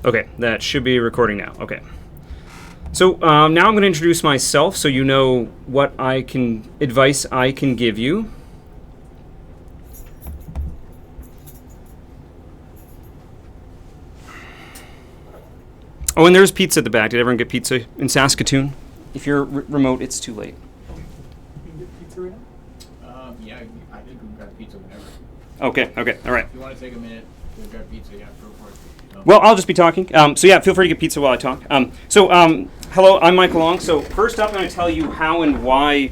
Okay, that should be recording now. Okay. So now I'm going to introduce myself so you know what advice I can give you. Oh, and there's pizza at the back. Did everyone get pizza in Saskatoon? If you're remote, it's too late. You can get pizza right now? Yeah, I think we can grab pizza whenever. Okay, all right. If you want to take a minute to grab pizza, yeah, go for it. Well, I'll just be talking. So yeah, feel free to get pizza while I talk. Hello, I'm Michael Long. So first up, I'm going to tell you how and why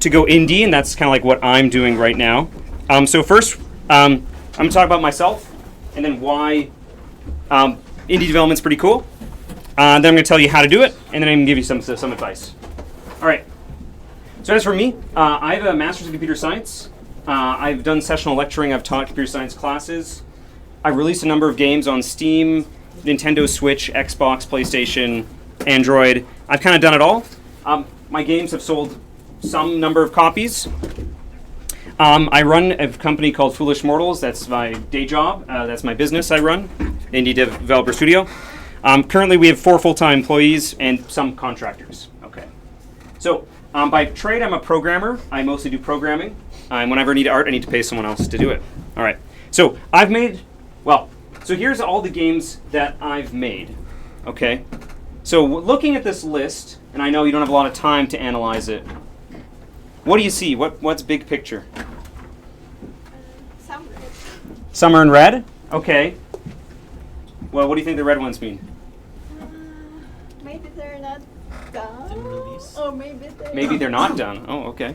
to go indie, and that's kind of like what I'm doing right now. So first, I'm going to talk about myself, and then why indie development's pretty cool. Then I'm going to tell you how to do it, and then I'm going to give you some advice. All right. So as for me, I have a master's in computer science. I've done sessional lecturing. I've taught computer science classes. I've released a number of games on Steam, Nintendo Switch, Xbox, PlayStation, Android. I've kind of done it all. My games have sold some number of copies. I run a company called Foolish Mortals. That's my day job. That's my business I run, Indie Developer Studio. Currently, we have 4 full-time employees and some contractors. Okay. So by trade, I'm a programmer. I mostly do programming. And whenever I need art, I need to pay someone else to do it. All right. So so here's all the games that I've made. Okay. So looking at this list, and I know you don't have a lot of time to analyze it. What do you see? What's big picture? Some red. Some are in red? Okay. Well, what do you think the red ones mean? Maybe they're not done. In release. Or maybe They're not done. Oh, okay.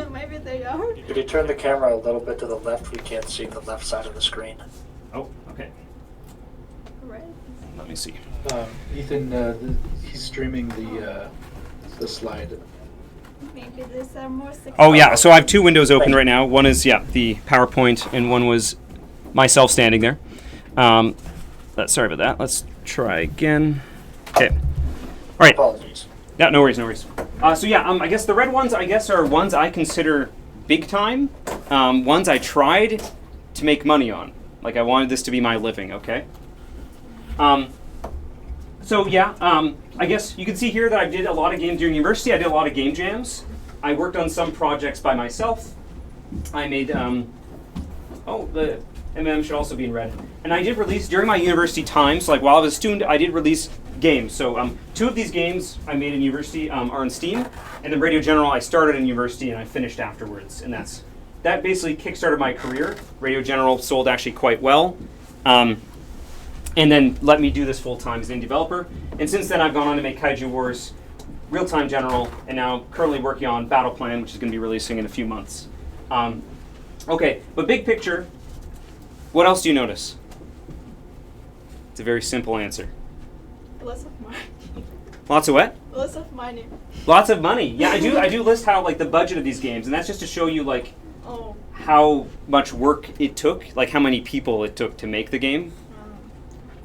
maybe they are. Could you turn the camera a little bit to the left? We can't see the left side of the screen. Oh, okay. Red. Let me see. Ethan, he's streaming the slide. Maybe these are more successful. Oh, yeah. So I have 2 windows open right now. One is, the PowerPoint, and one was myself standing there. Sorry about that. Let's try again. Okay. All right. Apologies. Yeah, no worries. I guess the red ones, are ones I consider big time. Ones I tried to make money on. Like, I wanted this to be my living, okay? I guess you can see here that I did a lot of games during university. I did a lot of game jams. I worked on some projects by myself. I made, the MM should also be in red. And I did release, during my university time, so like while I was a student, I did release games. So 2 of these games I made in university are on Steam. And then Radio General, I started in university and I finished afterwards. And that basically kickstarted my career. Radio General sold actually quite well. And then let me do this full time as an indie developer. And since then, I've gone on to make Kaiju Wars, Real Time General, and now currently working on Battle Plan, which is going to be releasing in a few months. Okay, but big picture, what else do you notice? It's a very simple answer. Lots of money. Lots of what? Lots of money. Lots of money. Yeah, I do list how the budget of these games, and that's just to show you how much work it took, like how many people it took to make the game.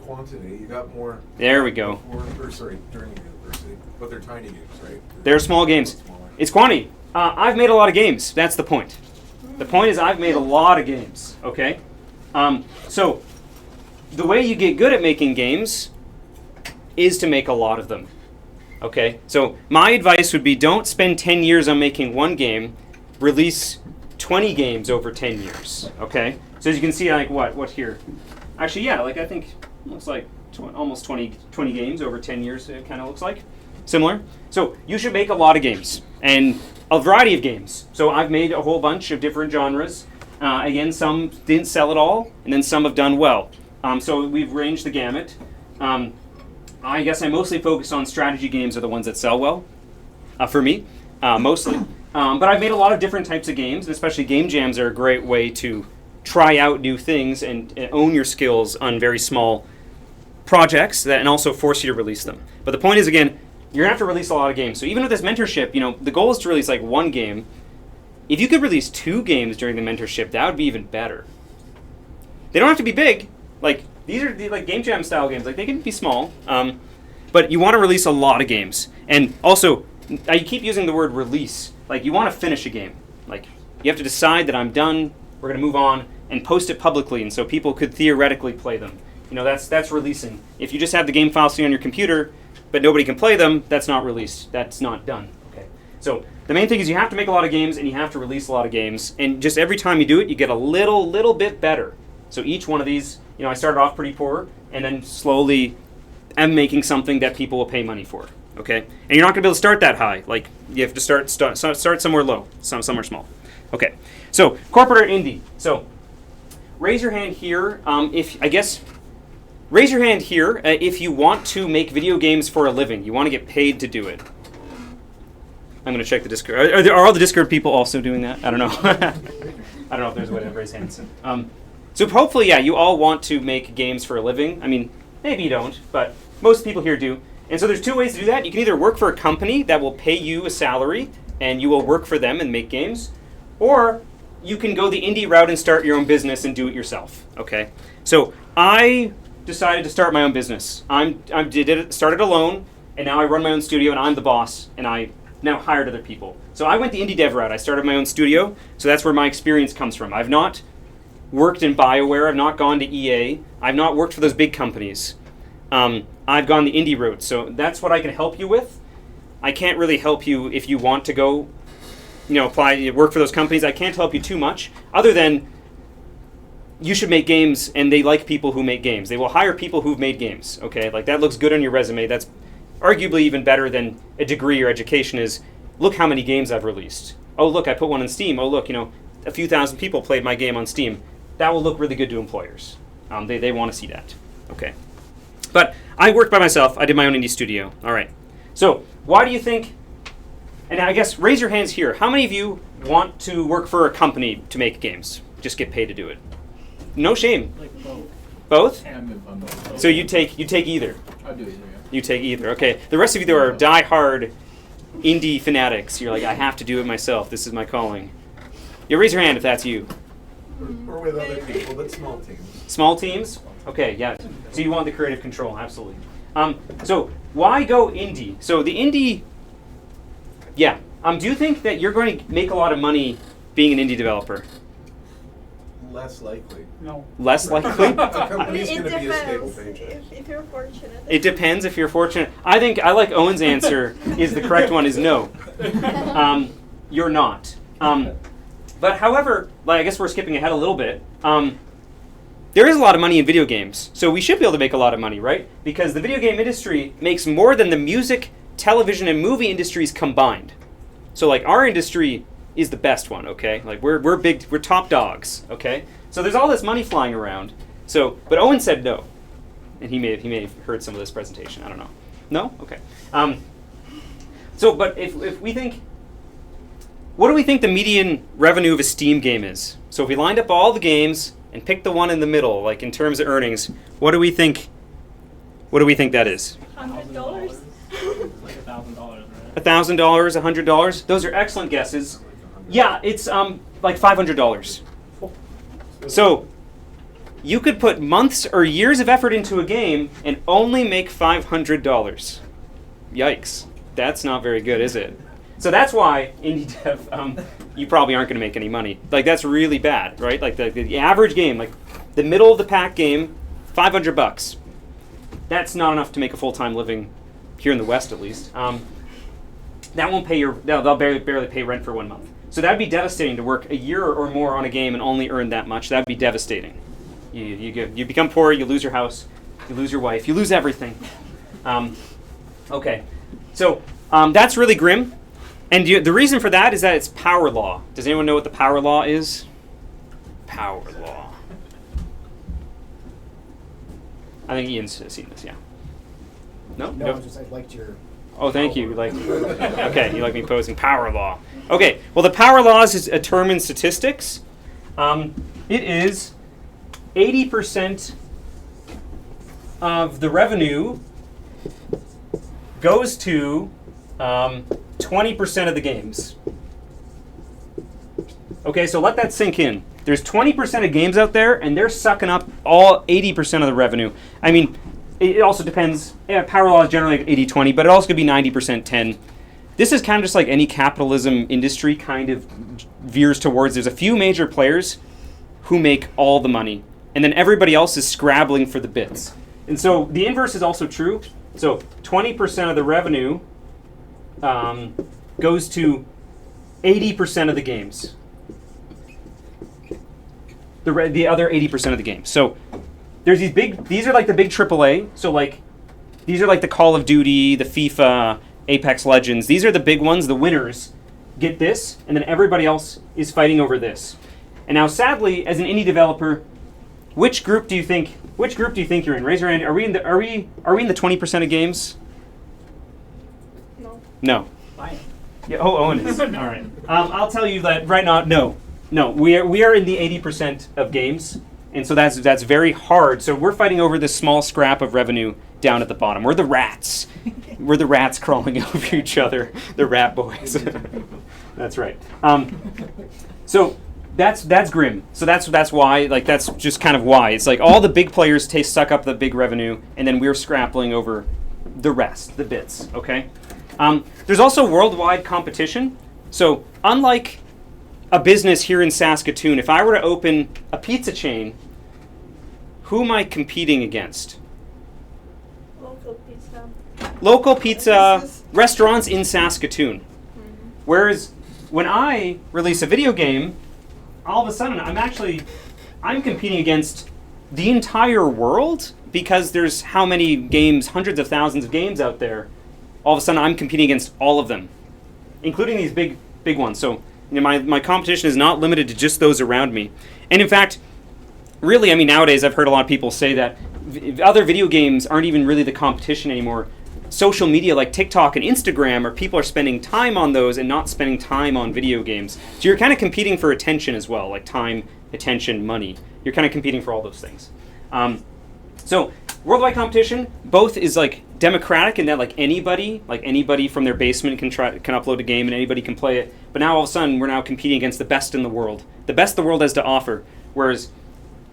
Quantity, you got more. There we go. During university, but they're tiny games, right? They're small games. It's quantity. I've made a lot of games. That's the point. The point is I've made a lot of games. Okay. So the way you get good at making games is to make a lot of them. Okay. So my advice would be don't spend 10 years on making one game. Release 20 games over 10 years. Okay. So as you can see, what here? Actually, yeah. I think. Looks like almost 20 games over 10 years, it kind of looks like. Similar. So you should make a lot of games, and a variety of games. So I've made a whole bunch of different genres. Again, some didn't sell at all, and then some have done well. So we've ranged the gamut. I guess I mostly focus on strategy games are the ones that sell well, for me, mostly. But I've made a lot of different types of games, and especially game jams are a great way to try out new things and own your skills on very small projects and also force you to release them. But the point is, again, you're going to have to release a lot of games. So even with this mentorship, the goal is to release 1 game. If you could release 2 games during the mentorship, that would be even better. They don't have to be big. These are the game jam style games. They can be small. But you want to release a lot of games. And also, I keep using the word release. You want to finish a game. You have to decide that I'm done, we're going to move on, and post it publicly, and so people could theoretically play them. That's releasing. If you just have the game files sitting on your computer, but nobody can play them, that's not released. That's not done. Okay. So the main thing is you have to make a lot of games and you have to release a lot of games. And just every time you do it, you get a little bit better. So each one of these, I started off pretty poor, and then slowly am making something that people will pay money for. Okay. And you're not going to be able to start that high. Like you have to start somewhere low, somewhere small. Okay. So corporate or indie. So raise your hand here. Raise your hand here if you want to make video games for a living. You want to get paid to do it. I'm going to check the Discord. Are all the Discord people also doing that? I don't know. I don't know if there's a way to raise hands. So hopefully, yeah, you all want to make games for a living. I mean, maybe you don't, but most people here do. And so there's two ways to do that. You can either work for a company that will pay you a salary, and you will work for them and make games, or you can go the indie route and start your own business and do it yourself. Okay. So I decided to start my own business. Started alone, and now I run my own studio, and I'm the boss, and I now hired other people. So I went the indie dev route. I started my own studio, so that's where my experience comes from. I've not worked in BioWare. I've not gone to EA. I've not worked for those big companies. I've gone the indie route, so that's what I can help you with. I can't really help you if you want to go, work for those companies. I can't help you too much, other than you should make games, and they like people who make games. They will hire people who've made games, okay? Like, that looks good on your resume. That's arguably even better than a degree or education is, look how many games I've released. Oh, look, I put one on Steam. Oh, look, a few thousand people played my game on Steam. That will look really good to employers. They want to see that, okay? But I worked by myself. I did my own indie studio. All right. So why do you think, and I guess raise your hands here, how many of you want to work for a company to make games? Just get paid to do it. No shame. Like both. Both? I'm both. So you take either. I'll do either, yeah. You take either. Okay. The rest of you are die-hard indie fanatics. You're like, I have to do it myself. This is my calling. You raise your hand if that's you. Or with other people, but small teams. Small teams? Okay, yeah. So you want the creative control, absolutely. So why go indie? So the indie, yeah. Do you think that you're going to make a lot of money being an indie developer? Less likely. No. Less likely? A company's It going to be a stable depends paycheck. if you're fortunate. It depends if you're fortunate. I like Owen's answer is the correct one is no. You're not. But however, I guess we're skipping ahead a little bit. There is a lot of money in video games, so we should be able to make a lot of money, right? Because the video game industry makes more than the music, television, and movie industries combined. So our industry is the best one, okay? We're big, we're top dogs, okay? So there's all this money flying around. So, but Owen said no, and he may have heard some of this presentation. I don't know. No? Okay. But if we think, what do we think the median revenue of a Steam game is? So if we lined up all the games and picked the one in the middle, in terms of earnings, what do we think? What do we think that is? $100. Like $1,000, right? $1,000, $100. Those are excellent guesses. Yeah, it's like $500. So you could put months or years of effort into a game and only make $500. Yikes. That's not very good, is it? So that's why indie dev, you probably aren't going to make any money. That's really bad, right? The average game, the middle of the pack game, $500. That's not enough to make a full-time living here in the West, at least. That won't pay they'll barely pay rent for 1 month. So that'd be devastating to work a year or more on a game and only earn that much. That'd be devastating. You become poor, you lose your house, you lose your wife, you lose everything. Okay, so that's really grim. And the reason for that is that it's power law. Does anyone know what the power law is? Power law. I think Ian's seen this, yeah. No? No, just I liked your... Oh, thank you. Okay, you like me posing power law. Okay, well, the power law is a term in statistics. It is 80% of the revenue goes to 20% of the games. Okay, so let that sink in. There's 20% of games out there, and they're sucking up all 80% of the revenue. I mean, it also depends. Yeah, power law is generally 80-20, but it also could be 90% 10. This is kind of just like any capitalism industry kind of veers towards. There's a few major players who make all the money. and then everybody else is scrabbling for the bits. And so the inverse is also true. So 20% of the revenue goes to 80% of the games. The other 80% of the games. So there's these are like the big AAA. So like, these are like the Call of Duty, the FIFA, Apex Legends. These are the big ones. The winners get this, and then everybody else is fighting over this. And now, sadly, as an indie developer, which group do you think you're in? Raise your hand. Are we in the 20% of games? No. No. I am. Yeah. Oh, Owen is. All right. I'll tell you that right now. No. We are in the 80% of games, and so that's very hard. So we're fighting over this small scrap of revenue down at the bottom. We're the rats. We're the rats crawling over each other. The rat boys. That's right. So that's grim. So that's why. Like, that's just kind of why. It's like all the big players suck up the big revenue, and then we're scrapping over the rest, the bits. Okay. There's also worldwide competition. So unlike a business here in Saskatoon, if I were to open a pizza chain, who am I competing against? Local pizza. Local pizza restaurants in Saskatoon. Whereas when I release a video game, all of a sudden I'm competing against the entire world, because there's how many games, hundreds of thousands of games out there. All of a sudden I'm competing against all of them, including these big ones. So my competition is not limited to just those around me. And in fact, really, I mean, nowadays I've heard a lot of people say that other video games aren't even really the competition anymore. Social media like TikTok and Instagram, or people are spending time on those and not spending time on video games. So you're kind of competing for attention as well, like time, attention, money. You're kind of competing for all those things. So worldwide competition, both is like democratic in that like anybody from their basement can upload a game and anybody can play it. But now all of a sudden we're now competing against the best in the world, the best the world has to offer. Whereas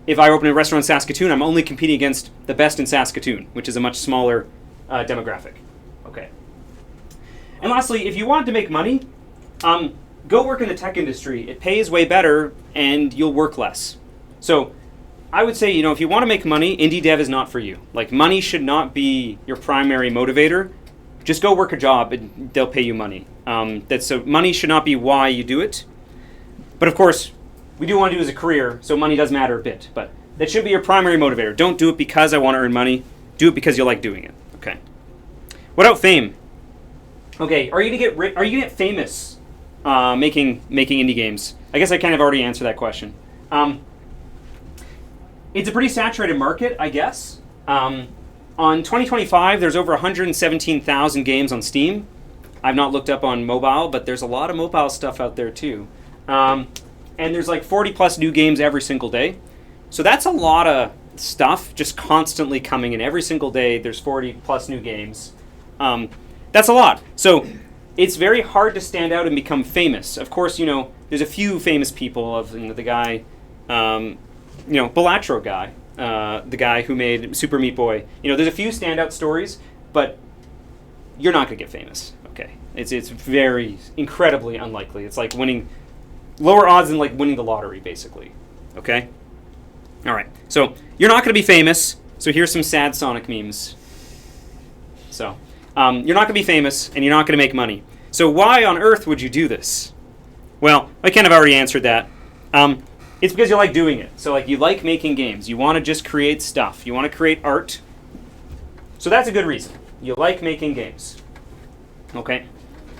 if I open a restaurant in Saskatoon, I'm only competing against the best in Saskatoon, which is a much smaller demographic. Okay. And lastly, if you want to make money, go work in the tech industry. It pays way better and you'll work less. So I would say, if you want to make money, indie dev is not for you. Like, money should not be your primary motivator. Just go work a job and they'll pay you money. So money should not be why you do it. But of course, we do want to do it as a career, so money does matter a bit. But that should be your primary motivator. Don't do it because I want to earn money. Do it because you like doing it. Okay. What about fame? Okay, are you gonna get famous making indie games? I guess I kind of already answered that question. It's a pretty saturated market, I guess. On 2025, there's over 117,000 games on Steam. I've not looked up on mobile, but there's a lot of mobile stuff out there too. And there's like 40 plus new games every single day. So that's a lot of stuff just constantly coming in. Every single day, there's 40 plus new games. That's a lot. So it's very hard to stand out and become famous. Of course, there's a few famous people of the guy, Balatro guy, the guy who made Super Meat Boy. There's a few standout stories, but you're not going to get famous. Okay, it's very incredibly unlikely. It's like lower odds than like winning the lottery, basically. Okay. All right. So you're not going to be famous. So here's some sad Sonic memes. So you're not going to be famous, and you're not going to make money. So why on earth would you do this? Well, I kind of already answered that. It's because you like doing it. So like you like making games. You want to just create stuff. You want to create art. So that's a good reason. You like making games. Okay?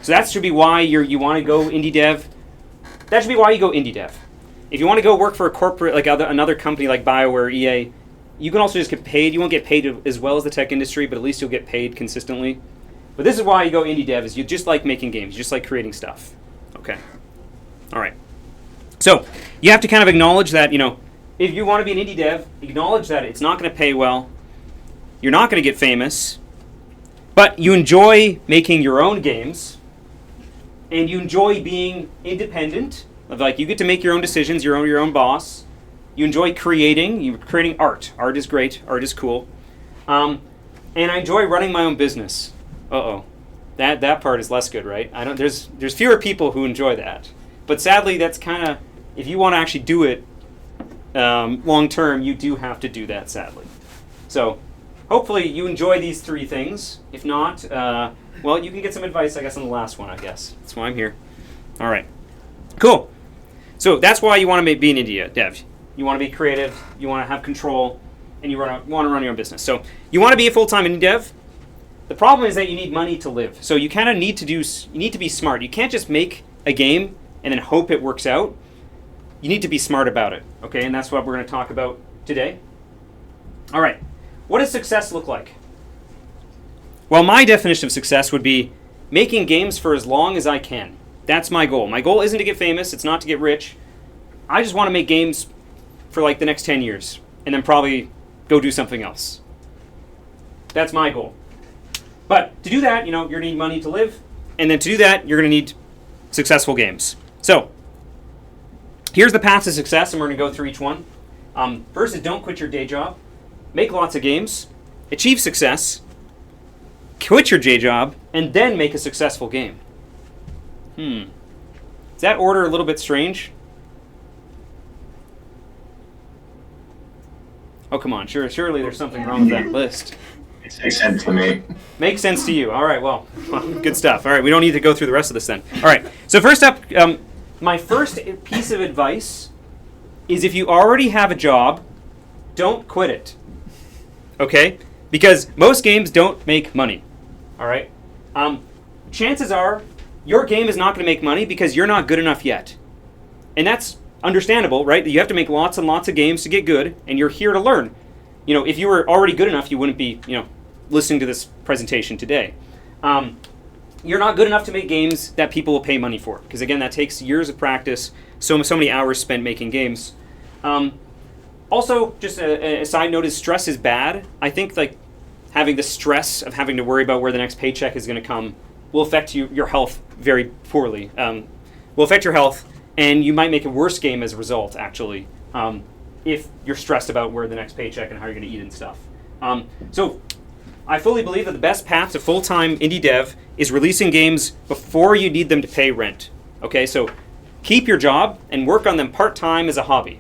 So that should be why you want to go indie dev. That should be why you go indie dev. If you want to go work for a corporate, like another company like BioWare, EA, you can also just get paid. You won't get paid as well as the tech industry, but at least you'll get paid consistently. But this is why you go indie dev, is you just like making games. You just like creating stuff. Okay. All right. So you have to kind of acknowledge that, if you want to be an indie dev, acknowledge that it's not going to pay well. You're not going to get famous. But you enjoy making your own games. And you enjoy being independent. Like, you get to make your own decisions. You're your own boss. You enjoy creating. You're creating art. Art is great. Art is cool. And I enjoy running my own business. Uh-oh. That part is less good, right? There's fewer people who enjoy that. But sadly, that's kind of, if you want to actually do it, long term, you do have to do that, sadly. So hopefully you enjoy these 3 things. If not, well, you can get some advice, I guess, on the last one, I guess. That's why I'm here. All right. Cool. So that's why you want to be an indie dev. You want to be creative, you want to have control, and you want to run your own business. So you want to be a full-time indie dev. The problem is that you need money to live. So you kind of need to be smart. You can't just make a game and then hope it works out. You need to be smart about it, okay? And that's what we're going to talk about today. All right. What does success look like? Well, my definition of success would be making games for as long as I can. That's my goal. My goal isn't to get famous. It's not to get rich. I just want to make games for like the next 10 years and then probably go do something else. That's my goal. But to do that, you're going to need money to live. And then to do that, you're going to need successful games. So here's the path to success, and we're going to go through each one. First is don't quit your day job. Make lots of games. Achieve success. Quit your day job, and then make a successful game. Is that order a little bit strange? Oh, come on. Surely there's something wrong with that list. It makes sense to me. Makes sense to you. All right, well, good stuff. All right, we don't need to go through the rest of this then. All right, so first up, my first piece of advice is if you already have a job, don't quit it. Okay? Because most games don't make money. All right? Chances are your game is not going to make money because you're not good enough yet. And that's understandable, right? You have to make lots and lots of games to get good, and you're here to learn. If you were already good enough, you wouldn't be, listening to this presentation today. You're not good enough to make games that people will pay money for, because again, that takes years of practice, so many hours spent making games. Also, just a side note is stress is bad. I think having the stress of having to worry about where the next paycheck is going to come will affect your health very poorly. Will affect your health, and you might make a worse game as a result, actually, if you're stressed about where the next paycheck and how you're going to eat and stuff. So I fully believe that the best path to full-time indie dev is releasing games before you need them to pay rent. Okay, so keep your job and work on them part-time as a hobby.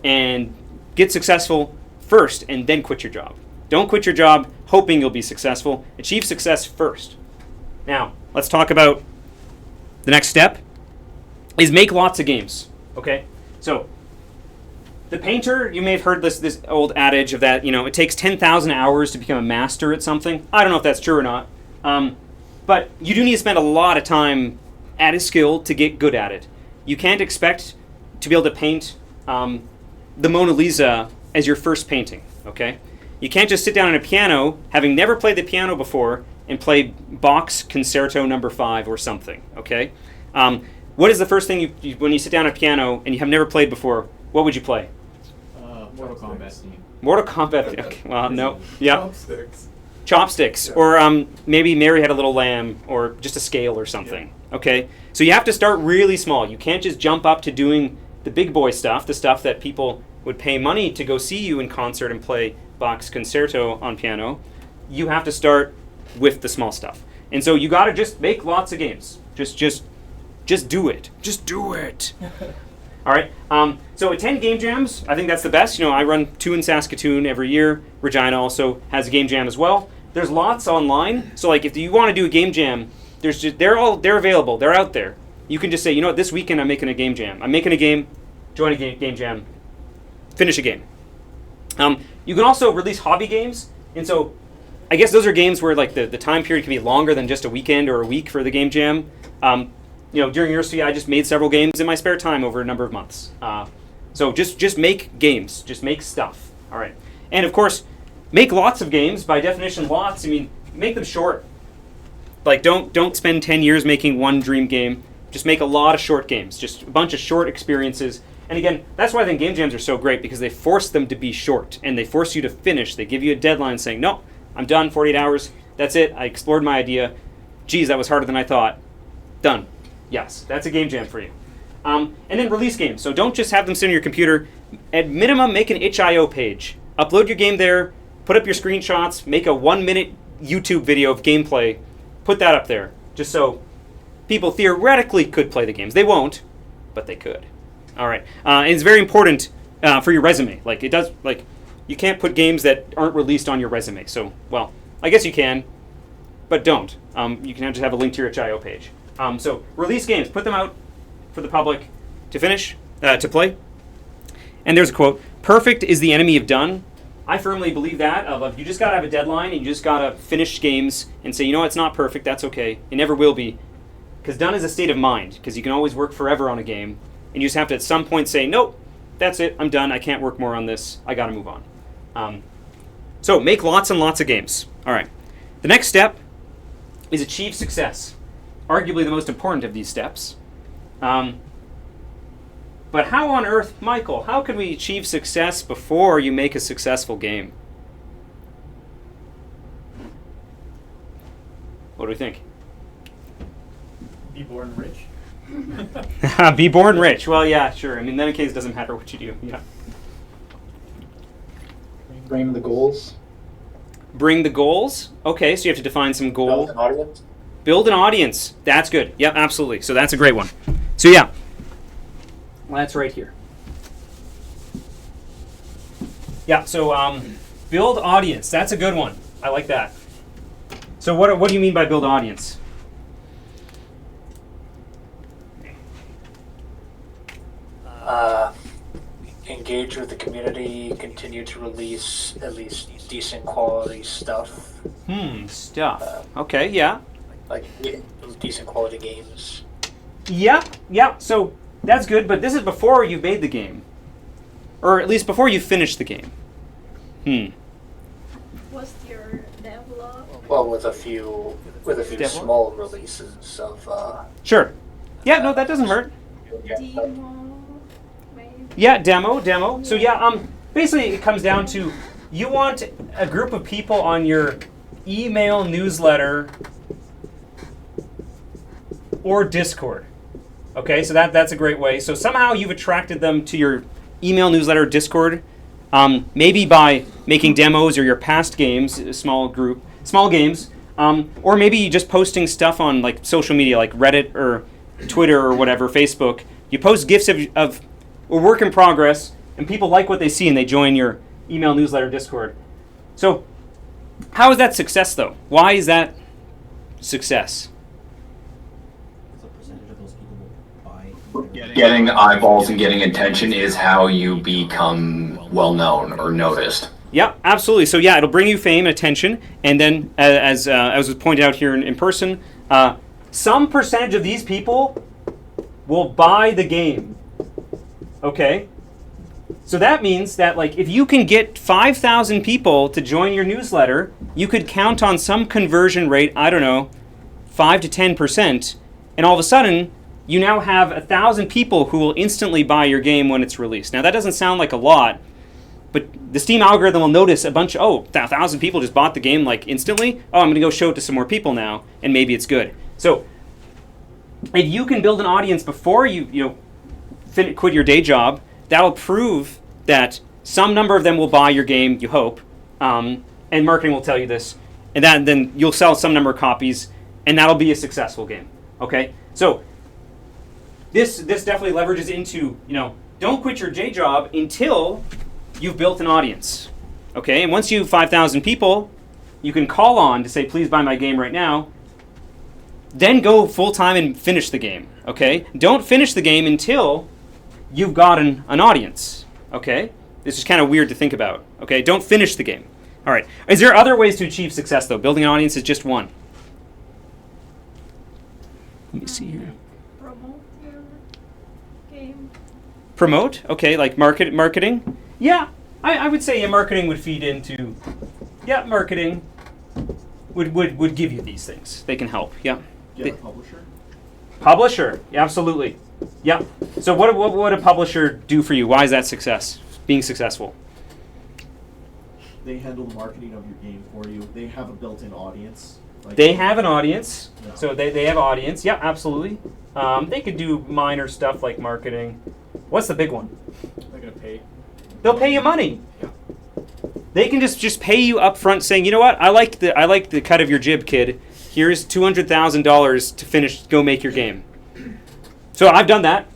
And get successful first and then quit your job. Don't quit your job hoping you'll be successful. Achieve success first. Now, let's talk about the next step is make lots of games. Okay, so the painter, you may have heard this old adage of that, it takes 10,000 hours to become a master at something. I don't know if that's true or not. But you do need to spend a lot of time at a skill to get good at it. You can't expect to be able to paint the Mona Lisa as your first painting, okay? You can't just sit down at a piano, having never played the piano before, and play Bach's Concerto No. 5 or something, okay? What is the first thing when you sit down at a piano and you have never played before, what would you play? Mortal Kombat theme. Mortal Kombat. Okay, well, no. Yeah. Chopsticks. Chopsticks. Yeah. Or maybe Mary Had a Little Lamb, or just a scale or something. Yeah. Okay? So you have to start really small. You can't just jump up to doing the big boy stuff, the stuff that people would pay money to go see you in concert and play Bach's Concerto on piano. You have to start with the small stuff. And so you got to just make lots of games. Just do it. Just do it. All right. So attend game jams. I think that's the best. I run 2 in Saskatoon every year. Regina also has a game jam as well. There's lots online. So if you want to do a game jam, they're available. They're out there. You can just say, this weekend I'm making a game jam. I'm making a game. Join a game jam. Finish a game. You can also release hobby games, and so I guess those are games where the time period can be longer than just a weekend or a week for the game jam. During university, I just made several games in my spare time over a number of months. So just make games. Just make stuff. All right. And of course, make lots of games. By definition, lots. I mean, make them short. Don't spend 10 years making one dream game. Just make a lot of short games. Just a bunch of short experiences. And again, that's why I think game jams are so great, because they force them to be short, and they force you to finish. They give you a deadline saying, no, I'm done, 48 hours. That's it. I explored my idea. Geez, that was harder than I thought. Done. Yes, that's a game jam for you. And then release games. So don't just have them sit on your computer. At minimum, make an itch.io page. Upload your game there. Put up your screenshots. Make a 1-minute YouTube video of gameplay. Put that up there, just so people theoretically could play the games. They won't, but they could. All right. And it's very important for your resume. Like it does. Like you can't put games that aren't released on your resume. So well, I guess you can, but don't. You can just have a link to your itch.io page. So release games, put them out for the public to finish, to play. And there's a quote: "Perfect is the enemy of done." I firmly believe that. Of you just gotta have a deadline and you just gotta finish games and say, you know, it's not perfect. That's okay. It never will be, because done is a state of mind. Because you can always work forever on a game, and you just have to at some point say, nope, that's it. I'm done. I can't work more on this. I gotta move on. So make lots and lots of games. All right. The next step is achieve success. Arguably the most important of these steps. But how on earth, Michael, how can we achieve success before you make a successful game? What do we think? Be born rich. Be born rich. Well, yeah, sure. I mean, in that case, it doesn't matter what you do. Yeah. Frame the goals. Bring the goals. Okay, so you have to define some goals. Build an audience. Build an audience. That's good. Yep, absolutely. So that's a great one. So yeah. Well, that's right here. Yeah, so build audience. That's a good one. I like that. So what do you mean by build audience? Engage with the community, continue to release at least decent quality stuff, Stuff. Okay, yeah. like decent quality games. Yeah, so that's good, but this is before you've made the game. Or at least before you finish the game. What's your devlog? Well, with a few Devlog? small releases of. Sure. Yeah, no, that doesn't hurt. Demo, maybe? Yeah, demo. So yeah, basically it comes down to you want a group of people on your email newsletter or Discord. Okay, so that's a great way. So somehow you've attracted them to your email newsletter, Discord, maybe by making demos or your past games, a small games, or maybe just posting stuff on like social media, like Reddit or Twitter or whatever, Facebook. You post GIFs of a work in progress, and people like what they see, and they join your email newsletter, Discord. So how is that success, though? Why is that success? Getting eyeballs and getting attention is how you become well known or noticed. Yeah, absolutely. So yeah, it'll bring you fame and attention, and then as was pointed out here in person, some percentage of these people will buy the game. Okay? So that means that like if you can get 5,000 people to join your newsletter, you could count on some conversion rate, I don't know, 5 to 10%, and all of a sudden you now have 1,000 people who will instantly buy your game when it's released. Now that doesn't sound like a lot, but the Steam algorithm will notice 1,000 people just bought the game like instantly. Oh, I'm going to go show it to some more people now, and maybe it's good. So if you can build an audience before you quit your day job, that'll prove that some number of them will buy your game, you hope, and marketing will tell you this, and then you'll sell some number of copies, and that'll be a successful game. Okay? So this definitely leverages into, don't quit your day job until you've built an audience. Okay? And once you have 5,000 people, you can call on to say, please buy my game right now. Then go full-time and finish the game. Okay? Don't finish the game until you've got an audience. Okay? This is kind of weird to think about. Okay? Don't finish the game. All right. Is there other ways to achieve success, though? Building an audience is just one. Let me see here. Promote your game. Promote? Okay, like marketing? Yeah, I would say marketing would feed into... Yeah, marketing would give you these things. They can help, yeah. Get a publisher. Publisher, yeah, absolutely. Yeah. So what would a publisher do for you? Why is that success? Being successful? They handle the marketing of your game for you. They have a built-in audience. They have an audience. Yeah. So they have audience. Yeah, absolutely. They could do minor stuff like marketing. What's the big one? They're gonna pay. They'll pay you money. Yeah. They can just pay you up front, saying, you know what, I like the cut of your jib, kid. Here's $200,000 to go make your game. So I've done that.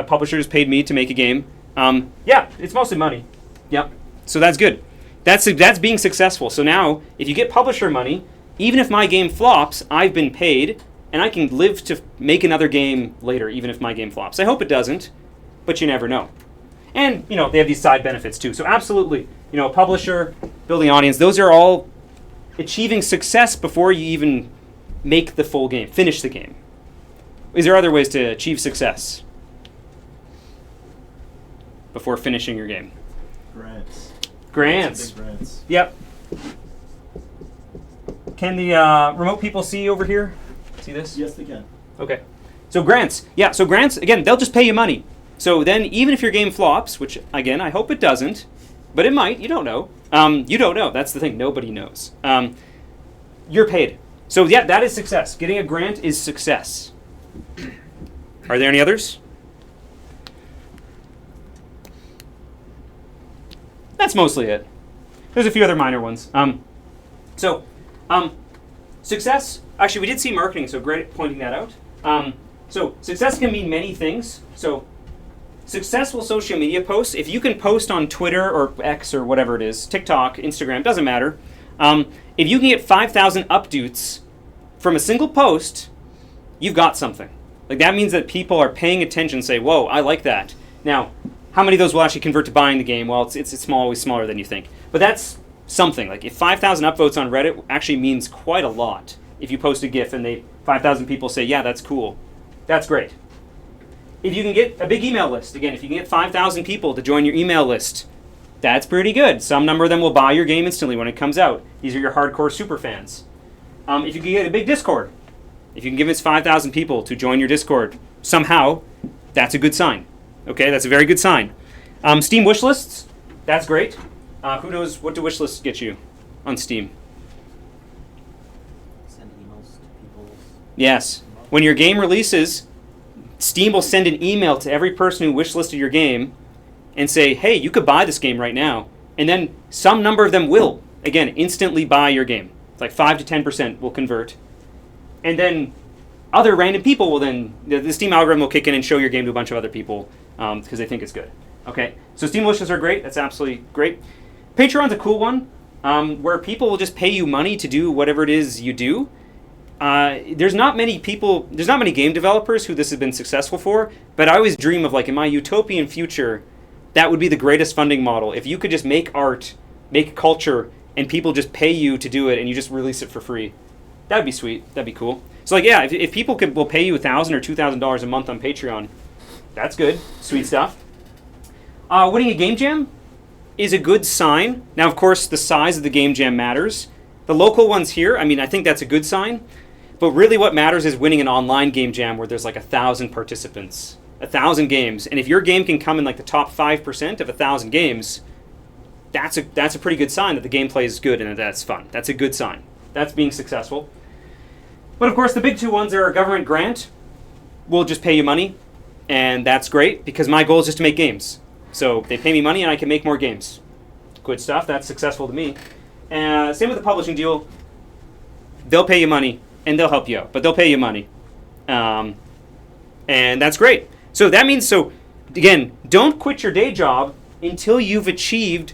Publishers paid me to make a game. Yeah, it's mostly money. Yep. So that's good. That's being successful. So now, if you get publisher money, even if my game flops, I've been paid, and I can live to make another game later, even if my game flops. I hope it doesn't, but you never know. And, you know, they have these side benefits too. So absolutely, you know, publisher, building audience, those are all achieving success before you even make the full game, finish the game. Is there other ways to achieve success before finishing your game? Grants. Grants. Big grants. Yep. Can the remote people see over here? See this? Yes, they can. Okay. So grants. Yeah, so grants, again, they'll just pay you money. So then even if your game flops, which, again, I hope it doesn't, but it might, you don't know. You don't know. That's the thing. Nobody knows. You're paid. So, yeah, that is success. Getting a grant is success. Are there any others? That's mostly it. There's a few other minor ones. Success, actually, we did see marketing, so great pointing that out. So success can mean many things. So successful social media posts, if you can post on Twitter or X or whatever it is, TikTok, Instagram, doesn't matter. If you can get 5,000 updates from a single post, you've got something. Like that means that people are paying attention and say, whoa, I like that. Now, how many of those will actually convert to buying the game? Well, it's small, always smaller than you think. But that's something. Like if 5,000 upvotes on Reddit actually means quite a lot. If you post a GIF and 5,000 people say, yeah, that's cool. That's great. If you can get a big email list, again, if you can get 5,000 people to join your email list, that's pretty good. Some number of them will buy your game instantly when it comes out. These are your hardcore super fans. If you can get a big Discord, if you can give us 5,000 people to join your Discord somehow, that's a good sign. Okay, that's a very good sign. Steam wish lists, that's great. Who knows, what do wish lists get you on Steam? Send emails to people. Yes. When your game releases, Steam will send an email to every person who wishlisted your game and say, hey, you could buy this game right now. And then some number of them will, again, instantly buy your game. It's like 5 to 10% will convert. And then other random people will then, the Steam algorithm will kick in and show your game to a bunch of other people because they think it's good. Okay, so Steam wishes are great. That's absolutely great. Patreon's a cool one where people will just pay you money to do whatever it is you do. There's not many game developers who this has been successful for, but I always dream of, like, in my utopian future, that would be the greatest funding model. If you could just make art, make culture, and people just pay you to do it and you just release it for free. That'd be sweet. That'd be cool. So, like, yeah, if people will pay you $1,000 or $2,000 a month on Patreon, that's good. Sweet stuff. Winning a game jam is a good sign. Now, of course, the size of the game jam matters. The local ones here, I mean, I think that's a good sign. But really what matters is winning an online game jam where there's like 1,000 participants, 1,000 games. And if your game can come in like the top 5% of 1,000 games, that's a pretty good sign that the gameplay is good and that that's fun. That's a good sign. That's being successful. But of course, the big two ones are a government grant. We'll just pay you money. And that's great because my goal is just to make games. So they pay me money and I can make more games. Good stuff. That's successful to me. Same with the publishing deal. They'll pay you money and they'll help you out, but they'll pay you money. And that's great. So that means, again, don't quit your day job until you've achieved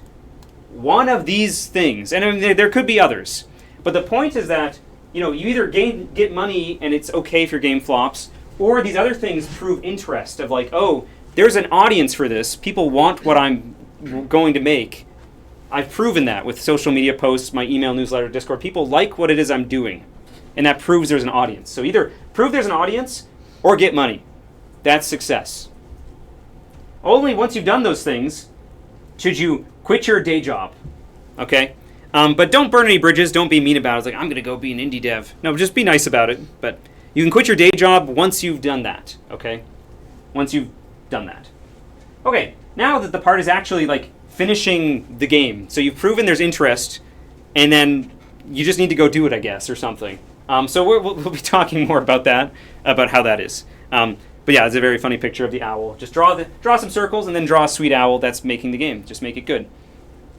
one of these things. And I mean, there could be others. But the point is that, you either get money and it's okay if your game flops, or these other things prove interest of like, oh, there's an audience for this. People want what I'm going to make. I've proven that with social media posts, my email newsletter, Discord. People like what it is I'm doing. And that proves there's an audience. So either prove there's an audience or get money. That's success. Only once you've done those things should you quit your day job. Okay? But don't burn any bridges. Don't be mean about it. It's like, I'm going to go be an indie dev. No, just be nice about it. But you can quit your day job once you've done that. Okay? Once you've done that. Okay, now that the part is actually like finishing the game. So you've proven there's interest, and then you just need to go do it, I guess, or something. So we'll be talking more about that, about how that is. But yeah, it's a very funny picture of the owl. Just draw some circles and then draw a sweet owl that's making the game. Just make it good.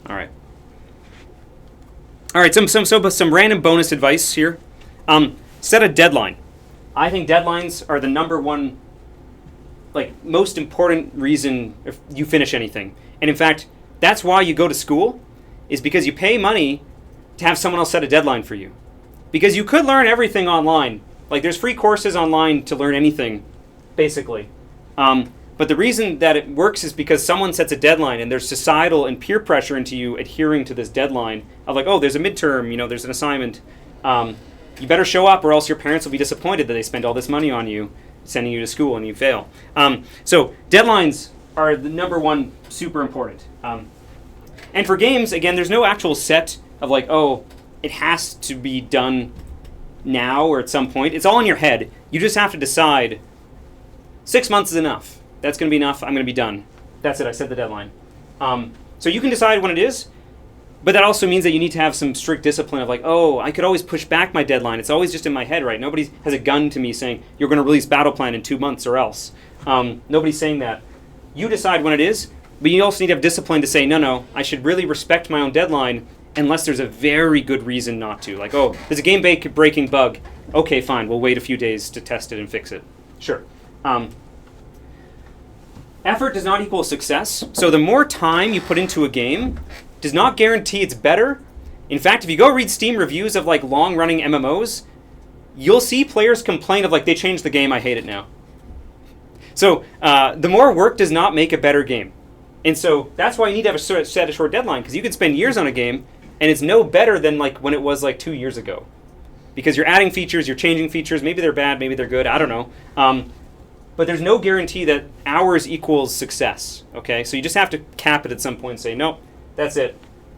All right. All right, some random bonus advice here. Set a deadline. I think deadlines are the number one most important reason if you finish anything. And in fact, that's why you go to school, is because you pay money to have someone else set a deadline for you. Because you could learn everything online. Like, there's free courses online to learn anything, basically. But the reason that it works is because someone sets a deadline, and there's societal and peer pressure into you adhering to this deadline of like, oh, there's a midterm, there's an assignment. You better show up, or else your parents will be disappointed that they spend all this money on you, sending you to school, and you fail. So deadlines are the number one super important. And for games, again, there's no actual set of like, oh, it has to be done now or at some point. It's all in your head. You just have to decide 6 months is enough. That's going to be enough. I'm going to be done. That's it. I set the deadline. So you can decide when it is, but that also means that you need to have some strict discipline of like, oh, I could always push back my deadline. It's always just in my head, right? Nobody has a gun to me saying, you're going to release Battle Plan in 2 months or else. Nobody's saying that. You decide when it is, but you also need to have discipline to say, no, I should really respect my own deadline unless there's a very good reason not to. Like, oh, there's a game-breaking bug. Okay, fine. We'll wait a few days to test it and fix it. Sure. Effort does not equal success. So the more time you put into a game does not guarantee it's better. In fact, if you go read Steam reviews of like long-running MMOs, you'll see players complain of like, they changed the game, I hate it now. So the more work does not make a better game. And so that's why you need to have set a short deadline, because you could spend years on a game and it's no better than like when it was like 2 years ago. Because you're adding features, you're changing features, maybe they're bad, maybe they're good, I don't know. But there's no guarantee that hours equals success, okay? So you just have to cap it at some point and say, nope, that's it.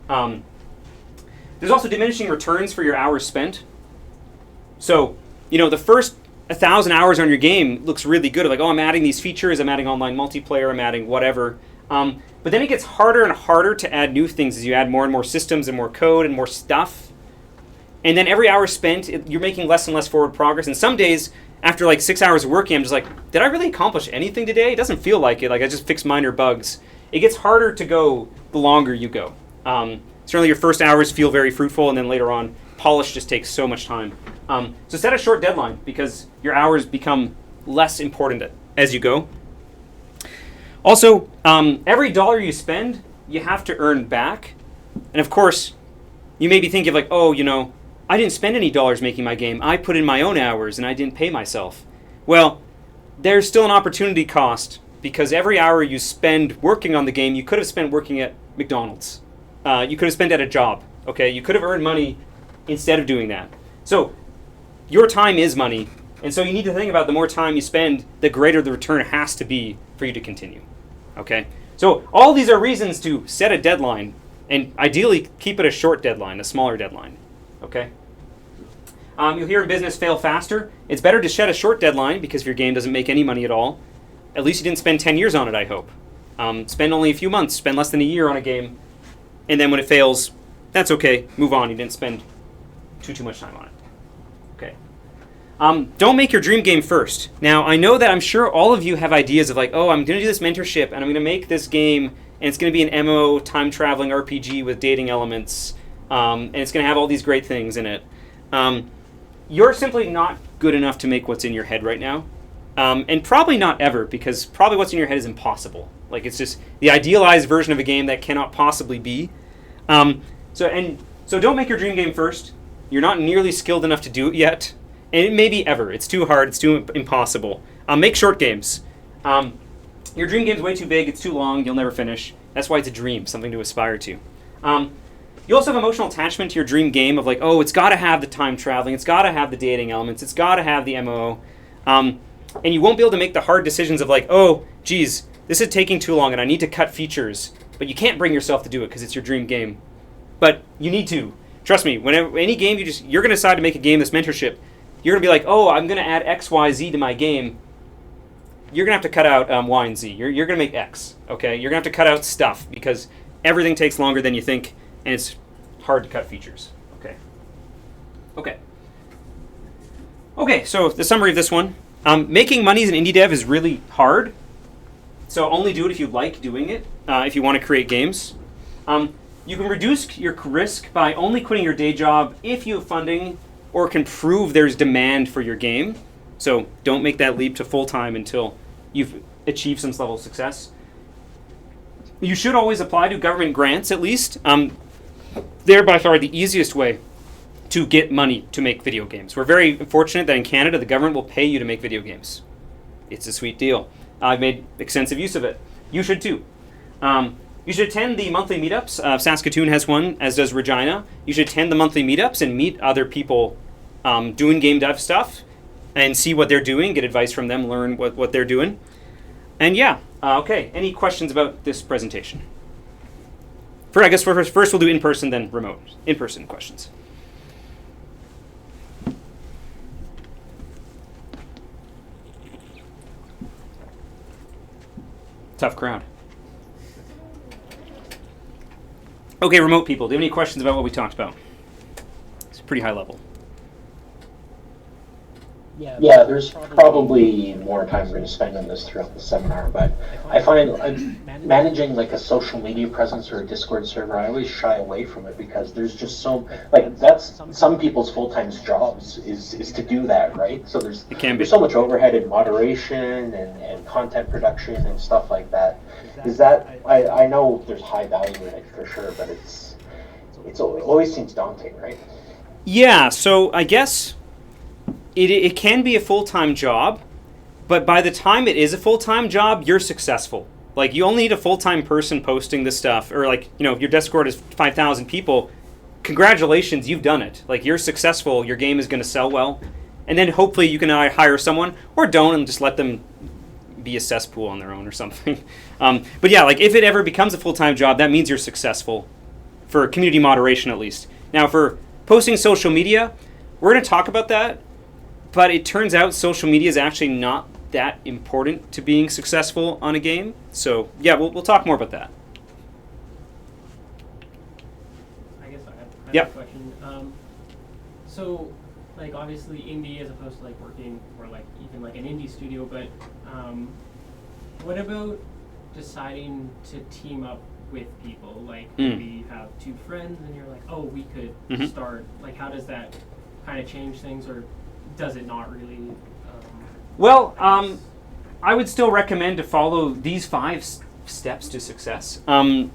There's also diminishing returns for your hours spent. So, the first 1,000 hours on your game looks really good. Like, oh, I'm adding these features, I'm adding online multiplayer, I'm adding whatever. But then it gets harder and harder to add new things as you add more and more systems and more code and more stuff. And then every hour spent, you're making less and less forward progress. And some days, after like 6 hours of working, I'm just like, did I really accomplish anything today? It doesn't feel like it. Like I just fixed minor bugs. It gets harder to go the longer you go. Certainly your first hours feel very fruitful, and then later on, polish just takes so much time. So set a short deadline, because your hours become less important as you go. Also, every dollar you spend, you have to earn back. And of course, you may be thinking like, oh, I didn't spend any dollars making my game. I put in my own hours and I didn't pay myself. Well, there's still an opportunity cost, because every hour you spend working on the game, you could have spent working at McDonald's. You could have spent at a job, okay? You could have earned money instead of doing that. So your time is money, and so you need to think about the more time you spend, the greater the return has to be for you to continue, okay? So all these are reasons to set a deadline, and ideally keep it a short deadline, a smaller deadline. Okay. You'll hear in business, fail faster. It's better to set a short deadline, because if your game doesn't make any money at all, at least you didn't spend 10 years on it, I hope. Spend only a few months, spend less than a year on a game, and then when it fails, that's okay. Move on. You didn't spend too much time on it. Okay. Don't make your dream game first. Now, I know that I'm sure all of you have ideas of like, oh, I'm going to do this mentorship, and I'm going to make this game, and it's going to be an MMO time-traveling RPG with dating elements, and it's going to have all these great things in it. You're simply not good enough to make what's in your head right now. And probably not ever, because probably what's in your head is impossible. Like, it's just the idealized version of a game that cannot possibly be. So don't make your dream game first. You're not nearly skilled enough to do it yet. And it may be ever. It's too hard. It's too impossible. Make short games. Your dream game's way too big. It's too long. You'll never finish. That's why it's a dream, something to aspire to. You also have emotional attachment to your dream game of like, oh, it's got to have the time traveling. It's got to have the dating elements. It's got to have the MMO. And you won't be able to make the hard decisions of like, oh, geez, this is taking too long and I need to cut features. But you can't bring yourself to do it because it's your dream game. But you need to. Trust me, whenever any game you're going to decide to make a game, this mentorship, you're going to be like, oh, I'm going to add X, Y, Z to my game. You're going to have to cut out Y and Z. You're going to make X, okay? You're going to have to cut out stuff because everything takes longer than you think, and it's hard to cut features, okay? Okay, so the summary of this one. Making money as an indie dev is really hard, so only do it if you like doing it, if you want to create games. You can reduce your risk by only quitting your day job if you have funding or can prove there's demand for your game. So don't make that leap to full-time until you've achieve some level of success. You should always apply to government grants at least. They're by far the easiest way to get money to make video games. We're very fortunate that in Canada the government will pay you to make video games. It's a sweet deal. I've made extensive use of it. You should too. You should attend the monthly meetups. Saskatoon has one, as does Regina. You should attend the monthly meetups and meet other people doing game dev stuff and see what they're doing, get advice from them, learn what they're doing. And yeah, okay. Any questions about this presentation? First we'll do in-person, then remote. In-person questions. Tough crowd. Okay, remote people. Do you have any questions about what we talked about? It's pretty high level. Yeah, there's probably more time we're going to spend on this throughout the seminar, but I find managing like a social media presence or a Discord server, I always shy away from it because there's just that's some people's full-time jobs is to do that, right? So there's so much overhead in moderation and content production and stuff like that. I know there's high value in it for sure, but it always seems daunting, right? Yeah, so I guess it can be a full-time job, but by the time it is a full-time job, you're successful. Like, you only need a full-time person posting this stuff, or like, if your Discord is 5,000 people, congratulations, you've done it. Like, you're successful, your game is going to sell well, and then hopefully you can hire someone, or don't, and just let them be a cesspool on their own or something. But yeah, like, if it ever becomes a full-time job, that means you're successful, for community moderation at least. Now, for posting social media, we're going to talk about that, but it turns out social media is actually not that important to being successful on a game. So yeah, we'll talk more about that. I guess I have Yep. a question. So, like, obviously indie as opposed to like working or like even like an indie studio, but what about deciding to team up with people? Like maybe you have two friends and you're like, oh, we could start. Like, how does that kind of change things, or does it not really? Well, I would still recommend to follow these 5 steps to success. Don't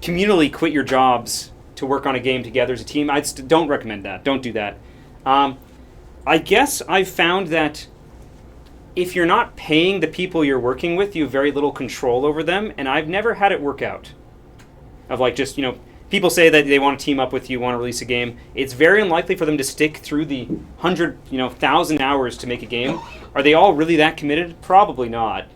communally quit your jobs to work on a game together as a team. Don't recommend that. Don't do that. I guess I've found that if you're not paying the people you're working with, you have very little control over them, and I've never had it work out. Of like just, people say that they want to team up with you, want to release a game. It's very unlikely for them to stick through the 1,000 hours to make a game. Are they all really that committed? Probably not.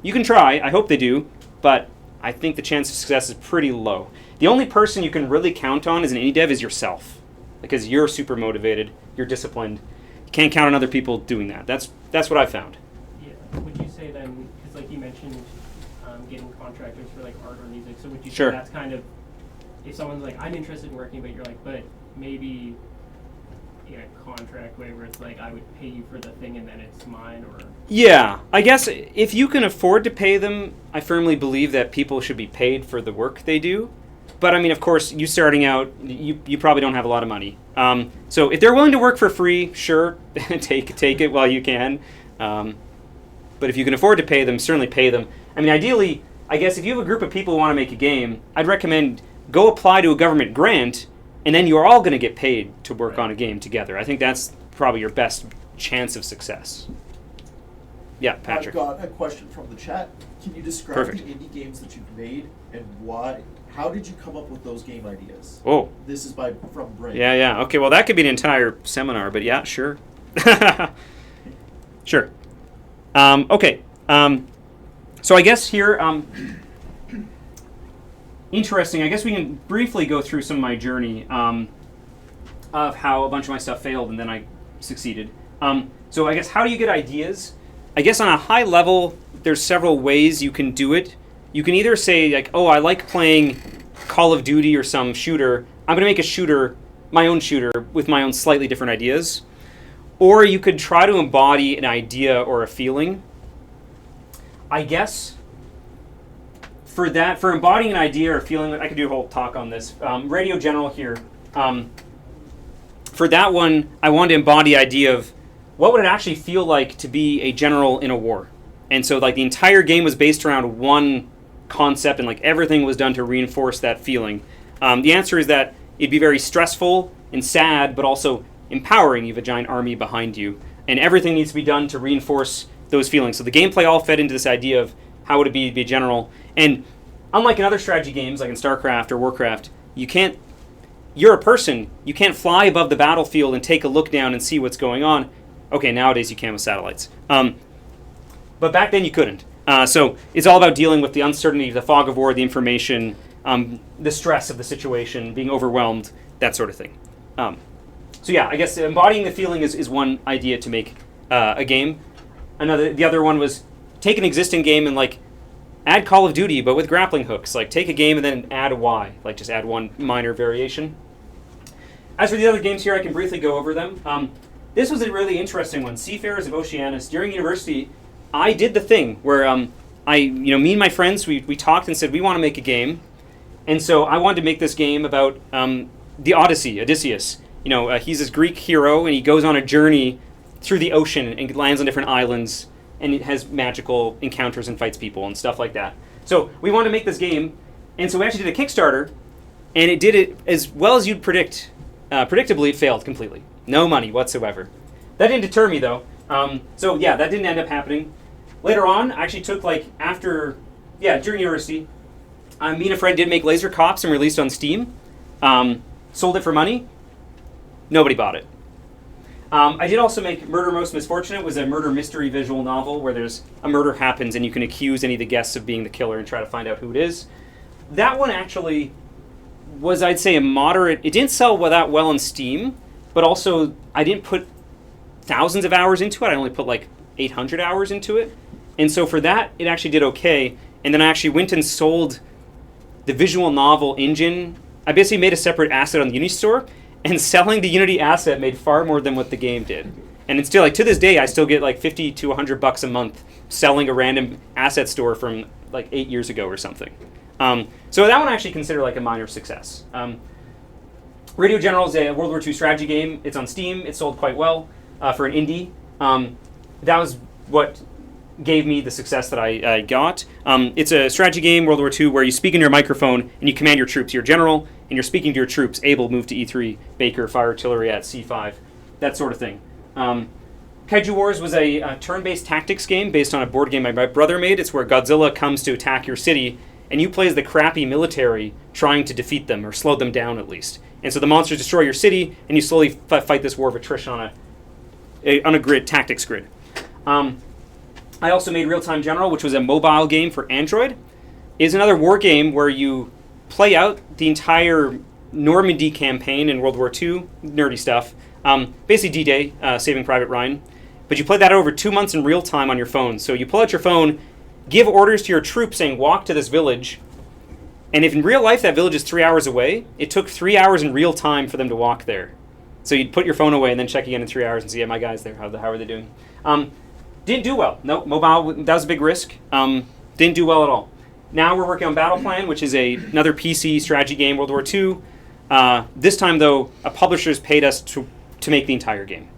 You can try. I hope they do. But I think the chance of success is pretty low. The only person you can really count on as an indie dev is yourself. Because you're super motivated. You're disciplined. You can't count on other people doing that. That's what I've found. Yeah. Would you say then, because like you mentioned getting contractors for like art or music, so would you Sure. say that's kind of, if someone's like, I'm interested in working, but you're like, but maybe in a contract way where it's like, I would pay you for the thing and then it's mine, or? Yeah, I guess if you can afford to pay them, I firmly believe that people should be paid for the work they do. But I mean, of course, you starting out, you probably don't have a lot of money. So if they're willing to work for free, sure, take it while you can. But if you can afford to pay them, certainly pay them. I mean, ideally, I guess if you have a group of people who want to make a game, I'd recommend go apply to a government grant, and then you're all going to get paid to work on a game together. I think that's probably your best chance of success. Yeah, Patrick. I've got a question from the chat. Can you describe Perfect. the indie games that you've made and why? How did you come up with those game ideas? Oh. This is from Brain. Yeah. Okay, well, that could be an entire seminar, but yeah, sure. Sure. Okay. So I guess here, interesting. I guess we can briefly go through some of my journey of how a bunch of my stuff failed and then I succeeded. So I guess how do you get ideas? I guess on a high level, there's several ways you can do it. You can either say like, oh, I like playing Call of Duty or some shooter. I'm going to make a shooter, my own shooter, with my own slightly different ideas. Or you could try to embody an idea or a feeling. I guess for embodying an idea or feeling, I could do a whole talk on this. Radio General here. For that one, I wanted to embody the idea of what would it actually feel like to be a general in a war? And so like the entire game was based around one concept, and like everything was done to reinforce that feeling. The answer is that it'd be very stressful and sad, but also empowering. You have a giant army behind you, and everything needs to be done to reinforce those feelings. So the gameplay all fed into this idea of how would it be to be a general. And unlike in other strategy games, like in StarCraft or Warcraft, you're a person. You can't fly above the battlefield and take a look down and see what's going on. Okay, nowadays you can with satellites. But back then you couldn't. So it's all about dealing with the uncertainty, the fog of war, the information, the stress of the situation, being overwhelmed, that sort of thing. So yeah, I guess embodying the feeling is one idea to make a game. The other one was take an existing game and like add Call of Duty, but with grappling hooks. Like take a game and then add a Y, like just add one minor variation. As for the other games here, I can briefly go over them. This was a really interesting one, Seafarers of Oceanus. During university, I did the thing where me and my friends, we talked and said we want to make a game. And so I wanted to make this game about the Odyssey, Odysseus. He's this Greek hero, and he goes on a journey through the ocean and lands on different islands, and it has magical encounters and fights people and stuff like that. So we wanted to make this game, and so we actually did a Kickstarter, and it did it as well as you'd predict. Predictably, it failed completely. No money whatsoever. That didn't deter me, though. So yeah, that didn't end up happening. Later on, I actually took during university, me and a friend did make Laser Cops and released on Steam. Sold it for money. Nobody bought it. I did also make Murder Most Misfortunate. It was a murder mystery visual novel where there's a murder happens and you can accuse any of the guests of being the killer and try to find out who it is. That one actually was, I'd say, a moderate. It didn't sell that well on Steam, but also I didn't put thousands of hours into it. I only put like 800 hours into it. And so for that, it actually did okay. And then I actually went and sold the visual novel engine. I basically made a separate asset on the Unity store, and selling the Unity asset made far more than what the game did. And it's still, like, to this day, I still get like $50 to $100 a month selling a random asset store from like 8 years ago or something. So that one I actually consider like a minor success. Radio General is a World War II strategy game. It's on Steam. It sold quite well for an indie. That was what gave me the success that I got. It's a strategy game, World War II, where you speak in your microphone and you command your troops. You're a general, and you're speaking to your troops. Able, move to E3. Baker, fire artillery at C5. That sort of thing. Kaiju Wars was a turn-based tactics game based on a board game my brother made. It's where Godzilla comes to attack your city, and you play as the crappy military trying to defeat them, or slow them down at least. And so the monsters destroy your city, and you slowly fight this war of attrition on a grid, tactics grid. I also made Real Time General, which was a mobile game for Android. It's another war game where you play out the entire Normandy campaign in World War II, nerdy stuff. Basically D-Day, Saving Private Ryan. But you play that over 2 months in real time on your phone. So you pull out your phone, give orders to your troops saying, walk to this village. And if in real life that village is 3 hours away, it took 3 hours in real time for them to walk there. So you'd put your phone away and then check again in 3 hours and see, yeah, my guy's there. How are they doing? Didn't do well. No, mobile, that was a big risk. Didn't do well at all. Now we're working on Battle Plan, which is another PC strategy game, World War II. This time, though, a publisher's paid us to make the entire game.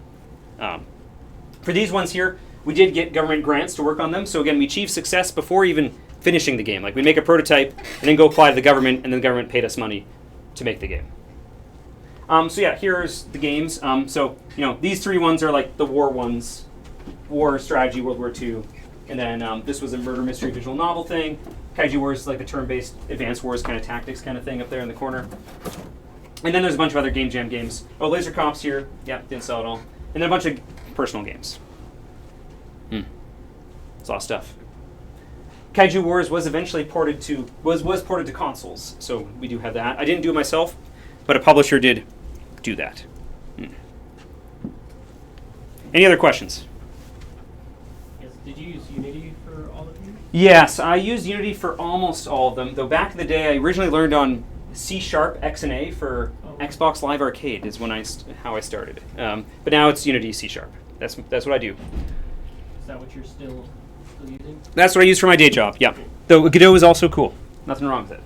For these ones here, we did get government grants to work on them. So again, we achieved success before even finishing the game. Like we make a prototype and then go apply to the government, and then the government paid us money to make the game. So yeah, here's the games. So these three ones are like the war ones: war, strategy, World War II, and then this was a murder mystery visual novel thing. Kaiju Wars is like the turn-based Advanced Wars kind of tactics kind of thing up there in the corner. And then there's a bunch of other Game Jam games. Oh, Laser Cops here. Yeah, didn't sell at all. And then a bunch of personal games. It's a lot of stuff. Kaiju Wars was eventually ported to ported to consoles, so we do have that. I didn't do it myself, but a publisher did do that. Any other questions? Yes. Did you use Unity for all of these? Yes, I used Unity for almost all of them. Though back in the day, I originally learned on C# XNA for Xbox Live Arcade is how I started. But now it's Unity C#. That's what I do. Is that what you're still using? That's what I use for my day job. Yeah. Though Godot is also cool. Nothing wrong with it.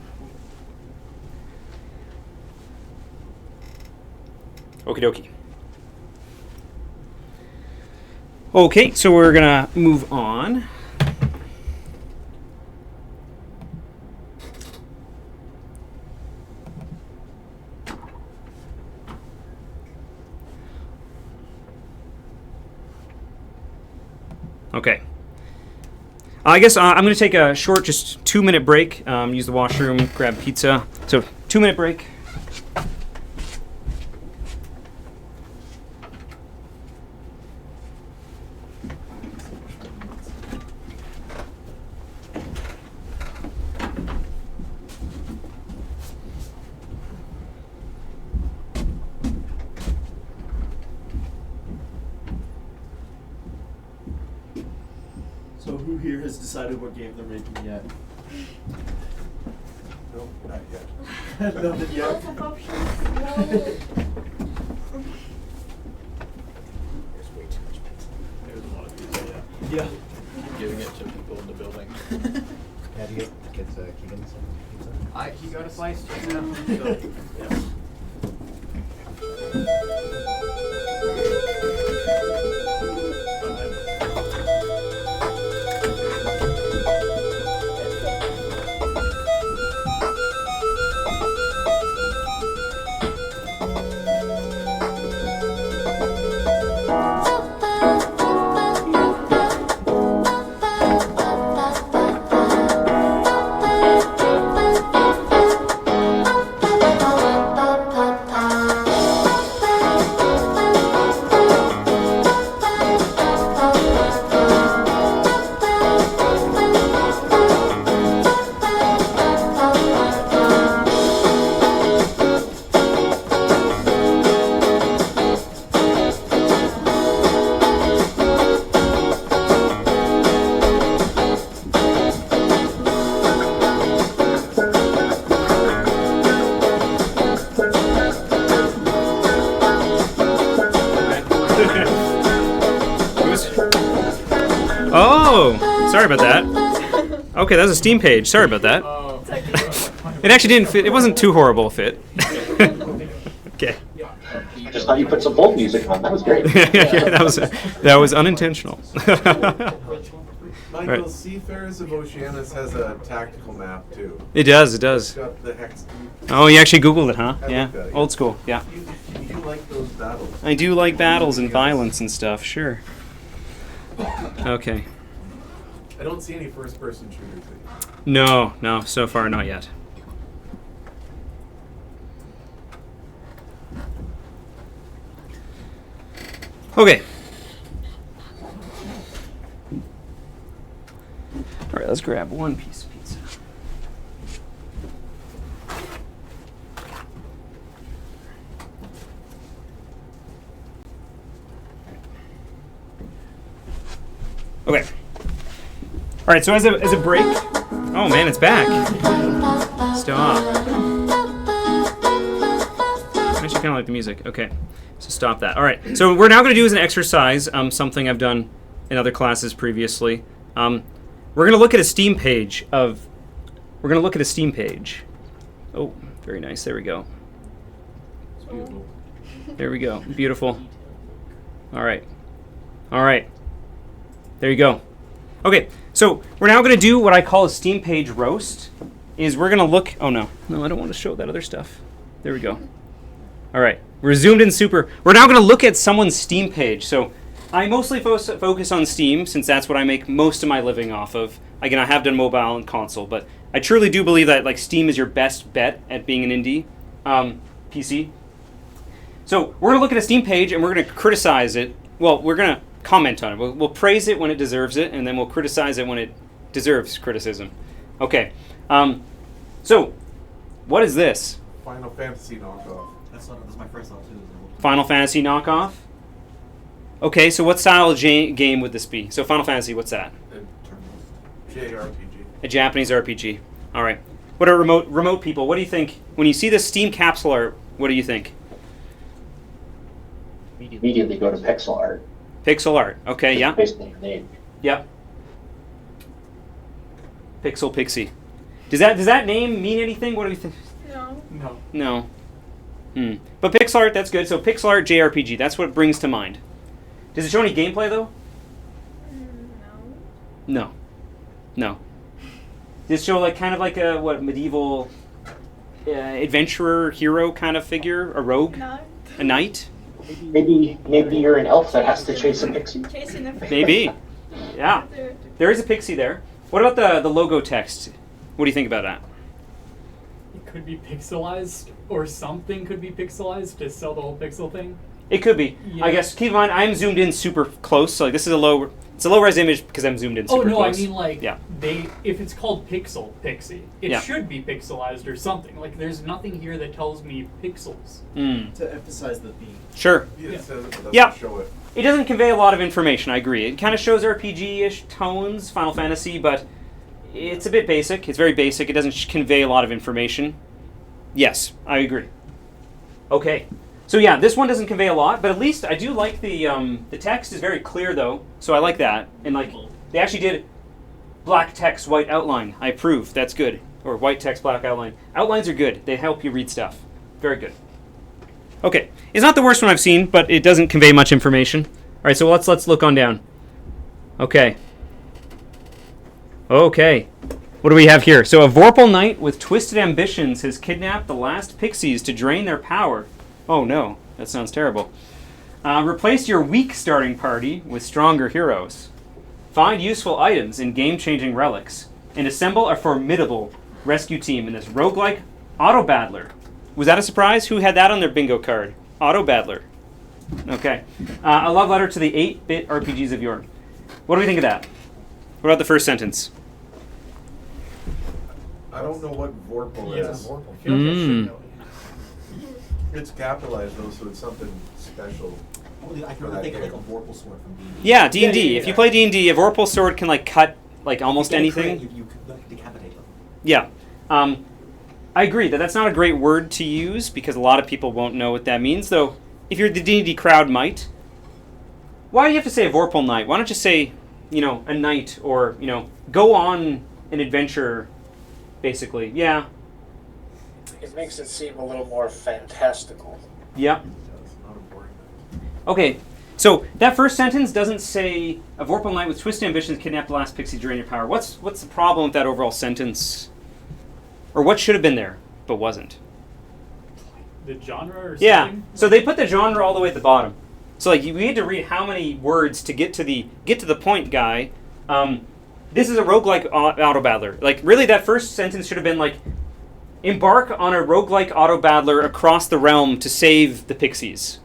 Okie dokie. Okay, so we're gonna move on. Okay. I guess I'm going to take a short, just 2-minute break. Use the washroom, grab pizza. So 2-minute break. So who here has decided what game they're making yet? Nope, not yet. Nothing yet. Lots of options. No. There's way too much pizza. There's a lot of pizza, yeah. Giving it to people in the building. How do you get kids Keegan some pizza? He got a slice just now. So, yeah. Oh, sorry about that. Okay, that was a Steam page. Sorry about that. It actually didn't fit. It wasn't too horrible a fit. Okay. I just thought you put some Bolt music on. That was great. that was unintentional. Michael, Right. Seafarers of Oceanus has a tactical map too. It does. It does. It's got the hex key. Oh, you actually Googled it, huh? I Yeah. looked at it, yeah. Old school. Yeah. You like those battles. I do like battles and violence and stuff. Sure. Okay. I don't see any first-person shooters. No, so far not yet. Okay. All right, let's grab one piece of pizza. Okay. All right, so as a break, oh man, it's back. Stop. I actually kind of like the music. Okay, so stop that. All right, so what we're now going to do is an exercise, something I've done in other classes previously. We're going to look at a Steam page of. We're going to look at a Steam page. Oh, very nice. There we go. It's beautiful. There we go. Beautiful. All right. All right. There you go. Okay, so we're now going to do what I call a Steam page roast. Is we're going to look. Oh no, I don't want to show that other stuff. There we go. All right, we're zoomed in super. We're now going to look at someone's Steam page. So I mostly focus on Steam since that's what I make most of my living off of. Again, I have done mobile and console, but I truly do believe that like Steam is your best bet at being an indie PC. So we're going to look at a Steam page and we're going to criticize it. Well, we're going to comment on it. We'll praise it when it deserves it, and then we'll criticize it when it deserves criticism. Okay. So, what is this? Final Fantasy knockoff. That's my first thought too. Final Fantasy knockoff? Okay, so what style of game would this be? So Final Fantasy, what's that? JRPG. A Japanese RPG. All right. What are remote people? What do you think? When you see this Steam capsule art, what do you think? Immediately go to pixel art. Pixel art. Okay, yeah. Basically your name. Yep. Pixel Pixie. Does that name mean anything? What do you think? No. No. But pixel art, that's good. So pixel art JRPG, that's what it brings to mind. Does it show any gameplay though? No. This show like kind of like a medieval adventurer hero kind of figure, a rogue, No. a knight. Maybe you're an elf that has to chase a pixie. Chasing a pixie. Maybe. Yeah. There is a pixie there. What about the logo text? What do you think about that? It could be pixelized, or something could be pixelized to sell the whole pixel thing. It could be. Yeah. I guess keep in mind I'm zoomed in super close, so like this is a low res image because I'm zoomed in super Oh no, close. I mean like yeah. if it's called pixie, it Yeah. should be pixelized or something. Like there's nothing here that tells me pixels. To emphasize the theme. Sure. Yeah, it says it, but doesn't Yeah. show it. It doesn't convey a lot of information, I agree. It kind of shows RPG-ish tones, Final Fantasy, but it's a bit basic. It's very basic. It doesn't convey a lot of information. Yes, I agree. Okay. So yeah, this one doesn't convey a lot, but at least I do like the text is very clear though, so I like that. And like they actually did black text, white outline. I approve. That's good. Or white text, black outline. Outlines are good. They help you read stuff. Very good. Okay, it's not the worst one I've seen, but it doesn't convey much information. All right, so let's look on down. Okay. What do we have here? So a Vorpal knight with twisted ambitions has kidnapped the last pixies to drain their power. Oh no, that sounds terrible. Replace your weak starting party with stronger heroes. Find useful items in game-changing relics, and assemble a formidable rescue team in this roguelike auto-battler. Was that a surprise? Who had that on their bingo card? Auto-battler. Okay. A love letter to the 8-bit RPGs of yore. What do we think of that? What about the first sentence? I don't know what Vorpal Yeah. is. I feel like I should know. It's capitalized though, so it's something special. I can really think of like a Vorpal sword from D&D. Yeah, D&D. Yeah. If you play D&D, a Vorpal sword can like cut like almost You get a anything. crit, you could decapitate them. Yeah. I agree that that's not a great word to use because a lot of people won't know what that means, though if you're the D&D crowd might. Why do you have to say a Vorpal knight? Why don't you say, a knight or, go on an adventure, basically. Yeah. It makes it seem a little more fantastical. Yeah. It's not important. Okay. So that first sentence doesn't say a Vorpal knight with twisted ambitions kidnapped the last pixie drain your power. What's the problem with that overall sentence? Or what should have been there, but wasn't? The genre or something? Yeah. So they put the genre all the way at the bottom. So like we had to read how many words to get to the point, guy. This is a roguelike auto battler. Like really, that first sentence should have been like, embark on a roguelike auto battler across the realm to save the pixies.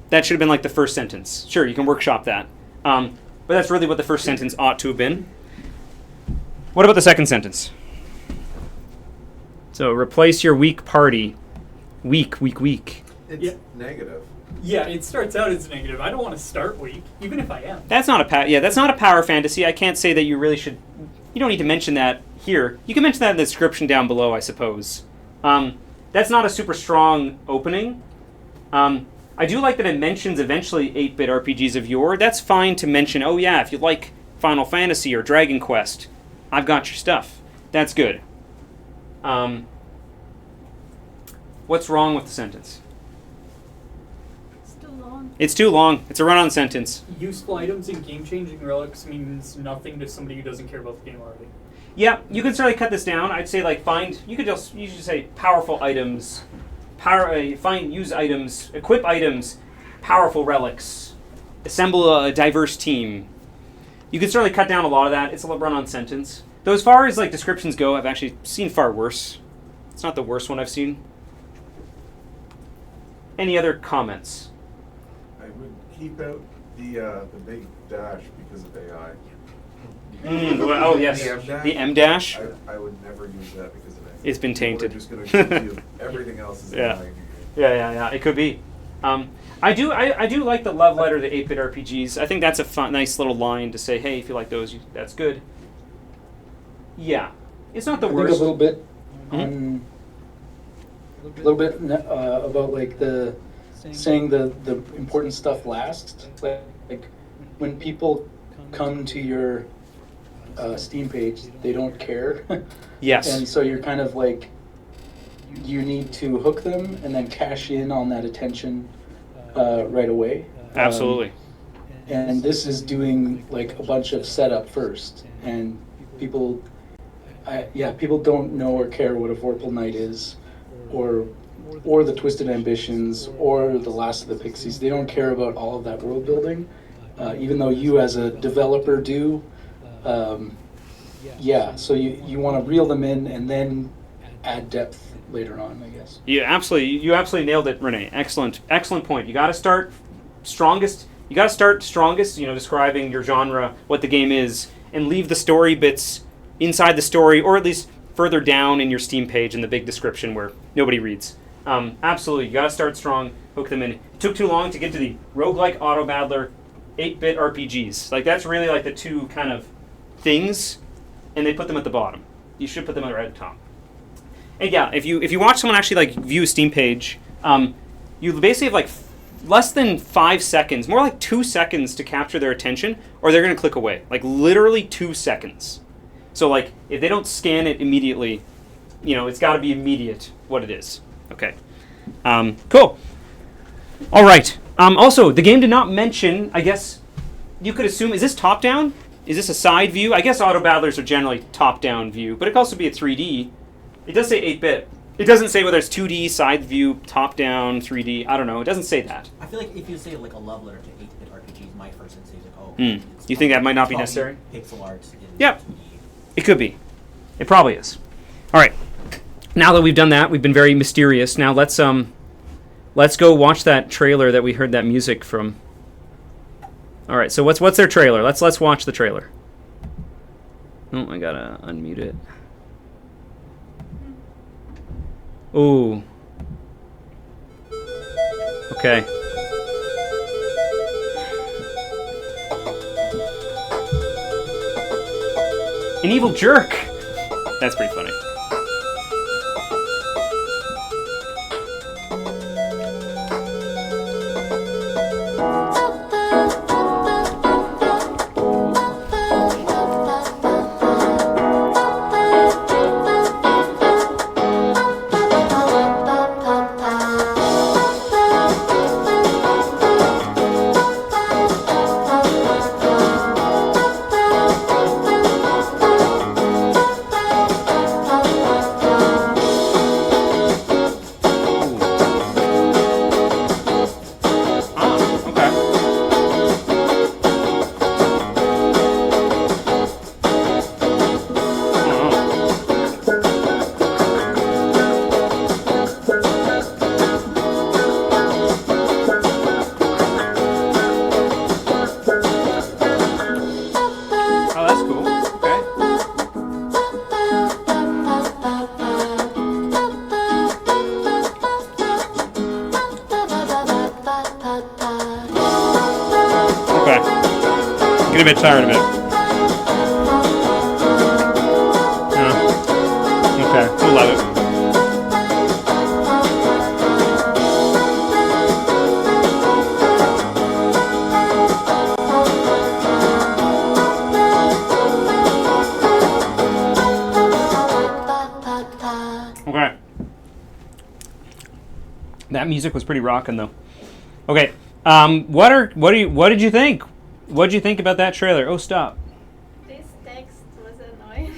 That should have been like the first sentence. Sure, you can workshop that. But that's really what the first sentence ought to have been. What about the second sentence? So replace your weak party. Weak. It's Yeah. negative. Yeah, it starts out as negative. I don't want to start weak, even if I am. That's not that's not a power fantasy. I can't say that you really should. You don't need to mention that here. You can mention that in the description down below, I suppose. That's not a super strong opening. I do like that it mentions eventually 8-bit RPGs of yore. That's fine to mention. Oh yeah, if you like Final Fantasy or Dragon Quest, I've got your stuff. That's good. What's wrong with the sentence? It's too long. It's too long. It's a run-on sentence. Useful items in game-changing relics means nothing to somebody who doesn't care about the game already. Yeah, you could certainly cut this down. I'd say you could just say powerful items, use items, equip items, powerful relics, assemble a diverse team. You could certainly cut down a lot of that. It's a run-on sentence. Though as far as descriptions go, I've actually seen far worse. It's not the worst one I've seen. Any other comments? I would keep out the big dash because of AI. Oh yes, the M dash. I would never use that because of AI. It's been tainted. People are just going to give you everything else is Yeah. AI. Yeah. It could be. I do like the love letter to 8-bit RPGs. I think that's a fun, nice little line to say, hey, if you like those, that's good. Yeah, it's not the I worst. think a little bit Mhm. about the saying the important stuff last. Like when people come to your Steam page, they don't care. Yes. And so you're kind of you need to hook them and then cash in on that attention right away. Absolutely. and this is doing like a bunch of setup first, and people don't know or care what a Vorpal Knight is, or the Twisted Ambitions, or the Last of the Pixies. They don't care about all of that world building, even though you as a developer do. So you want to reel them in and then add depth later on, I guess. You absolutely nailed it, Renee. Excellent point. You got to start strongest. Describing your genre, what the game is, and leave the story bits inside the story, or at least further down in your Steam page in the big description where nobody reads. Absolutely, you got to start strong, hook them in. It took too long to get to the roguelike auto battler, 8-bit RPGs. Like that's really like the two kind of things, and they put them at the bottom. You should put them right at the top. And yeah, if you watch someone actually like view a Steam page, you basically have like less than 5 seconds, more like 2 seconds to capture their attention, or they're gonna click away. Like literally 2 seconds. So like if they don't scan it immediately, it's got to be immediate what it is. Okay. Cool. All right. Also, the game did not mention. I guess you could assume, is this top down? Is this a side view? I guess auto battlers are generally top down view, but it could also be a 3D. It does say 8-bit. It doesn't say whether it's 2D, side view, top down, 3D. I don't know. It doesn't say that. I feel like if you say like a love letter to 8-bit RPGs, my first instinct is like, oh. You think that might not be necessary? Pixel art. Yep. It could be. It probably is. All right. Now that we've done that, we've been very mysterious. Now let's go watch that trailer that we heard that music from. All right. So what's their trailer? Let's watch the trailer. Oh, I gotta unmute it. Ooh. Okay. An evil jerk. That's pretty funny. Get a bit tired of it. Okay, we'll love it. Okay. That music was pretty rockin' though. Okay. What did you think? What did you think about that trailer? Oh, stop. This text was annoying.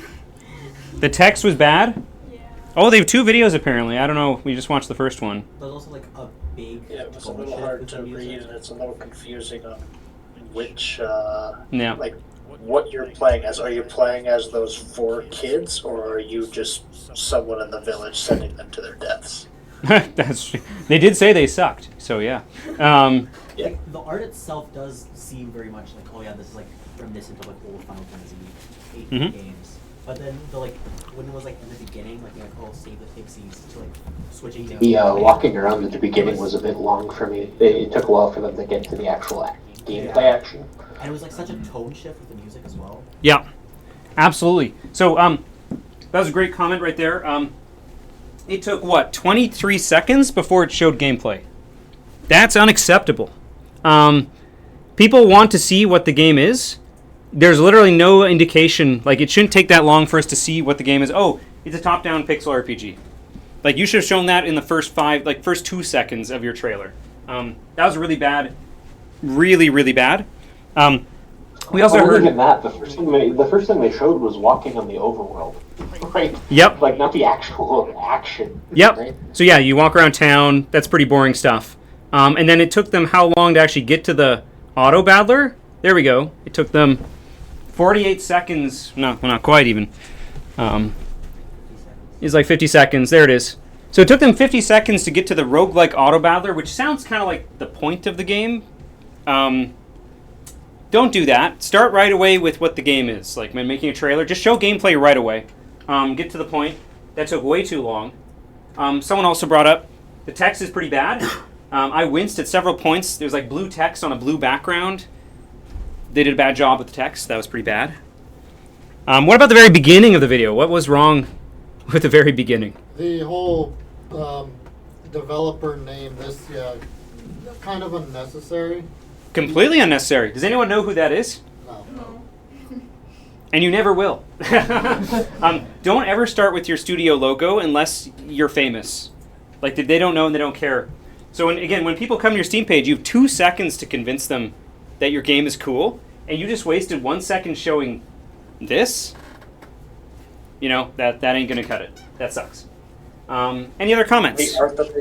The text was bad? Yeah. Oh, they have 2 videos apparently. I don't know. We just watched the first one. There's also like a big. Yeah, it was a little hard to read, and it's a little confusing on which, like, what you're playing as. Are you playing as those 4 kids, or are you just someone in the village sending them to their deaths? That's true. They did say they sucked, so yeah. Yeah. Like, the art itself does seem very much like, oh yeah, this is like reminiscent of like old Final Fantasy 8 games. But then when it was like in the beginning, like oh save the pixies to like switching to the walking around at the beginning was a bit long for me. It took a while for them to get to the actual gameplay action. And it was like such a tone shift with the music as well. Yeah, absolutely. So that was a great comment right there. It took 23 seconds before it showed gameplay. That's unacceptable. People want to see what the game is. There's literally no indication. Like, it shouldn't take that long for us to see what the game is. Oh, it's a top-down pixel RPG. Like, you should have shown that in the first 2 seconds of your trailer. That was really bad. Really, really bad. We also Well, heard even that the first thing they showed was walking on the overworld, right? Yep. Like not the actual action. Yep. Right? So yeah, you walk around town. That's pretty boring stuff. And then it took them how long to actually get to the auto battler? There we go. It took them 48 seconds. No, well, not quite even. It's like 50 seconds. There it is. So it took them 50 seconds to get to the roguelike auto battler, which sounds kind of like the point of the game. Don't do that. Start right away with what the game is. Like when making a trailer, just show gameplay right away. Get to the point. That took way too long. Someone also brought up the text is pretty bad. I winced at several points. There's like blue text on a blue background. They did a bad job with the text. That was pretty bad. What about the very beginning of the video? What was wrong with the very beginning? The whole developer name, kind of unnecessary. Completely unnecessary. Does anyone know who that is? No. And you never will. Don't ever start with your studio logo unless you're famous. Like they don't know and they don't care. So when people come to your Steam page, you have 2 seconds to convince them that your game is cool, and you just wasted 1 second showing this. You know, that ain't gonna cut it. That sucks. Any other comments? The art that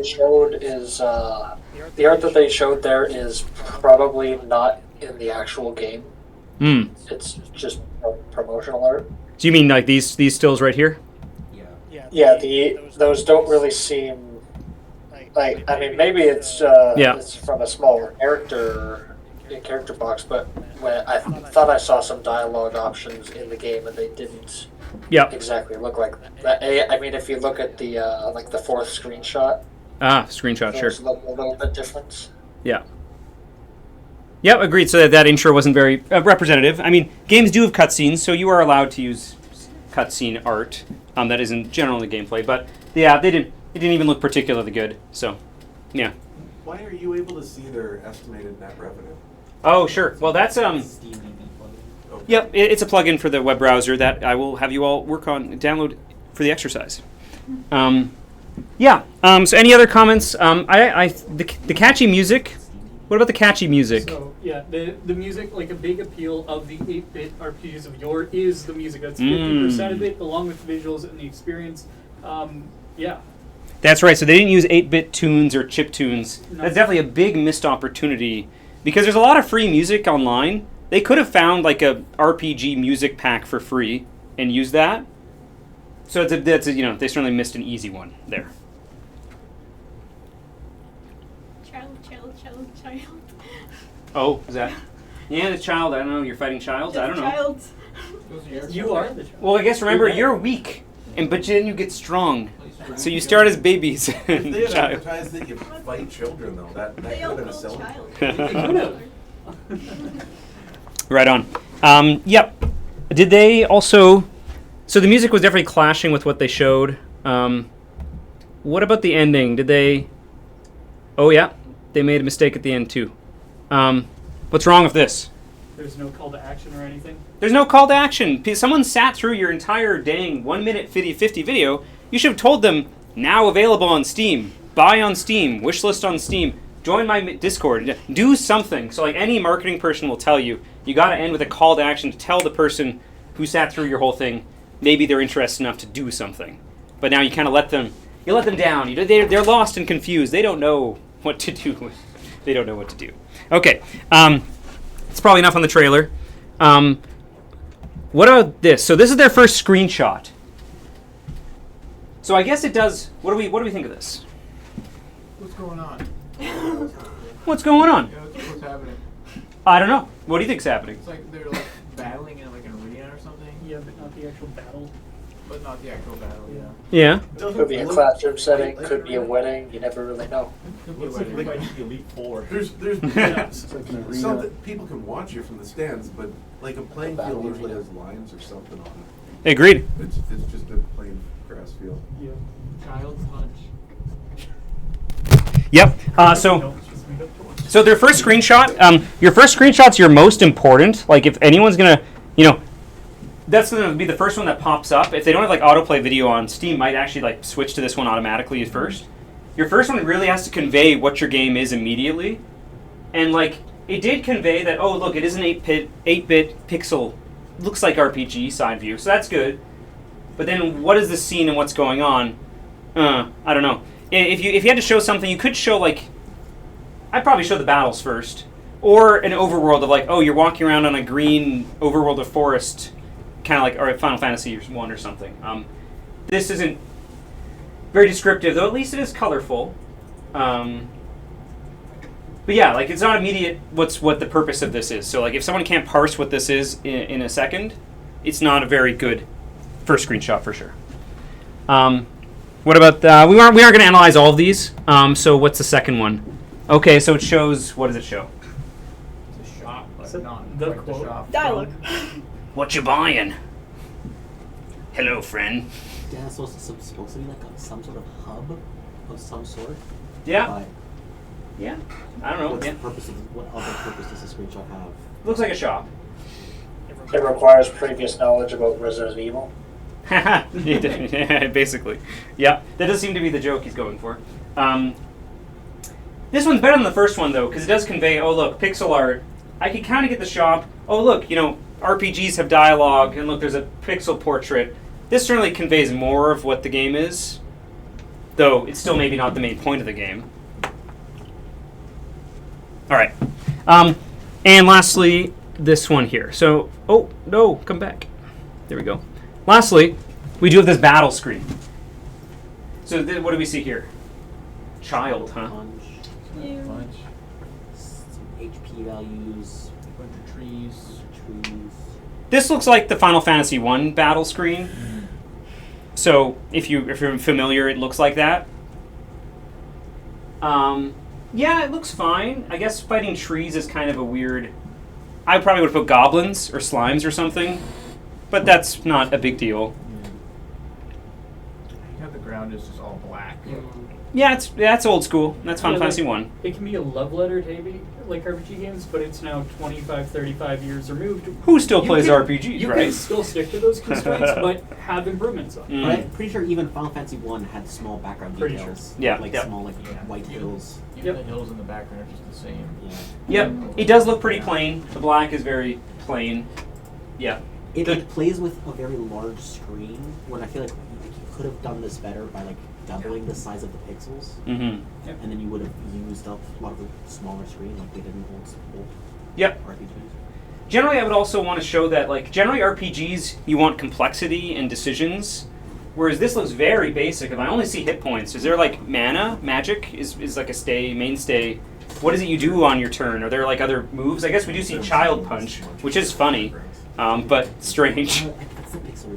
they showed there is probably not in the actual game. It's just promotional art. Do you mean like these stills right here? Yeah, those don't really seem like. I mean, maybe it's from a smaller character box, but when I thought I saw some dialogue options in the game and they didn't exactly look like that. I mean, if you look at the like the fourth screenshot. Screenshot, sure. Look a little bit different. Yeah. Yep, agreed. So that intro wasn't very representative. I mean, games do have cutscenes, so you are allowed to use cutscene art that isn't generally gameplay. But yeah, it didn't even look particularly good. So, yeah. Why are you able to see their estimated net revenue? Oh, sure. Well, that's Yep, it's a plugin for the web browser that I will have you all download for the exercise. So any other comments? The catchy music. What about the catchy music? So yeah, the music, like a big appeal of the 8-bit RPGs of yore is the music. That's 50% of it, along with the visuals and the experience. That's right. So they didn't use 8-bit tunes or chip tunes. No. That's definitely a big missed opportunity because there's a lot of free music online. They could have found like a RPG music pack for free and used that. So they certainly missed an easy one there. Child. Oh, is that? Yeah, the child. I don't know. You're fighting child. I don't know. Child. You are the child. Well, I guess remember you're weak, but then you get strong. So you start as babies. If they had advertised that you fight children, though, that could have been a selling. Right on. Yep. Did they also? So the music was definitely clashing with what they showed. What about the ending? Did they? Oh yeah, they made a mistake at the end too. What's wrong with this? There's no call to action or anything? There's no call to action. Someone sat through your entire dang 1 minute 50 video. You should have told them, now available on Steam, buy on Steam, wishlist on Steam, join my Discord, do something. So like any marketing person will tell you, you got to end with a call to action to tell the person who sat through your whole thing, maybe they're interested enough to do something. But now you kind of let them down. They're lost and confused. They don't know what to do. They don't know what to do. Okay, it's probably enough on the trailer. What about this? So this is their first screenshot. So I guess it does. What do we think of this? What's going on? What's going on? Yeah, what's happening? I don't know. What do you think's happening? It's like they're like battling in like an arena or something. Yeah, but not the actual battle. But not the actual battle. Yeah. Could be a classroom setting. Could be a wedding. You never really know. Looks like Elite Four. There's something people can watch you from the stands, but like a playing field usually has lines or something on it. Agreed. It's just a plain grass field. Yeah. Child's lunch. Yep. So their first screenshot. Your first screenshot's your most important. Like if anyone's gonna, that's gonna be the first one that pops up. If they don't have like autoplay video on Steam, might actually like switch to this one automatically at first. Your first one really has to convey what your game is immediately, and like it did convey that, oh, look, it is an 8-bit pixel, looks like RPG side view, so that's good. But then what is the scene and what's going on? I don't know. If you had to show something, you could show, like, I'd probably show the battles first. Or an overworld of, like, oh, you're walking around on a green overworld of forest, kind of like, or Final Fantasy 1 or something. This isn't very descriptive, though at least it is colorful. But yeah, like, it's not immediate what the purpose of this is. So, like, if someone can't parse what this is in a second, it's not a very good first screenshot for sure. What about we aren't going to analyze all of these. So what's the second one? Okay, so it shows, what does it show? It's a shop, but So not the quite the quote. shop. Dialogue. What you buying? Hello, friend. Yeah, it's supposed to be like some sort of hub of some sort. Yeah. But Yeah. I don't know. what's Yeah. the purpose of what other purpose does the screenshot have? Looks like a shop. It requires previous knowledge about Resident Evil. Yeah, basically. Yeah, that does seem to be the joke he's going for. This one's better than the first one, though, because it does convey, oh, look, pixel art. I can kind of get the shop. Oh, look, RPGs have dialogue, and look, there's a pixel portrait. This certainly conveys more of what the game is, though it's still maybe not the main point of the game. All right. And lastly, this one here. So, oh, no, come back. There we go. Lastly, we do have this battle screen. So what do we see here? Child, huh? Punch, Bunch, some HP values, bunch of trees. trees. This looks like the Final Fantasy 1 battle screen. So if you're familiar, it looks like that. Yeah, it looks fine. I guess fighting trees is kind of a weird... I probably would have put goblins or slimes or something, but that's not a big deal. Yeah, the ground is just all black. Yeah, that's old school. That's Final Yeah, Fantasy like, 1. It can be a love letter to like RPG games, but it's now 25, 35 years removed. Who still You plays can- RPGs, you right? can still stick to those constraints, but have improvements on them. But I'm pretty sure even Final Fantasy 1 had small background Pretty details. sure. Yeah. Like Yep. small Yeah. white hills. Even the hills in the background are just the same. Yeah. Yep, it does look pretty plain. The black is very plain. Yeah. It plays with a very large screen when I feel like you could have done this better by like doubling the size of the pixels. Mm-hmm. And then you would have used up a lot of the smaller screen like they did in old Yep. RPGs. Generally, I would also want to show that, like, generally RPGs, you want complexity and decisions, whereas this looks very basic. If I only see hit points, is there, like, mana? Magic is like a mainstay. What is it you do on your turn? Are there, like, other moves? I guess we do see Child Punch, which is funny, but strange. That's the pixel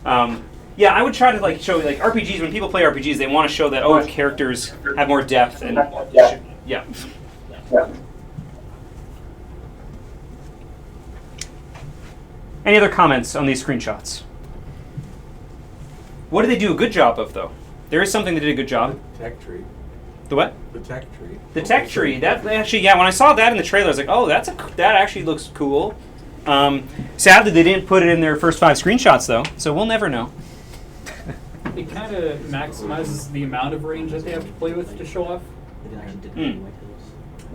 remaster. Yeah, I would try to, like, show, like, RPGs, when people play RPGs, they want to show that, oh, characters have more depth and... Yeah. Any other comments on these screenshots? What did they do a good job of, though? There is something they did a good job. The tech tree. The what? The tech tree. The tech tree. That actually, yeah. When I saw that in the trailer, I was like, oh, that actually looks cool. Sadly, they didn't put it in their first 5 screenshots, though, so we'll never know. It kind of maximizes the amount of range that they have to play with to show off. They actually did any white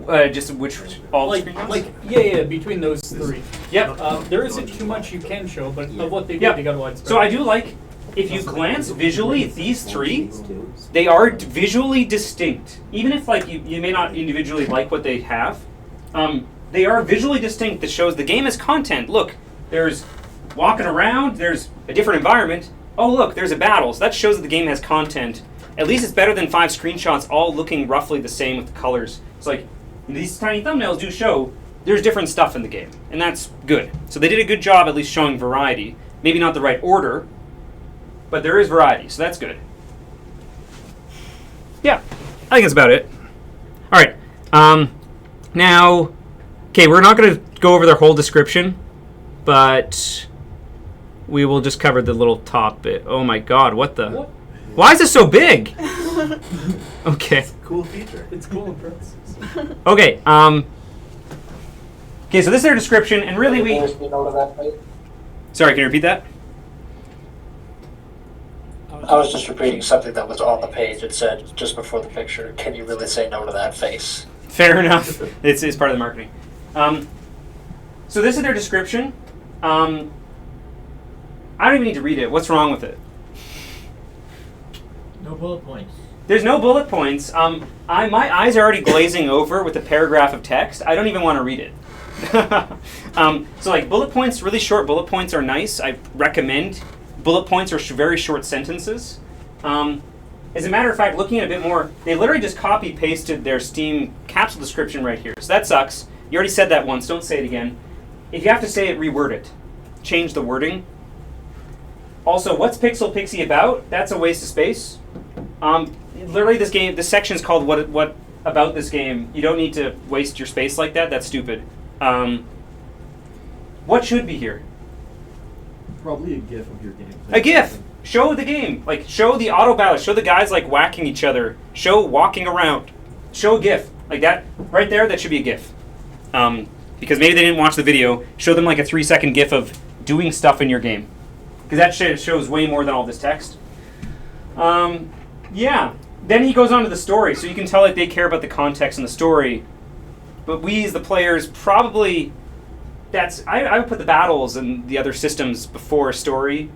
hills. Just which all the screenshots? Yeah, between those 3. Yep. There isn't too much you can show, but of what they did, Yep. they got a widespread. So I do like, if you glance visually at these 3, they are visually distinct. Even if like you may not individually like what they have, they are visually distinct. That shows the game has content. Look, there's walking around. There's a different environment. Oh, look, there's a battle. So that shows that the game has content. At least it's better than 5 screenshots all looking roughly the same with the colors. It's like, these tiny thumbnails do show there's different stuff in the game, and that's good. So they did a good job at least showing variety. Maybe not the right order, but there is variety, so that's good. Yeah, I think that's about it. All right. Now, okay, we're not going to go over their whole description, but we will just cover the little top bit. Oh my god, what the... What? Why is this so big? Okay. It's a cool feature. It's cool in parentheses. Okay, okay, so this is their description, and really we... Sorry, can you repeat that? I was just repeating something that was on the page. It said, just before the picture, can you really say no to that face? Fair enough. It's part of the marketing. So this is their description. I don't even need to read it. What's wrong with it? No bullet points. There's no bullet points. My eyes are already glazing over with a paragraph of text. I don't even want to read it. So like bullet points, really short bullet points are nice. I recommend bullet points or very short sentences. As a matter of fact, looking at it a bit more, they literally just copy pasted their Steam capsule description right here. So that sucks. You already said that once. Don't say it again. If you have to say it, reword it. Change the wording. Also, what's Pixel Pixie about? That's a waste of space. Literally, this section is called "What about this game?" You don't need to waste your space like that. That's stupid. What should be here? Probably a GIF of your game. A GIF. Show the game. Like show the auto battle. Show the guys like whacking each other. Show walking around. Show a GIF like that right there. That should be a GIF. Because maybe they didn't watch the video. Show them like a 3-second GIF of doing stuff in your game. Because that shit shows way more than all this text. Yeah. Then he goes on to the story, so you can tell that they care about the context and the story. But we, as the players, probably... I would put the battles and the other systems before story.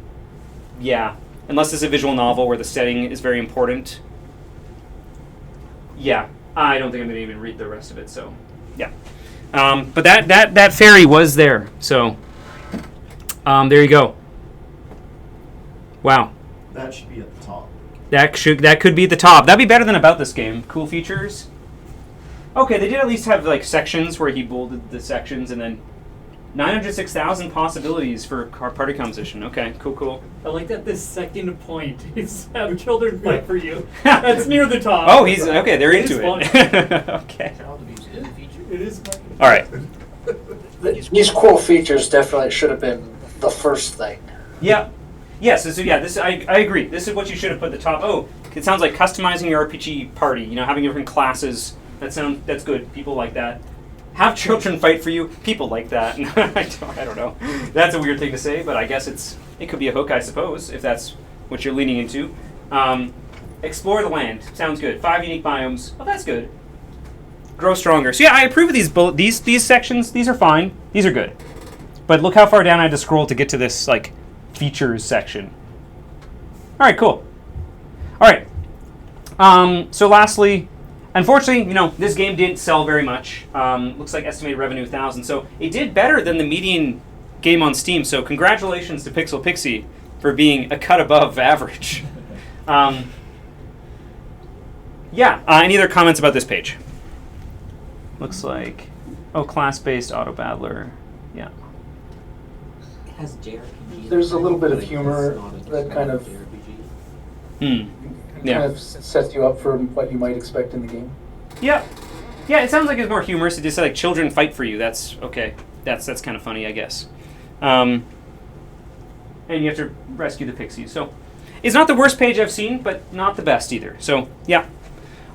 Yeah. Unless it's a visual novel where the setting is very important. Yeah. I don't think I'm going to even read the rest of it, so... Yeah. But that fairy was there, so... there you go. Wow. That should be at the top. That could be at the top. That'd be better than about this game. Cool features. Okay, they did at least have like sections where he bolded the sections, and then 906,000 possibilities for party composition. Okay, cool. I like that the second point is have children fight for you. That's near the top. Oh, he's okay. They're into it. Okay. It is funny. All right. These cool features definitely should have been the first thing. Yeah. Yes. So yeah. This I agree. This is what you should have put at the top. Oh, it sounds like customizing your RPG party. You know, having different classes. That's good. People like that. Have children fight for you. People like that. I don't know. That's a weird thing to say, but I guess it could be a hook, I suppose, if that's what you're leaning into. Explore the land. Sounds good. 5 unique biomes. Oh, that's good. Grow stronger. So yeah, I approve of these sections. These are fine. These are good. But look how far down I had to scroll to get to this like features section. All right, cool. All right. So lastly, unfortunately, this game didn't sell very much. Looks like estimated revenue 1,000. So it did better than the median game on Steam. So congratulations to Pixel Pixie for being a cut above average. Yeah. Any other comments about this page? Looks like, class-based auto battler. Yeah. It has JRPG. There's a little bit of humor that kind of Yeah. kind of sets you up for what you might expect in the game. Yeah. Yeah, it sounds like it's more humorous. It just said like children fight for you. That's okay. That's kind of funny, I guess. And you have to rescue the pixies. So it's not the worst page I've seen, but not the best either. So yeah.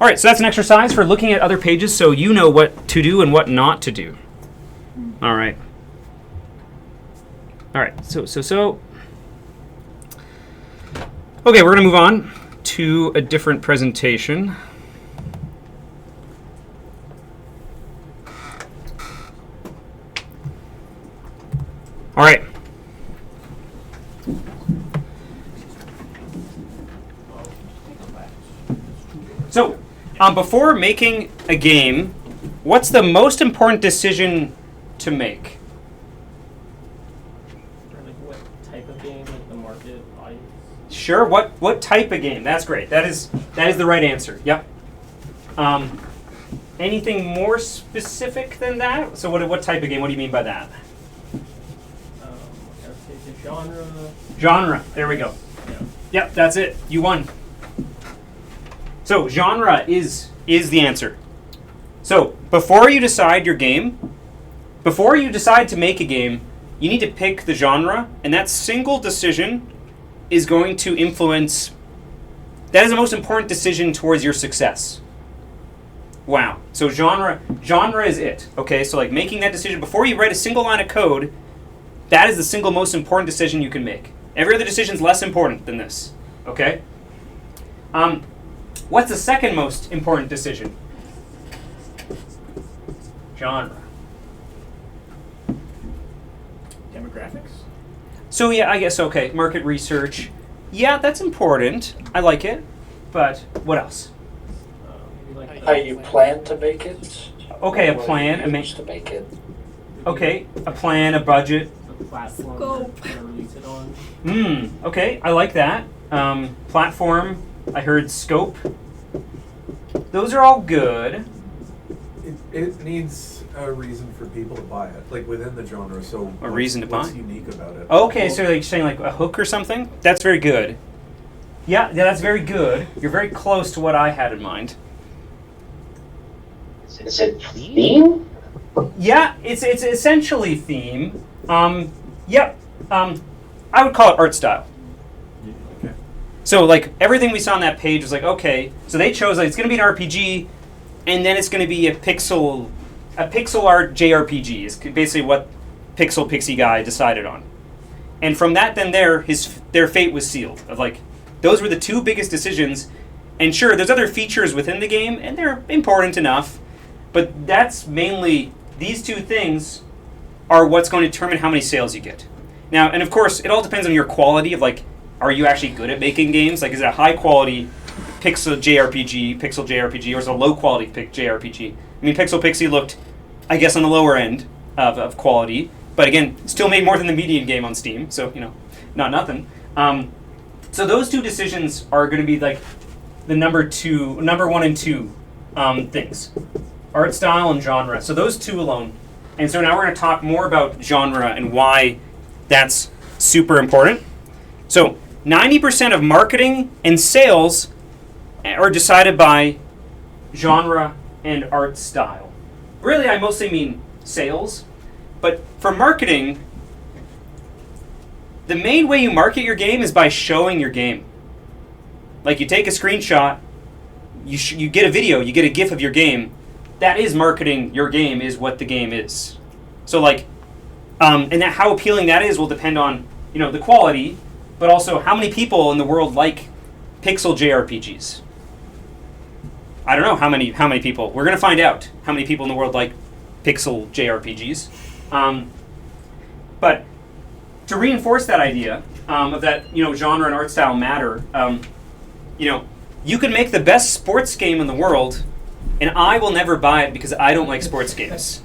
All right, so that's an exercise for looking at other pages so you know what to do and what not to do. All right. All right, so. Okay, we're going to move on to a different presentation. All right. So, before making a game, what's the most important decision to make? Or like what type of game, like the market, audience? Sure. What type of game? That's great. That is the right answer. Yep. Anything more specific than that? So what type of game? What do you mean by that? I would say the genre. Genre. There we go. Yeah. Yep. That's it. You won. So genre is the answer. So before you decide your game, before you decide to make a game, you need to pick the genre, and that single decision is going to influence. That is the most important decision towards your success. Wow. So genre is it. Okay. So like making that decision before you write a single line of code, that is the single most important decision you can make. Every other decision is less important than this. Okay. What's the second most important decision? Genre. Demographics? So yeah, I guess, okay, market research. Yeah, that's important. I like it. But what else? How you plan to make it? Okay, a Or plan. you use to make it. Okay, a plan, a budget. The platform Scope. to release it on. Okay, I like that. Platform, I heard scope. Those are all good. It needs a reason for people to buy it, like within the genre. So A reason to buy? What's unique about it? Okay, so like saying like a hook or something? That's very good. Yeah, that's very good. You're very close to what I had in mind. Is it theme? Yeah, it's essentially theme. Yep. I would call it art style. Okay. So like everything we saw on that page was like, okay, so they chose like it's gonna be an RPG, and then it's gonna be a pixel art JRPG is basically what Pixel Pixie guy decided on. And from that then their fate was sealed. Of like those were the two biggest decisions. And sure, there's other features within the game, and they're important enough, but that's mainly these two things are what's going to determine how many sales you get. Now, and of course, it all depends on your quality of like, are you actually good at making games? Like, is it a high quality pixel JRPG, or is it a low quality JRPG? I mean, Pixel Pixie looked, I guess, on the lower end of quality, but again, still made more than the median game on Steam, so, you know, not nothing. So those two decisions are going to be like the number 1 and 2 things. Art style and genre. So those two alone. And so now we're going to talk more about genre and why that's super important. So 90% of marketing and sales are decided by genre and art style. Really, I mostly mean sales. But for marketing, the main way you market your game is by showing your game. Like you take a screenshot, you get a video, you get a GIF of your game. That is marketing your game, is what the game is. So like, and that how appealing that is will depend on, you know, the quality, but also how many people in the world like pixel JRPGs. I don't know how many people. We're gonna find out how many people in the world like pixel JRPGs. But to reinforce that idea of that, you know, genre and art style matter, you know, you can make the best sports game in the world, and I will never buy it because I don't like sports games.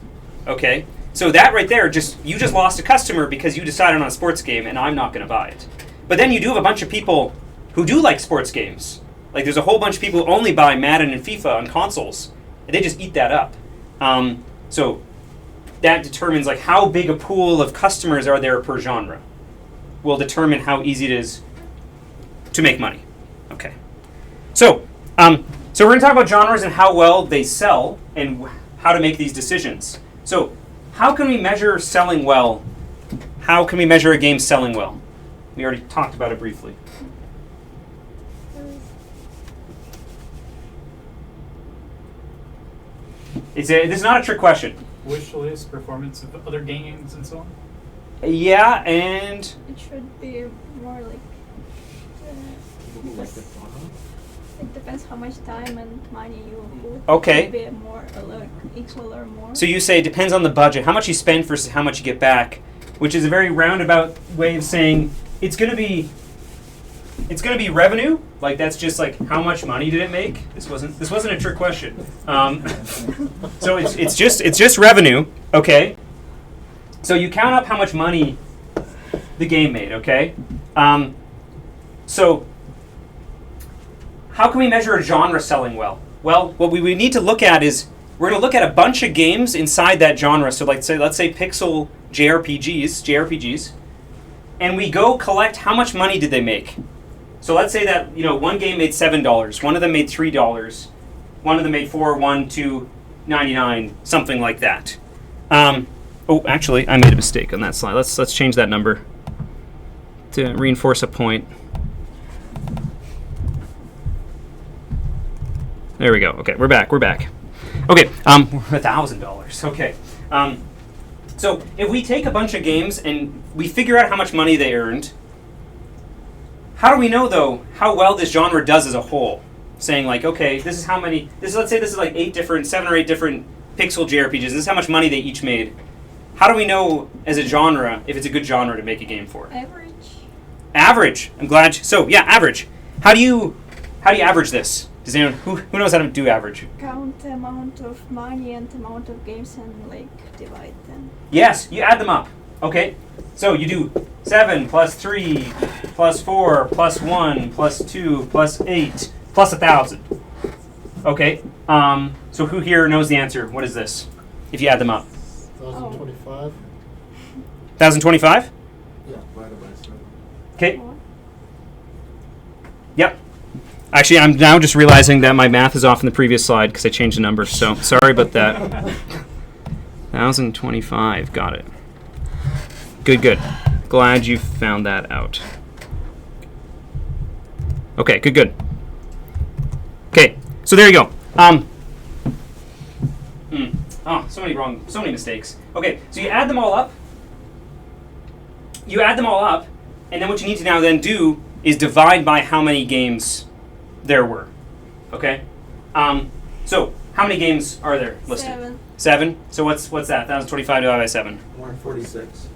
Okay? So that right there, you just lost a customer because you decided on a sports game, and I'm not going to buy it. But then you do have a bunch of people who do like sports games. Like there's a whole bunch of people who only buy Madden and FIFA on consoles, and they just eat that up. So that determines like how big a pool of customers are there per genre. Will determine how easy it is to make money. Okay. So we're going to talk about genres and how well they sell and how to make these decisions. So how can we measure selling well? How can we measure a game selling well? We already talked about it briefly. This is not a trick question. Wish list, performance of other games, and so on. Yeah, and It should be more like. It depends how much time and money you put. Okay. Maybe more, like equal or more. so you say it depends on the budget, how much you spend versus how much you get back, which is a very roundabout way of saying it's going to be revenue. Like that's just like how much money did it make? This wasn't a trick question. So it's just revenue. Okay. So you count up how much money the game made. Okay. So how can we measure a genre selling well? Well, what we need to look at is we're going to look at a bunch of games inside that genre. So let's say pixel JRPGs, and we go collect how much money did they make. So let's say that, you know, one game made $7, one of them made $3, one of them made $4, $1, $2, $99, something like that. Oh, actually, I made a mistake on that slide. Let's change that number to reinforce a point. There we go. Okay, we're back. Okay, $1,000. Okay. So if we take a bunch of games and we figure out how much money they earned, how do we know though how well this genre does as a whole? Saying like, okay, let's say this is like 7 or 8 different pixel JRPGs. This is how much money they each made. How do we know as a genre if it's a good genre to make a game for? Average. Average. I'm glad. So yeah, average. How do you average this? Does anyone who knows how to do average? Count the amount of money and the amount of games and like divide them. Yes, you add them up. Okay. So you do 7 plus 3 plus 4 plus 1 plus 2 plus 8 plus 1,000. Okay. So who here knows the answer? What is this? If you add them up. 1,025. 1,025? Yeah, divided by 7. Okay. Yep. Actually, I'm now just realizing that my math is off in the previous slide because I changed the number. So sorry about that. 1,025. Got it. Good. Glad you found that out. Okay, good. Okay, so there you go. So many mistakes. Okay, so you add them all up. And then what you need to now then do is divide by how many games there were. Okay? So how many games are there listed? 7. So what's that? 1,025 divided by 7. 146.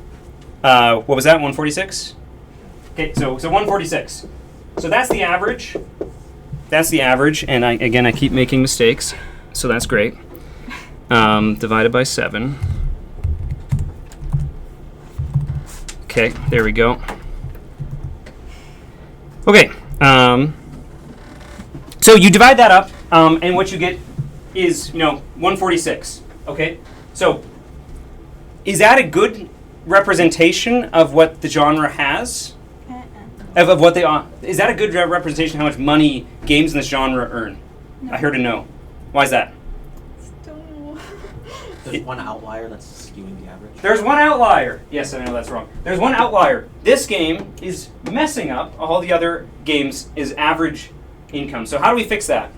What was that? 146? Okay, so 146. So that's the average. And I keep making mistakes, so that's great. Divided by 7. Okay, there we go. Okay, so you divide that up, and what you get is 146. Okay, so is that a good representation of what the genre has? Of what they are? Is that a good representation of how much money games in this genre earn? No. I heard a no. Why is that? There's one outlier that's skewing the average. There's one outlier. Yes, I know that's wrong. There's one outlier. This game is messing up all the other games' is average income. So how do we fix that?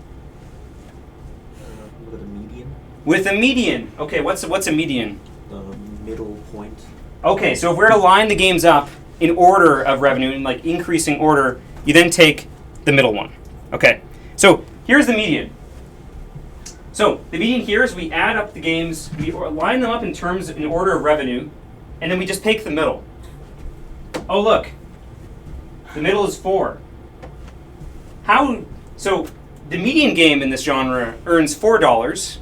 With a median. With a median. Okay, what's a median? The middle point. Okay, so if we're to line the games up in order of revenue, in like increasing order, you then take the middle one. Okay, so here's the median. So the median here is we add up the games, we line them up in order of revenue, and then we just take the middle. Oh look, the middle is 4. So the median game in this genre earns $4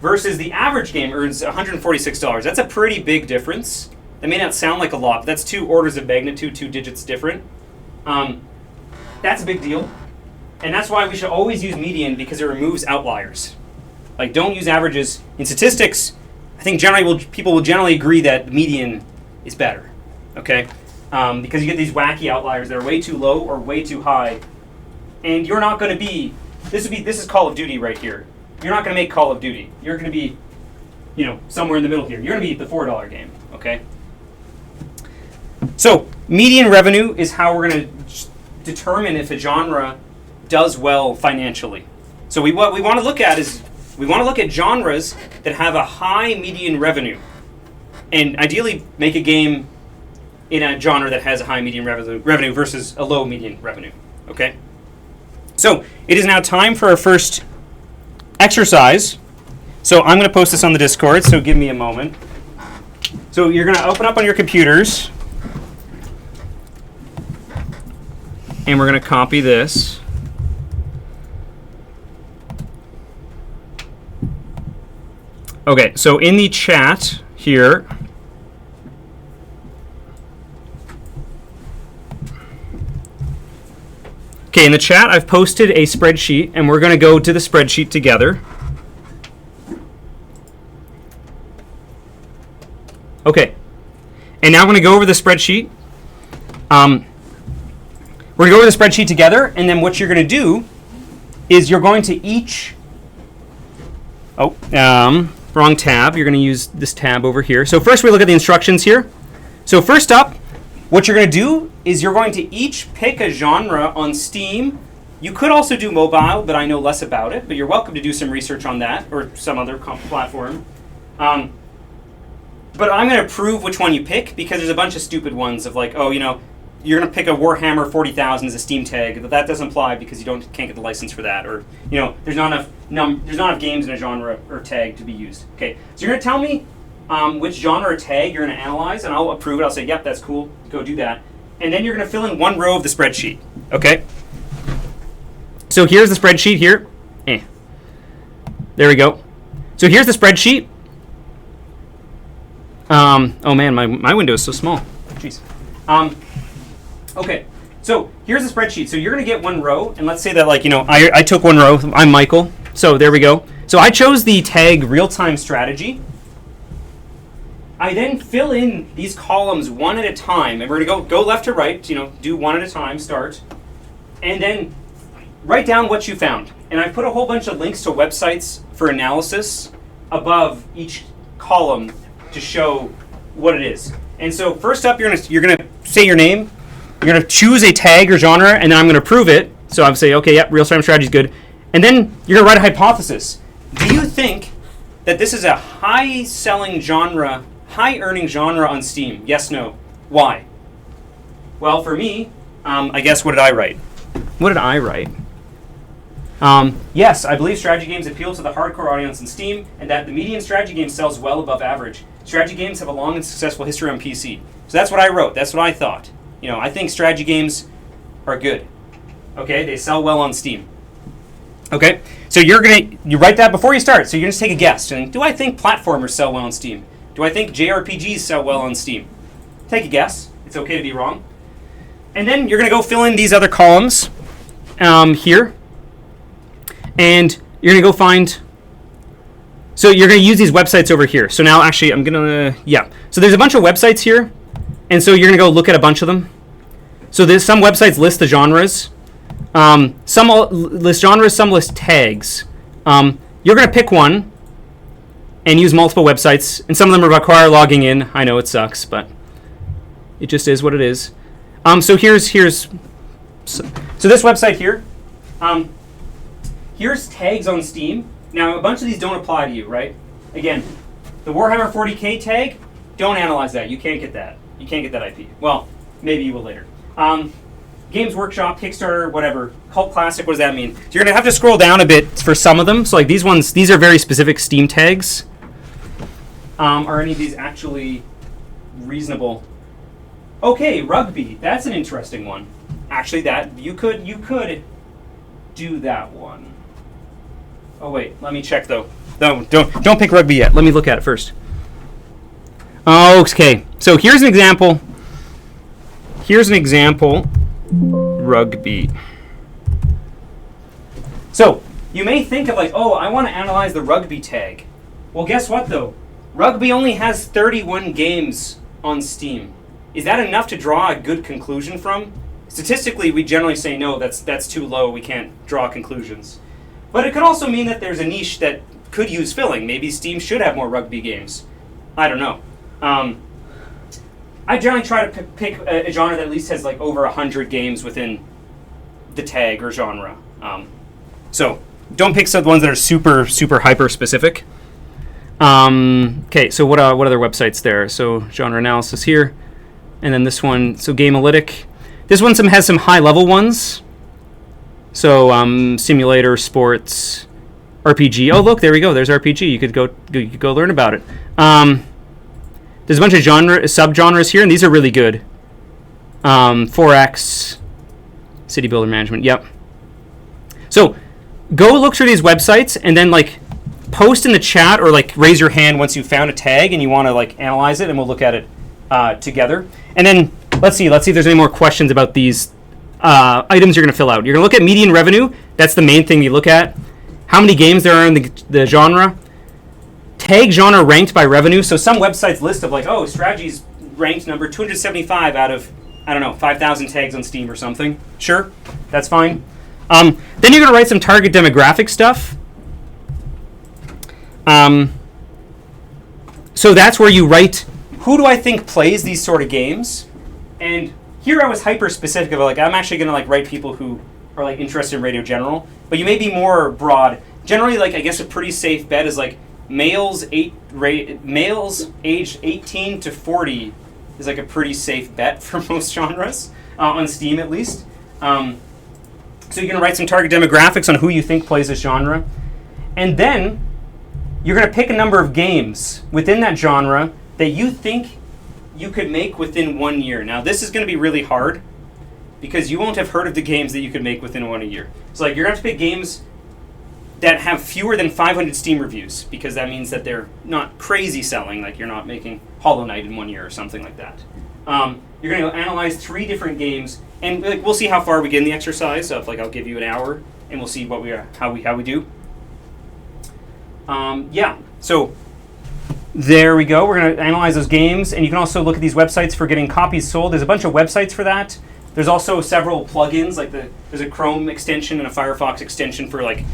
versus the average game earns $146. That's a pretty big difference. That may not sound like a lot, but that's 2 orders of magnitude, 2 digits different. That's a big deal. And that's why we should always use median, because it removes outliers. Like, don't use averages. In statistics, I think people will generally agree that the median is better. Okay? Because you get these wacky outliers that are way too low or way too high. And you're not going to be, this is Call of Duty right here. You're not going to make Call of Duty. You're going to be, somewhere in the middle here. You're going to be the $4 game. Okay? So, median revenue is how we're going to determine if a genre does well financially. So what we want to look at is genres that have a high median revenue, and ideally make a game in a genre that has a high median revenue versus a low median revenue. Okay. So it is now time for our first exercise. So I'm going to post this on the Discord. So give me a moment. So you're going to open up on your computers, and we're going to copy this. Okay, so in the chat here, in the chat I've posted a spreadsheet, and we're going to go to the spreadsheet together. Okay, and now I'm going to go over the spreadsheet. We're going to go over the spreadsheet together, and then what you're going to do is you're going to each... wrong tab. You're going to use this tab over here. So first we look at the instructions here. So first up, what you're going to do is you're going to each pick a genre on Steam. You could also do mobile, but I know less about it. But you're welcome to do some research on that or some other platform. But I'm going to prove which one you pick, because there's a bunch of stupid ones of like, you're gonna pick a Warhammer 40,000 as a Steam tag, but that doesn't apply because you can't get the license for that, or there's not enough games in a genre or tag to be used. Okay, so you're gonna tell me which genre or tag you're gonna analyze, and I'll approve it. I'll say, yep, that's cool. Go do that, and then you're gonna fill in one row of the spreadsheet. Okay. So here's the spreadsheet here. There we go. So here's the spreadsheet. Oh man, my window is so small. Jeez. Okay, so here's the spreadsheet. So you're gonna get one row, and let's say that I took one row. I'm Michael. So there we go. So I chose the tag real-time strategy. I then fill in these columns one at a time, and we're gonna go left to right. Do one at a time. Start, and then write down what you found. And I put a whole bunch of links to websites for analysis above each column to show what it is. And so first up, you're gonna say your name. You're gonna choose a tag or genre, and then I'm gonna prove it. So I'm say, okay, yep, real-time strategy is good. And then you're gonna write a hypothesis. Do you think that this is a high-selling genre, high-earning genre on Steam? Yes, no. Why? Well, for me, I guess what did I write? What did I write? Yes, I believe strategy games appeal to the hardcore audience in Steam, and that the median strategy game sells well above average. Strategy games have a long and successful history on PC. So that's what I wrote. That's what I thought. I think strategy games are good. Okay, they sell well on Steam. Okay, so you write that before you start. So you're just take a guess. And do I think platformers sell well on Steam? Do I think JRPGs sell well on Steam? Take a guess. It's okay to be wrong. And then you're gonna go fill in these other columns here. And you're going to go find, so you're going to use these websites over here. So now actually I'm going to, So there's a bunch of websites here. And so you're going to go look at a bunch of them. So there's some websites list the genres. Some list genres, some list tags. You're going to pick one and use multiple websites. And some of them require logging in. I know it sucks, but it just is what it is. So here's so this website here. Here's tags on Steam. Now, a bunch of these don't apply to you, right? Again, the Warhammer 40K tag, don't analyze that. You can't get that. You can't get that IP. Well, maybe you will later. Games Workshop, Kickstarter, whatever. Cult Classic, what does that mean? So you're going to have to scroll down a bit for some of them. So like these are very specific Steam tags. Are any of these actually reasonable? Okay, rugby. That's an interesting one. Actually, that you could do that one. Oh wait, let me check though. No, don't pick rugby yet. Let me look at it first. Okay, so here's an example. Rugby. So you may think of I want to analyze the rugby tag. Well, guess what though? Rugby only has 31 games on Steam. Is that enough to draw a good conclusion from? Statistically, we generally say no, that's too low, we can't draw conclusions. But it could also mean that there's a niche that could use filling. Maybe Steam should have more rugby games. I don't know. I generally try to pick a genre that at least has over 100 games within the tag or genre. So don't pick some ones that are super, super hyper specific. Okay, so what other websites there? So genre analysis here. And then this one, so Gamealytic. This one has some high-level ones. So simulator, sports, RPG. Oh, look, there we go. There's RPG. You could go learn about it. There's a bunch of subgenres here, and these are really good. 4X, city builder management. Yep. So go look through these websites, and then post in the chat or raise your hand once you've found a tag and you want to analyze it, and we'll look at it together. And then let's see if there's any more questions about these items you're going to fill out. You're going to look at median revenue. That's the main thing you look at. How many games there are in the genre. Tag genre ranked by revenue. So some websites list of strategy's ranked number 275 out of, 5,000 tags on Steam or something. Sure, that's fine. Then you're going to write some target demographic stuff. So that's where you write, who do I think plays these sort of games? And here I was hyper specific of I'm actually going to write people who are interested in Radio General, but you may be more broad. Generally, I guess a pretty safe bet is males aged 18 to 40 is a pretty safe bet for most genres. on Steam at least. So you're going to write some target demographics on who you think plays this genre. And then you're going to pick a number of games within that genre that you think you could make within 1 year. Now, this is going to be really hard because you won't have heard of the games that you could make within 1 year. So like you're going to have to pick games that have fewer than 500 Steam reviews, because that means that they're not crazy selling, like you're not making Hollow Knight in 1 year or something like that. You're going to analyze 3 different games, and like, we'll see how far we get in the exercise. So if, like, I'll give you an hour, and we'll see what we are, how we do. Yeah. So there we go. We're going to analyze those games, and you can also look at these websites for getting copies sold. There's a bunch of websites for that. There's also several plugins, like there's a Chrome extension and a Firefox extension for, like,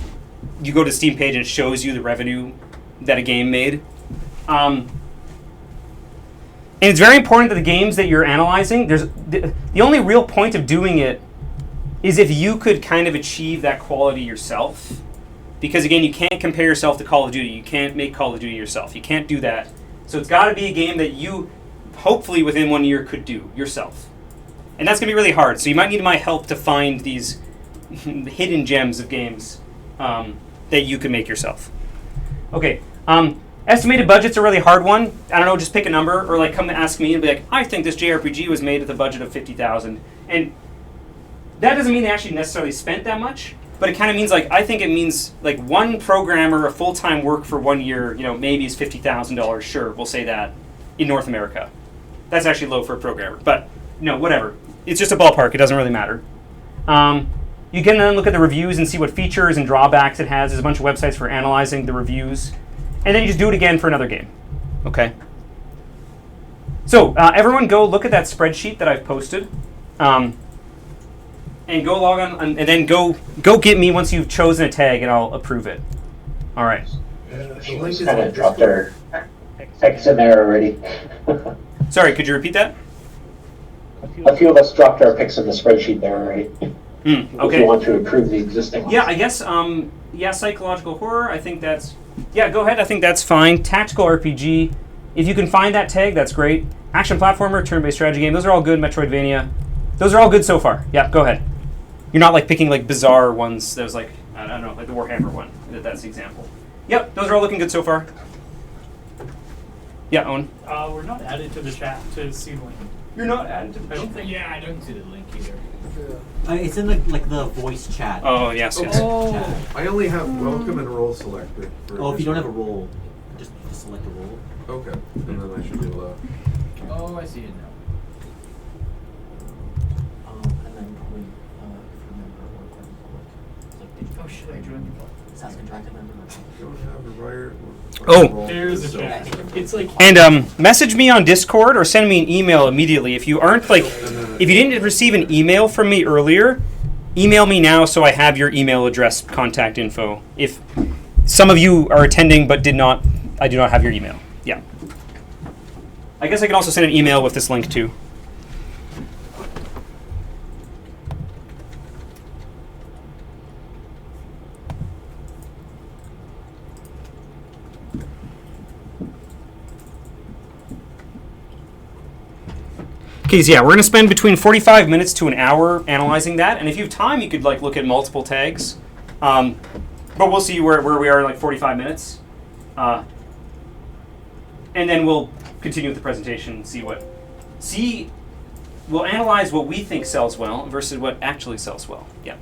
you go to the Steam page and it shows you the revenue that a game made. And it's very important that the games that you're analyzing, the only real point of doing it is if you could kind of achieve that quality yourself. Because again, you can't compare yourself to Call of Duty. You can't make Call of Duty yourself. You can't do that. So it's got to be a game that you, hopefully within 1 year, could do yourself. And that's going to be really hard. So you might need my help to find these hidden gems of games that you can make yourself. Okay. Estimated budget's a really hard one. I don't know, just pick a number, or like come to ask me and be like, I think this JRPG was made with a budget of $50,000. And that doesn't mean they actually necessarily spent that much, but it kind of means, like, I think it means like one programmer, a full-time work for 1 year, you know, maybe is $50,000. Sure, we'll say that in North America. That's actually low for a programmer, but no, whatever. It's just a ballpark. It doesn't really matter. You can then look at the reviews and see what features and drawbacks it has. There's a bunch of websites for analyzing the reviews. And then you just do it again for another game. Okay? So, everyone go look at that spreadsheet that I've posted. And go log on, and then go get me once you've chosen a tag, and I'll approve it. All right. She just kind of dropped her text in there already. Sorry, could you repeat that? A few of us dropped our picks in the spreadsheet there already. Okay. If you want to approve the existing ones. Yeah, I guess, yeah, psychological horror, I think that's, yeah, go ahead, I think that's fine. Tactical RPG, if you can find that tag, that's great. Action platformer, turn-based strategy game, those are all good. Metroidvania, those are all good so far. Yeah, go ahead. You're not, like, picking, like, bizarre ones. There's, like, I don't know, like the Warhammer one. That's the example. Yep, those are all looking good so far. Yeah, Owen? We're not added to the chat to see the link. You're not added to the I don't think. Yeah, I don't see the link either. It's in the voice chat. Oh, yes, yes. Oh. I only have welcome and role selected. Oh, if you don't have a role, just select a role. Okay, and then I should be able to. Oh, I see it now. And then probably, if you remember, Oh, should I join the club? SaskInteractive member. Don't have a writer. Oh. There's a chat. It's like. And message me on Discord or send me an email immediately. If you aren't, like, if you didn't receive an email from me earlier, email me now so I have your email address, contact info. If some of you are attending but I do not have your email. Yeah. I guess I can also send an email with this link too. Okay, so yeah, we're going to spend between 45 minutes to an hour analyzing that, and if you have time, you could, like, look at multiple tags. But we'll see where we are in, like, 45 minutes. And then we'll continue with the presentation and we'll analyze what we think sells well versus what actually sells well. Yeah.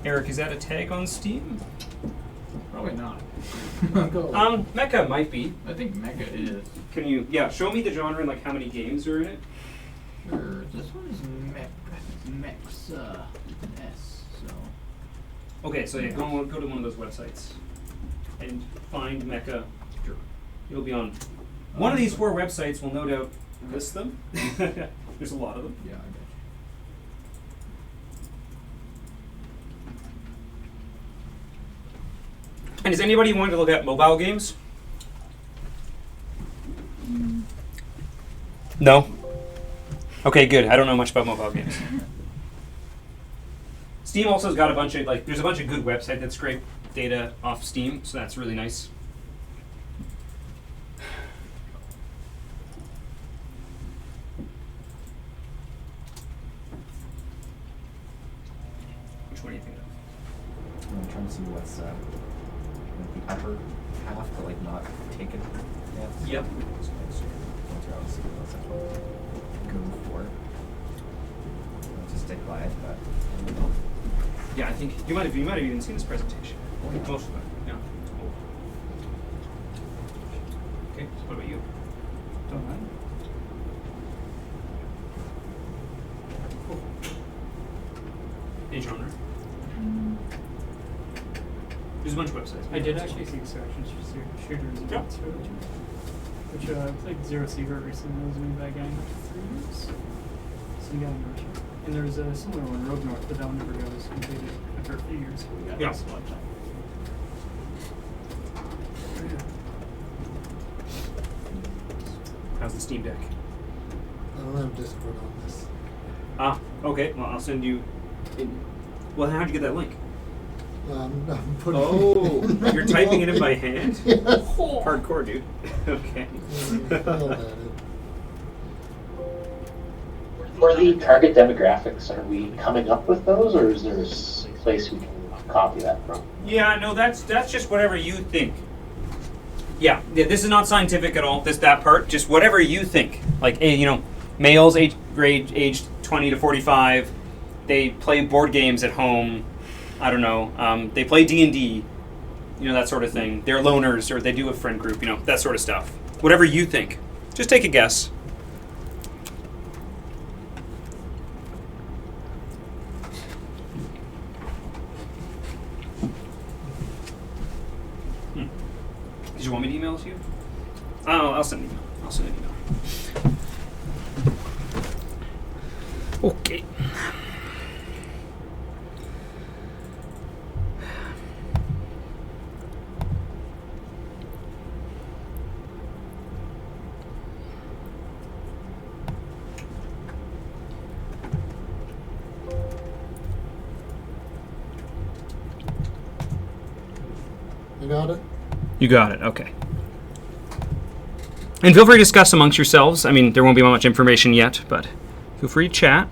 Eric, is that a tag on Steam? Probably not. Mecha might be. I think Mecha is. Can you, show me the genre and, like, how many games are in it? Sure. This one is Mexa S. So. Okay, so yeah, go to one of those websites and find Mecha. Sure. You'll be on one of these 4 websites. Will no doubt list them. There's a lot of them. Yeah, I got you. And does anybody want to look at mobile games? No? Okay, good. I don't know much about mobile games. Steam also has got a bunch of, like, there's a bunch of good websites that's great. data off Steam, so that's really nice. Which one do you think of? I'm trying to see what's like the upper half, but like not taken yet. Yep. So I'll see what's like go for it. I'll just stick by it, but Yeah, I think you might have even seen this presentation. Most of it. Yeah. Okay. So what about you? Don't mind. Any genre? There's a bunch of websites. I did actually see extraction shooters and Yeah. which I played Zero Secret recently. It was made by a guy for 3 years. Some guy in Russia. And there was a similar one, Road North, but that one never goes completed after a few years. So we got Yeah. this one time. How's the Steam Deck? I don't have Discord on this. Ah, okay. Well, I'll send you. Well, how'd you get that link? I'm putting Oh, you're typing it in by hand? Yes. Hardcore, dude. Okay. For the target demographics, are we coming up with those, or is there a place we can copy that from? Yeah, no, that's just whatever you think. Yeah, this is not scientific at all. That part, just whatever you think. Like, males aged 20 to 45, they play board games at home. I don't know. They play D&D, that sort of thing. They're loners, or they do a friend group, that sort of stuff. Whatever you think. Just take a guess. Did you want me to email it to you? Oh, I'll send an email. Okay. You got it? You got it, okay. And feel free to discuss amongst yourselves. I mean, there won't be much information yet, but feel free to chat.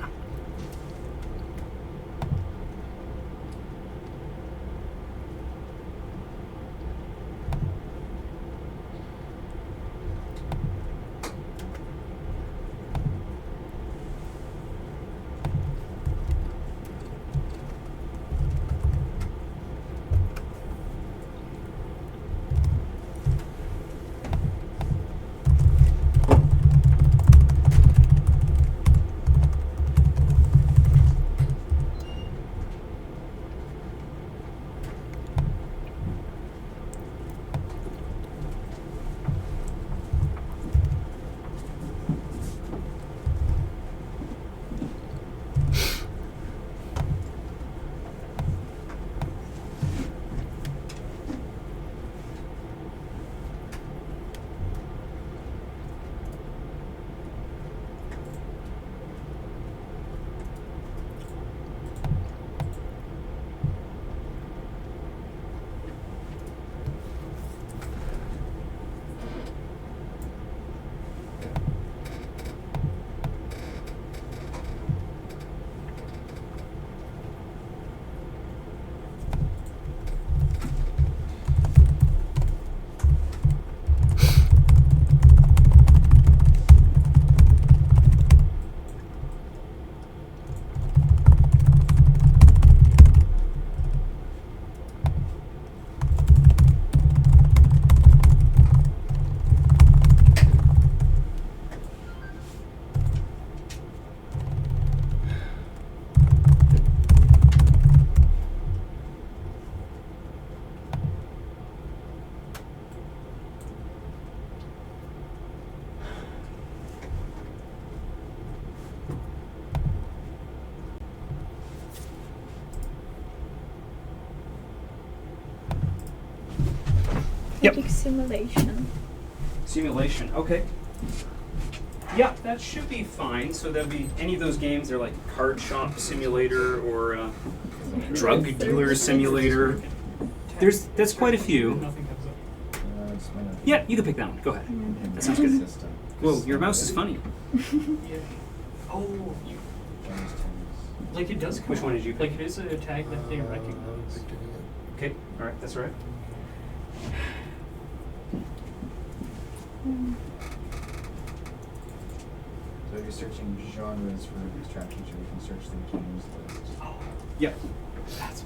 Yep. Simulation. Simulation, okay. Yeah, that should be fine. So there'll be any of those games. They're like Card Shop Simulator or Drug Dealer Simulator. That's quite a few. Nothing comes up. It's my- Yeah, you can pick that one. Go ahead. That sounds good. System. Whoa, your mouse is funny. Yeah. Oh, you, like it does come Which up. one did you pick? Like it is a tag that they recognize. Okay, all right, that's all right. So if you're searching genres for strategy, you can search the games list. Yep. That's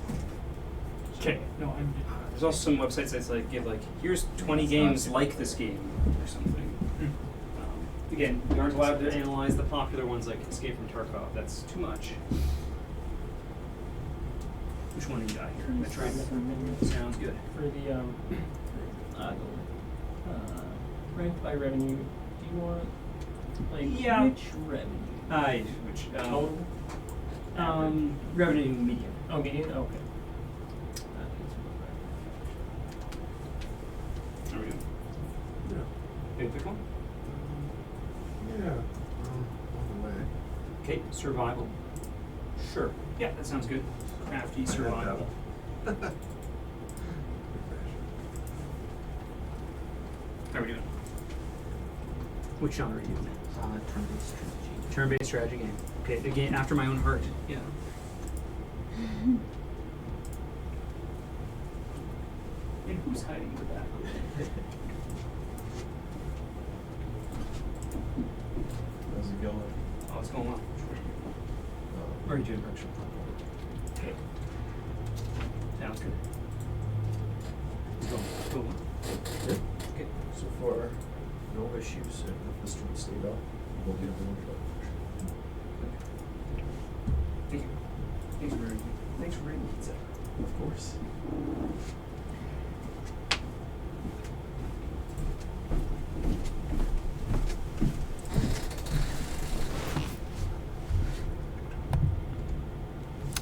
okay. No, I'm. There's also some websites that's like give like here's 20 games like this game or something. Again, you aren't allowed to analyze the popular ones like Escape from Tarkov. That's too much. Which one do you got here? Metroid. Sounds good. For the ranked by revenue, do you want like Yeah. which revenue? Which Total? revenue medium. Oh, median. Okay. There we go. Yeah. Pick one. Yeah. On the way. Okay, survival. Sure. Yeah, that sounds good. Crafty survival. How are we doing? Which genre are you doing? Turn-based strategy. Turn-based strategy game. Okay, the game after my own heart. Yeah. And who's hiding with that? How's it going? Oh, it's going well. Where are you doing? Okay. Sounds good. Go on. Good. Okay. So far, no issues. If the street stayed up, we'll get everyone to Thank you. Thanks for bringing pizza. Of course.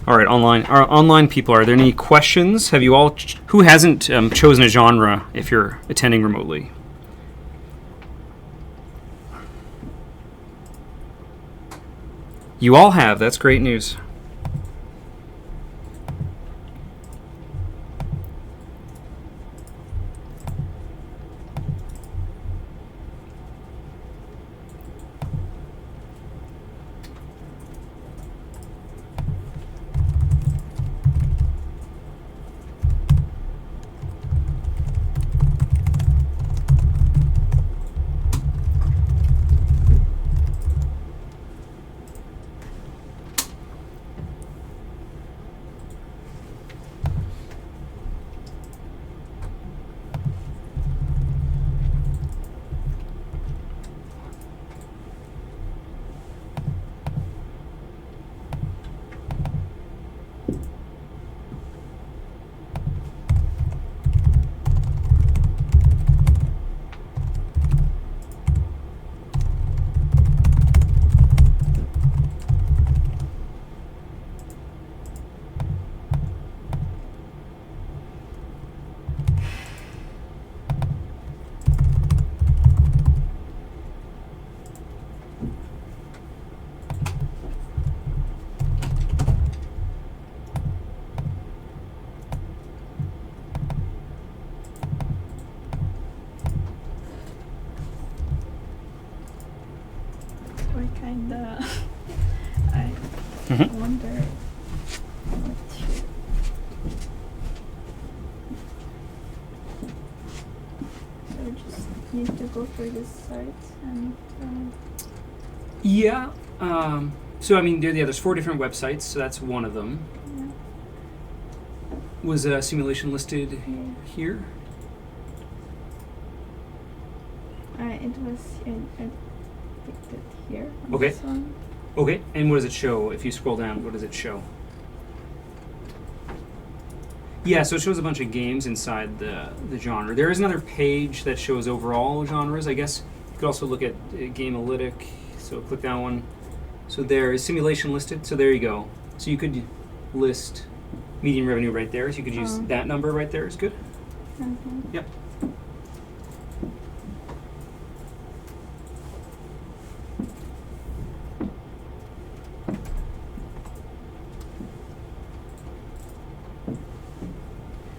All right, our online people, are there any questions? Have you all, who hasn't chosen a genre if you're attending remotely? You all have, that's great news. I wonder what so we just need to go through this site and Yeah. So I mean, there's 4 different websites, so that's one of them. yeah. Was a simulation listed here? It was I picked it here. On Okay. This one. Okay, and what does it show? If you scroll down, what does it show? Yeah, so it shows a bunch of games inside the genre. There is another page that shows overall genres, I guess. You could also look at Gamealytic, so click that one. So there is simulation listed, so there you go. So you could list median revenue right there, so you could use that number right there is good. Mm-hmm. Yep.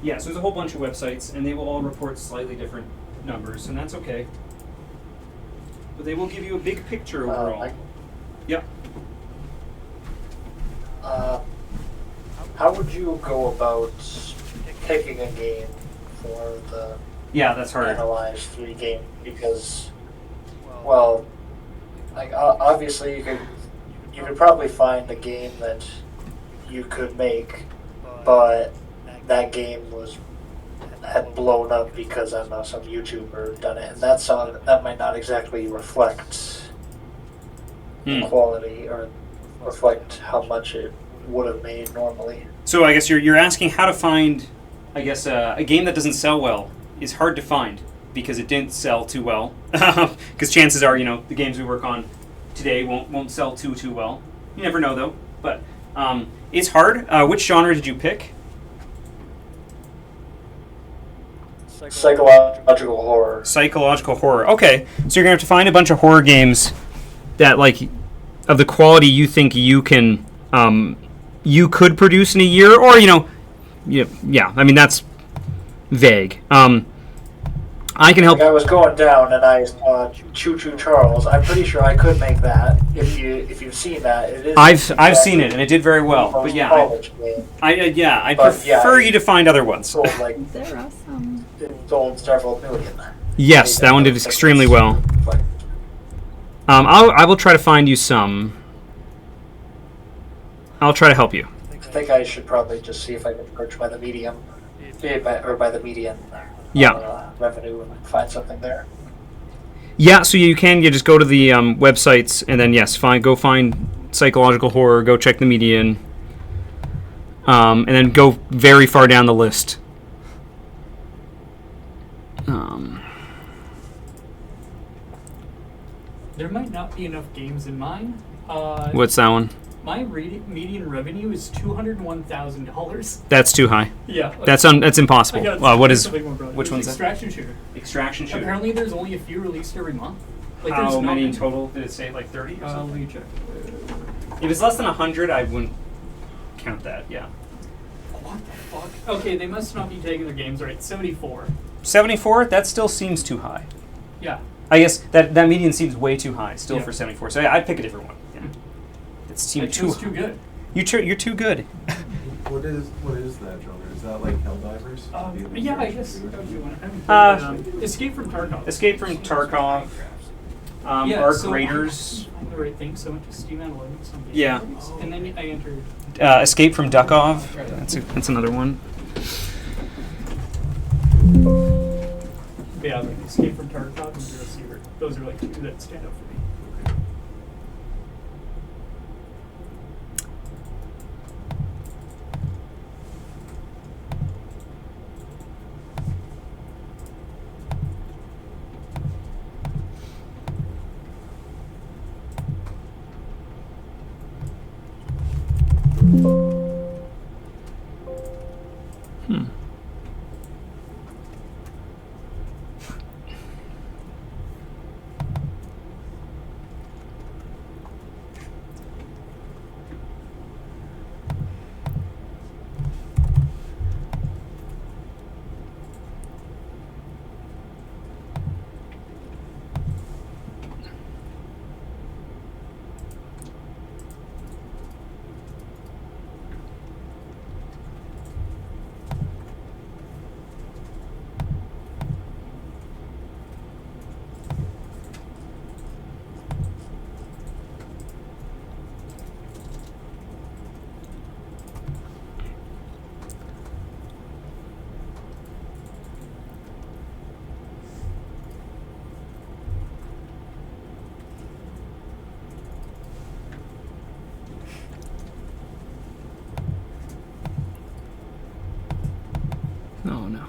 Yeah, so there's a whole bunch of websites, and they will all report slightly different numbers, and that's okay. But they will give you a big picture overall. Yep. How would you go about picking a game for the that's hard. analyze 3 game? Because, well, like obviously you could probably find a game that you could make, but that game had blown up because, I don't know, some YouTuber done it, and that might not exactly reflect the quality or reflect how much it would have made normally. So I guess you're asking how to find, I guess, a game that doesn't sell well is hard to find because it didn't sell too well. Because chances are, the games we work on today won't sell too well. You never know though. But it's hard. Which genre did you pick? Psychological horror. Psychological horror. Okay, so you're gonna have to find a bunch of horror games that, like, of the quality you think you can, you could produce in a year, or yeah. I mean, that's vague. I can help. Like I was going down and I saw Choo Choo Charles. I'm pretty sure I could make that if you've seen that. It is. I've seen it and it did very well. But yeah, I prefer you to find other ones. Sold like There are some. it sold several million. Yes, that one did extremely well. I will try to find you some. I'll try to help you. I think I should probably just see if I can search by the medium, or by the median. Revenue and find something there. Yeah, so you can just go to the websites and then go find psychological horror, go check the median, and then go very far down the list. There might not be enough games in mine. What's that one? My median revenue is $201,000. That's too high. Yeah. That's impossible. What is? Which one's that? Extraction Shooter. Extraction Shooter. Apparently, there's only a few released every month. Like, How many in total? Did it say like 30 or something? Let me check. If it's less than 100, I wouldn't count that. Yeah. What the fuck? Okay, they must not be taking their games right. 74. 74? That still seems too high. Yeah. I guess that median seems way too high still for 74. So I'd pick a different one. Yeah. It seemed too good. You're too good. What is that genre? Is that like Helldivers? Yeah, I guess. Escape from Tarkov. Escape from Tarkov. Arc Raiders. I the right thing, so I went to Steam Analytics. Yeah. And then I entered. Escape from Dukov. That's another one. Yeah, like Escape from Tarkov and Zero Seaver. Those are like two that stand out for me. Oh no.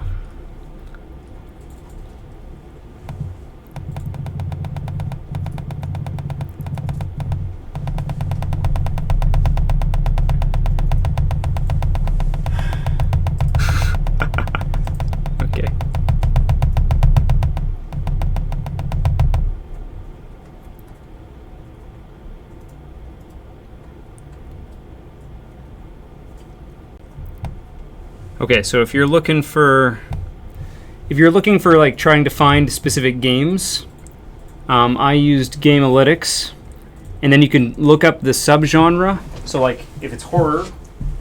Okay. Okay, so if you're looking for like trying to find specific games, I used Gamealytics, and then you can look up the subgenre. So like if it's horror,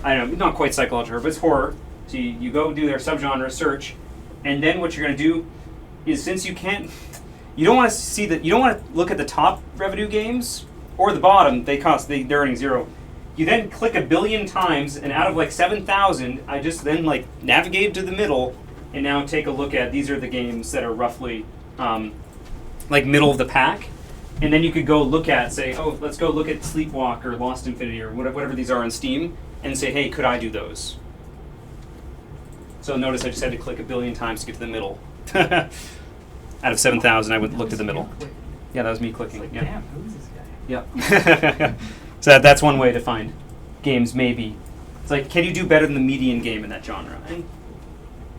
I don't know, not quite psychological horror, but it's horror. So you go do their subgenre search, and then what you're going to do is, since you don't want to see that, you don't want to look at the top revenue games or the bottom. They're earning 0. You then click 1 billion times, and out of like 7,000, I just then like navigate to the middle, and now take a look at, these are the games that are roughly like middle of the pack. And then you could go look at, say, oh, let's go look at Sleepwalk or Lost Infinity or whatever these are on Steam, and say, hey, could I do those? So notice I just had to click 1 billion times to get to the middle. Out of 7,000, I looked at the middle. Yeah, that was me clicking. Like, yeah. damn, who's this guy? Yep. So that's one way to find games, maybe. It's like, can you do better than the median game in that genre? And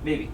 maybe.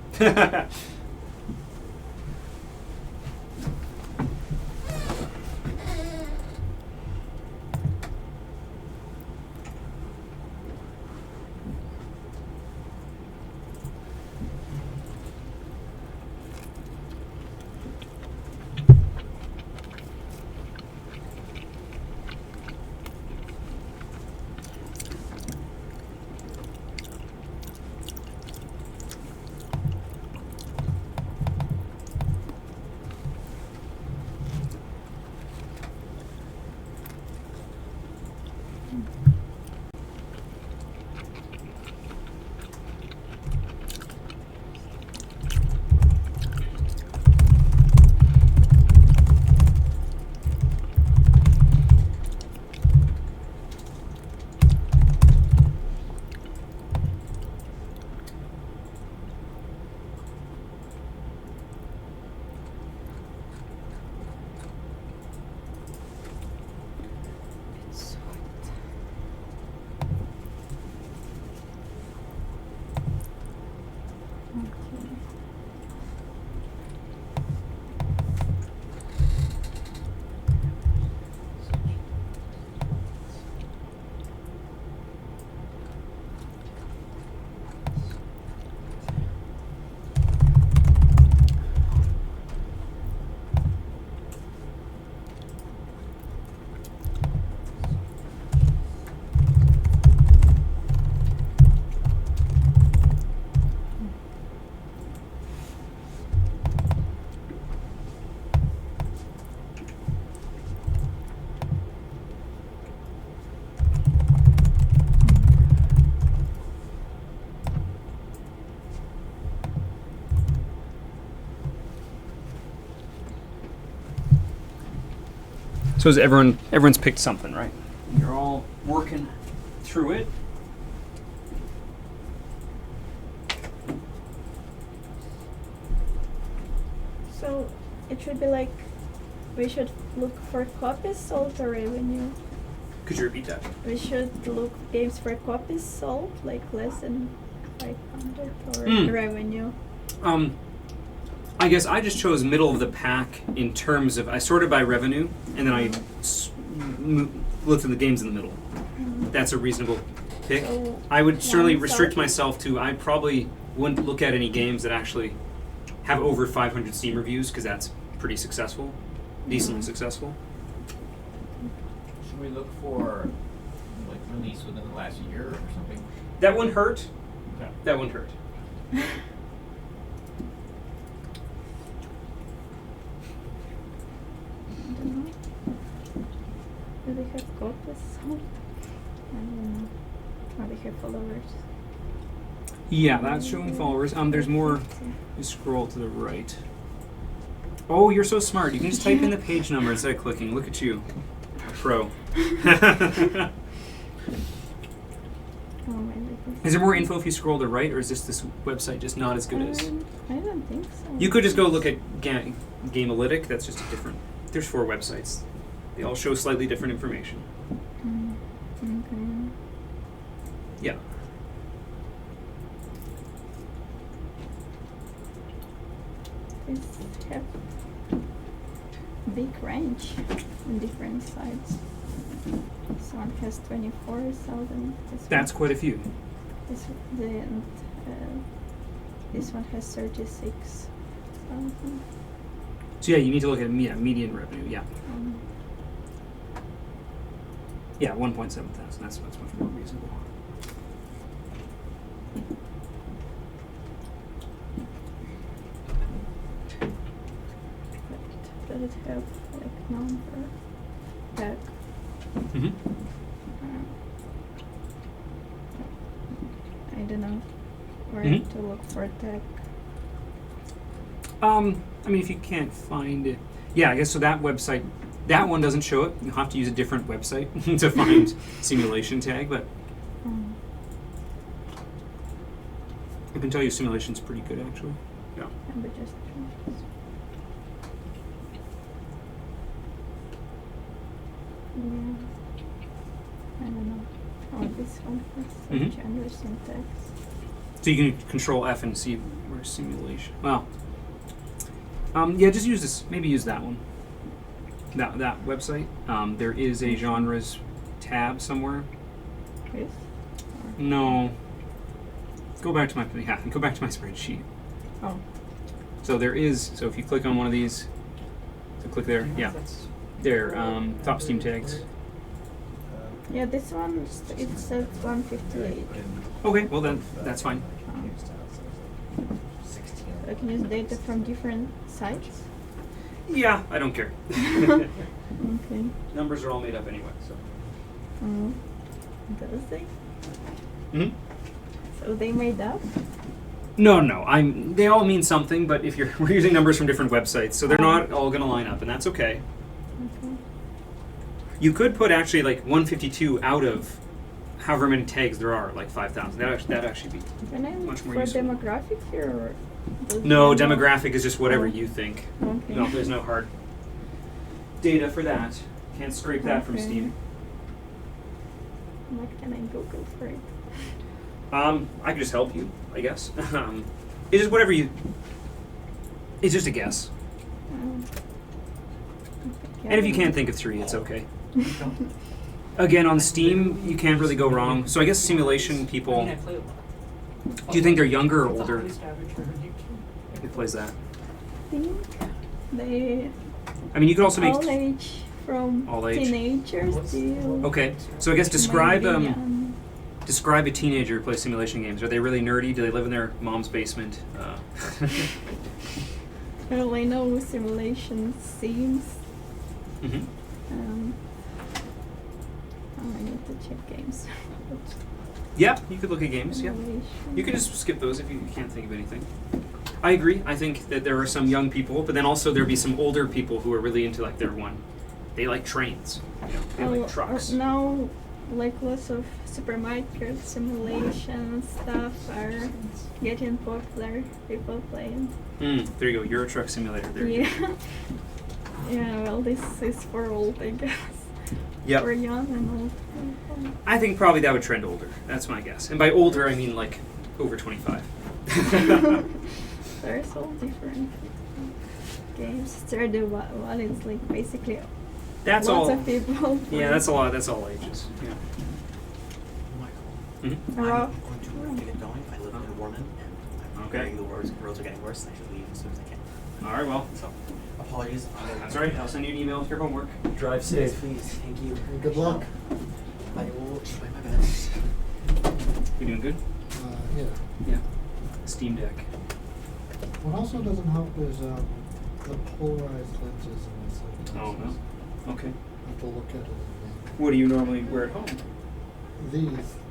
So is everyone's picked something, right? You're all working through it. So it should be like, we should look for copies sold or revenue. Could you repeat that? We should look games for copies sold, like less than 500, or revenue. I guess I just chose middle of the pack in terms of, I sorted by revenue, and then I looked at the games in the middle. That's a reasonable pick. So I would certainly restrict 1,000? myself to, I probably wouldn't look at any games that actually have over 500 Steam reviews, because that's pretty successful, decently successful. Should we look for like release within the last year or something? That wouldn't hurt. Okay. That wouldn't hurt. Do they have copies sold? I don't know. Or they have followers. Yeah, that's showing followers. There's more. You scroll to the right. Oh, you're so smart. You can just type in the page number instead of clicking. Look at you. A pro. Is there more info if you scroll to the right, or is this website just not as good as? I don't think so. You could just go look at Gamealytic. That's just a different. There's 4 websites. They all show slightly different information. Okay. Yeah. These have big range on different sites. This one has 24,000. That's quite a few. This one has 36,000. So yeah, you need to look at median revenue. Yeah. Yeah, 1.7 thousand. That's much more reasonable. Does it have like number tag? Mm-hmm. I don't know where Mhm. to look for tag. I mean, if you can't find it, yeah, I guess so. That website, that one doesn't show it. You have to use a different website to find simulation tag. But I can tell you, simulation's pretty good actually. Yeah. But just I don't know. Oh, this one has Mhm. gender syntax. So you can Control F and see where simulation. Well, yeah, just use this. Maybe use that one. That website. There is a genres tab somewhere. Yes? No. Go back to my go back to my spreadsheet. Oh. So there is. So if you click on one of these, so click there. Yeah. There. Top Steam tags. Yeah, this one it says 158. Okay. Well then, that's fine. I can use data from different sites. Yeah, I don't care. Okay. Numbers are all made up anyway. So. Does they? Hmm. So they made up? No. They all mean something, but if we're using numbers from different websites, so they're not all going to line up, and that's okay. Okay. You could put actually like 152 out of however many tags there are, like 5,000. That'd actually be Can I look much more for useful. demographic here? Or does No, it know? demographic is just whatever you think. Okay. No, there's no hard data for that. Can't scrape that from Okay. Steam. What can I Google for it? I can just help you, I guess. It's just whatever you. It's just a guess. And if you can't think of 3, it's okay. Again, on Steam, you can't really go wrong. So I guess simulation people. Do you think they're younger or older? Who plays that? I think they. I mean, you could also make. All age from All age. teenagers to. Okay, so I guess describe maybe, describe a teenager who plays simulation games. Are they really nerdy? Do they live in their mom's basement? Well, I know simulation seems. Mm-hmm. I need to check games. Yeah, you could look at games. Yeah, you could just skip those if you can't think of anything. I agree. I think that there are some young people, but then also there'd be some older people who are really into like their one. They like trains. You know, they like trucks. Now, like lots of supermarket simulation stuff are getting popular. People playing. There you go. Euro Truck Simulator. There you go. Yeah. Well, this is for old, I guess. Yep. For young and old. I think probably that would trend older. That's my guess. And by older, I mean like over 25. There's all different games. Stardew Valley is like basically That's lots all. of people. Yeah, that's a lot. That's all ages. Yeah. Mm-hmm. I'm going to get going. I live in Warman, and I'm Okay. hearing the roads are getting worse, and I should leave as soon as I can. All right. Well. So, apologies. That's all right. I'll send you an email with your homework. Drive Yes, safe. please. Thank you. Good luck. I will try my best. You doing good? Yeah. Yeah. Steam Deck. What also doesn't help is the polarized lenses in this. Oh no. Okay. I have to look at it again. What do you normally wear at home?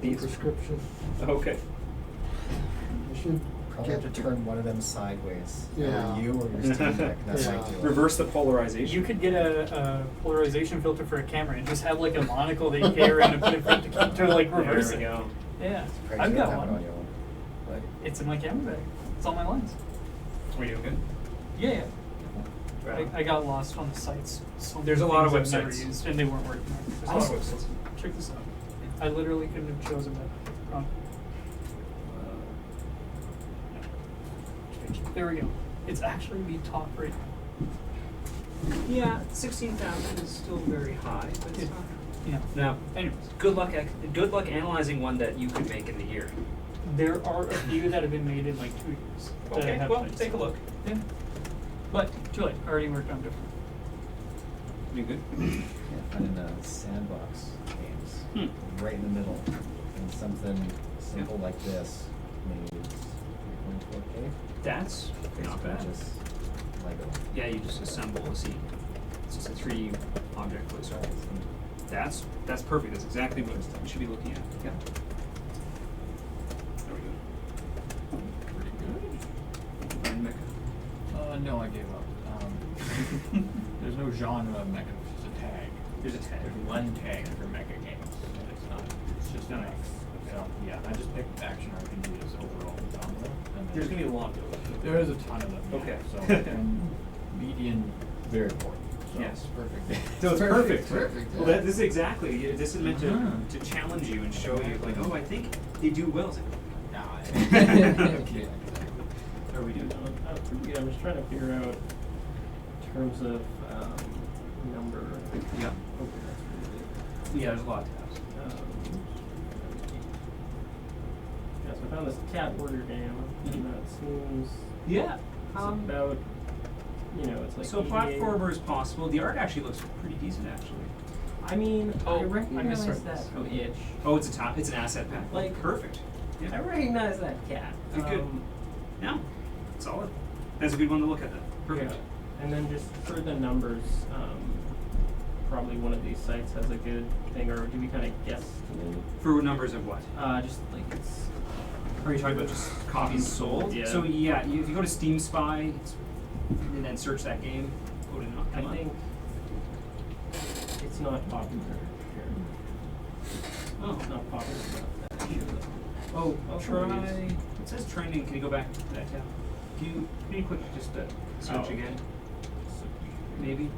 These prescription. Okay. I should Probably have to turn one of them sideways. Yeah. Either you or your Steam Deck. That might do it. Reverse the polarization. You could get a polarization filter for a camera and just have like a monocle that you carry around and put in front to like reverse There we it. go. Yeah, Crazy I've you got don't have it one. on your own. But It's in my camera bag. It's on my lens. Are you doing good? Yeah. Right. I got lost on the sites. So There's many a lot of things I've never websites. used, and they weren't working. There's a lot of websites. Check this out. I literally couldn't have chosen that wrong. There we go. It's actually the top rate. Yeah, 16,000 is still very high, but it's not. Yeah. Now, Anyways. good luck analyzing one that you could make in the year. There are a few that have been made in like 2 years. that Okay, have well, played. take a look. Yeah. But too late. I already worked on different. You good? Yeah, finding the sandbox games right in the middle, and something simple like this made 3.4K. That's not Basically bad. just Lego. Yeah, you just assemble a scene. It's just a 3 object placer. That's perfect. That's exactly what we should be looking at. Yeah. There we go. Pretty good. And mecha. No, I gave up. There's no genre of mecha. It's just a tag. There's a tag. There's one tag for mecha games, and it's not. It's just Nice. So yeah, I just picked action RPG as overall genre. And There's gonna be a lot of those. there is a ton of them. Yeah. Okay. So and median very important. So Yes. Perfect. So it's perfect. Perfect. Well, this is exactly. This is meant to challenge you and show you, like, oh, I think they do well. It's like, Okay. How are we doing? Pretty good. I'm just trying to figure out terms of number. Yeah. Okay, that's pretty good. Yeah, there's a lot of tabs. Yeah, so I found this cat order game. And that seems. Yeah. It's about. It's like. So platformer is possible. The art actually looks pretty decent, actually. I mean, I I recognize misread that this. itch. Oh, it's an asset pack. Like perfect. Yeah. I recognize that cat. Good. Yeah. Solid. That's a good one to look at. Then. Perfect. Yeah. And then just for the numbers, probably one of these sites has a good thing, or do we kind of guess? For numbers of what? Just like it's. Are you talking about just copies sold? Yeah. So yeah, if you go to Steam Spy and then search that game, go to not I come up. think it's not popular here. Oh. It's not popular enough that it shows up. Oh, Oh, try. it is. It says trending. Can you go back to that tab? Can you click just search Oh. again? Maybe.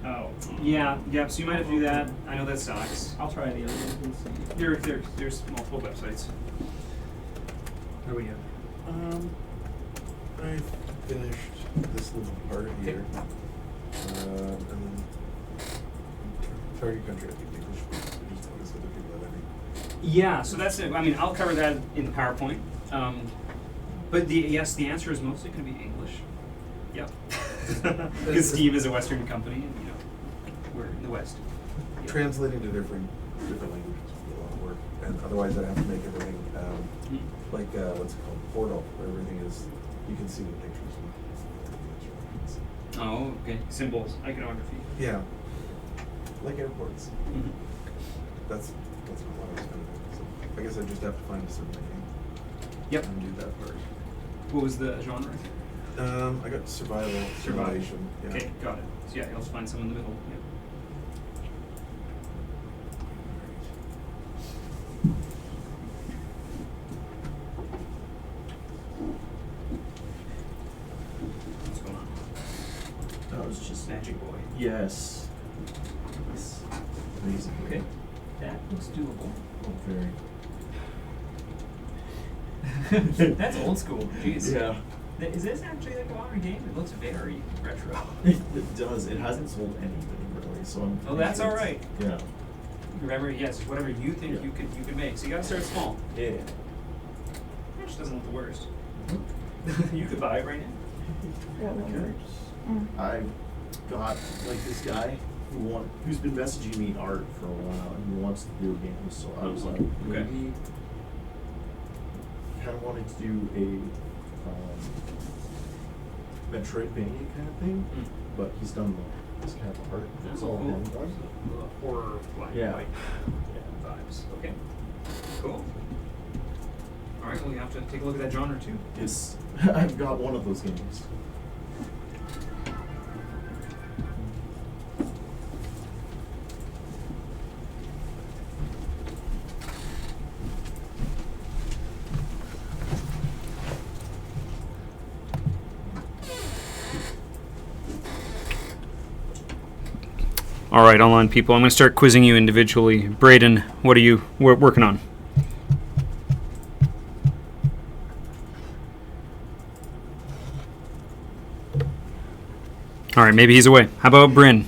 Oh. Yeah. So you might have to do that. I know that sucks. I'll try the other ones and see. There's multiple websites. Where are we at? I finished this little part here. And then target country, I think English. Just tell us other people that I think. Yeah, so that's it. I mean, I'll cover that in the PowerPoint. But the answer is mostly going to be English. Yep. Because Steam is a Western company, and we're in the West. Yep. Translating to different languages would be a lot of work, and otherwise I'd have to make everything like what's it called, Portal, where everything is you can see the pictures. Oh, okay. Symbols, iconography. Yeah, like airports. Mm-hmm. That's what I was gonna do. So I guess I just have to find a certain name. Yep. And do that part. What was the genre? I got survival simulation. Yeah. Okay, got it. So yeah, you'll find some in the middle. Yeah. What's going on? That was just Magic Boy. Yes. It's amazing. Okay. That looks doable. Oh, very. That's old school. Jeez. Yeah. Is this actually like a modern game? It looks very retro. It does. It hasn't sold anything really, so I'm. Oh, that's all right. Yeah. Remember, yes, whatever you think you could make. So you gotta start small. Yeah. Which doesn't look the worst. You could buy it right now. I've got like this guy who's been messaging me art for a while and he wants to do games. So I was like, maybe kind of wanted to do a Metroidvania kind of thing, but he's done this kind of art. It's all cool. hand done. Horror, black and white vibes. Okay. Cool. All right. Well, you have to take a look at that genre too. Yes, I've got one of those games. All right, online people. I'm going to start quizzing you individually. Braden, what are you working on? All right, maybe he's away. How about Bryn?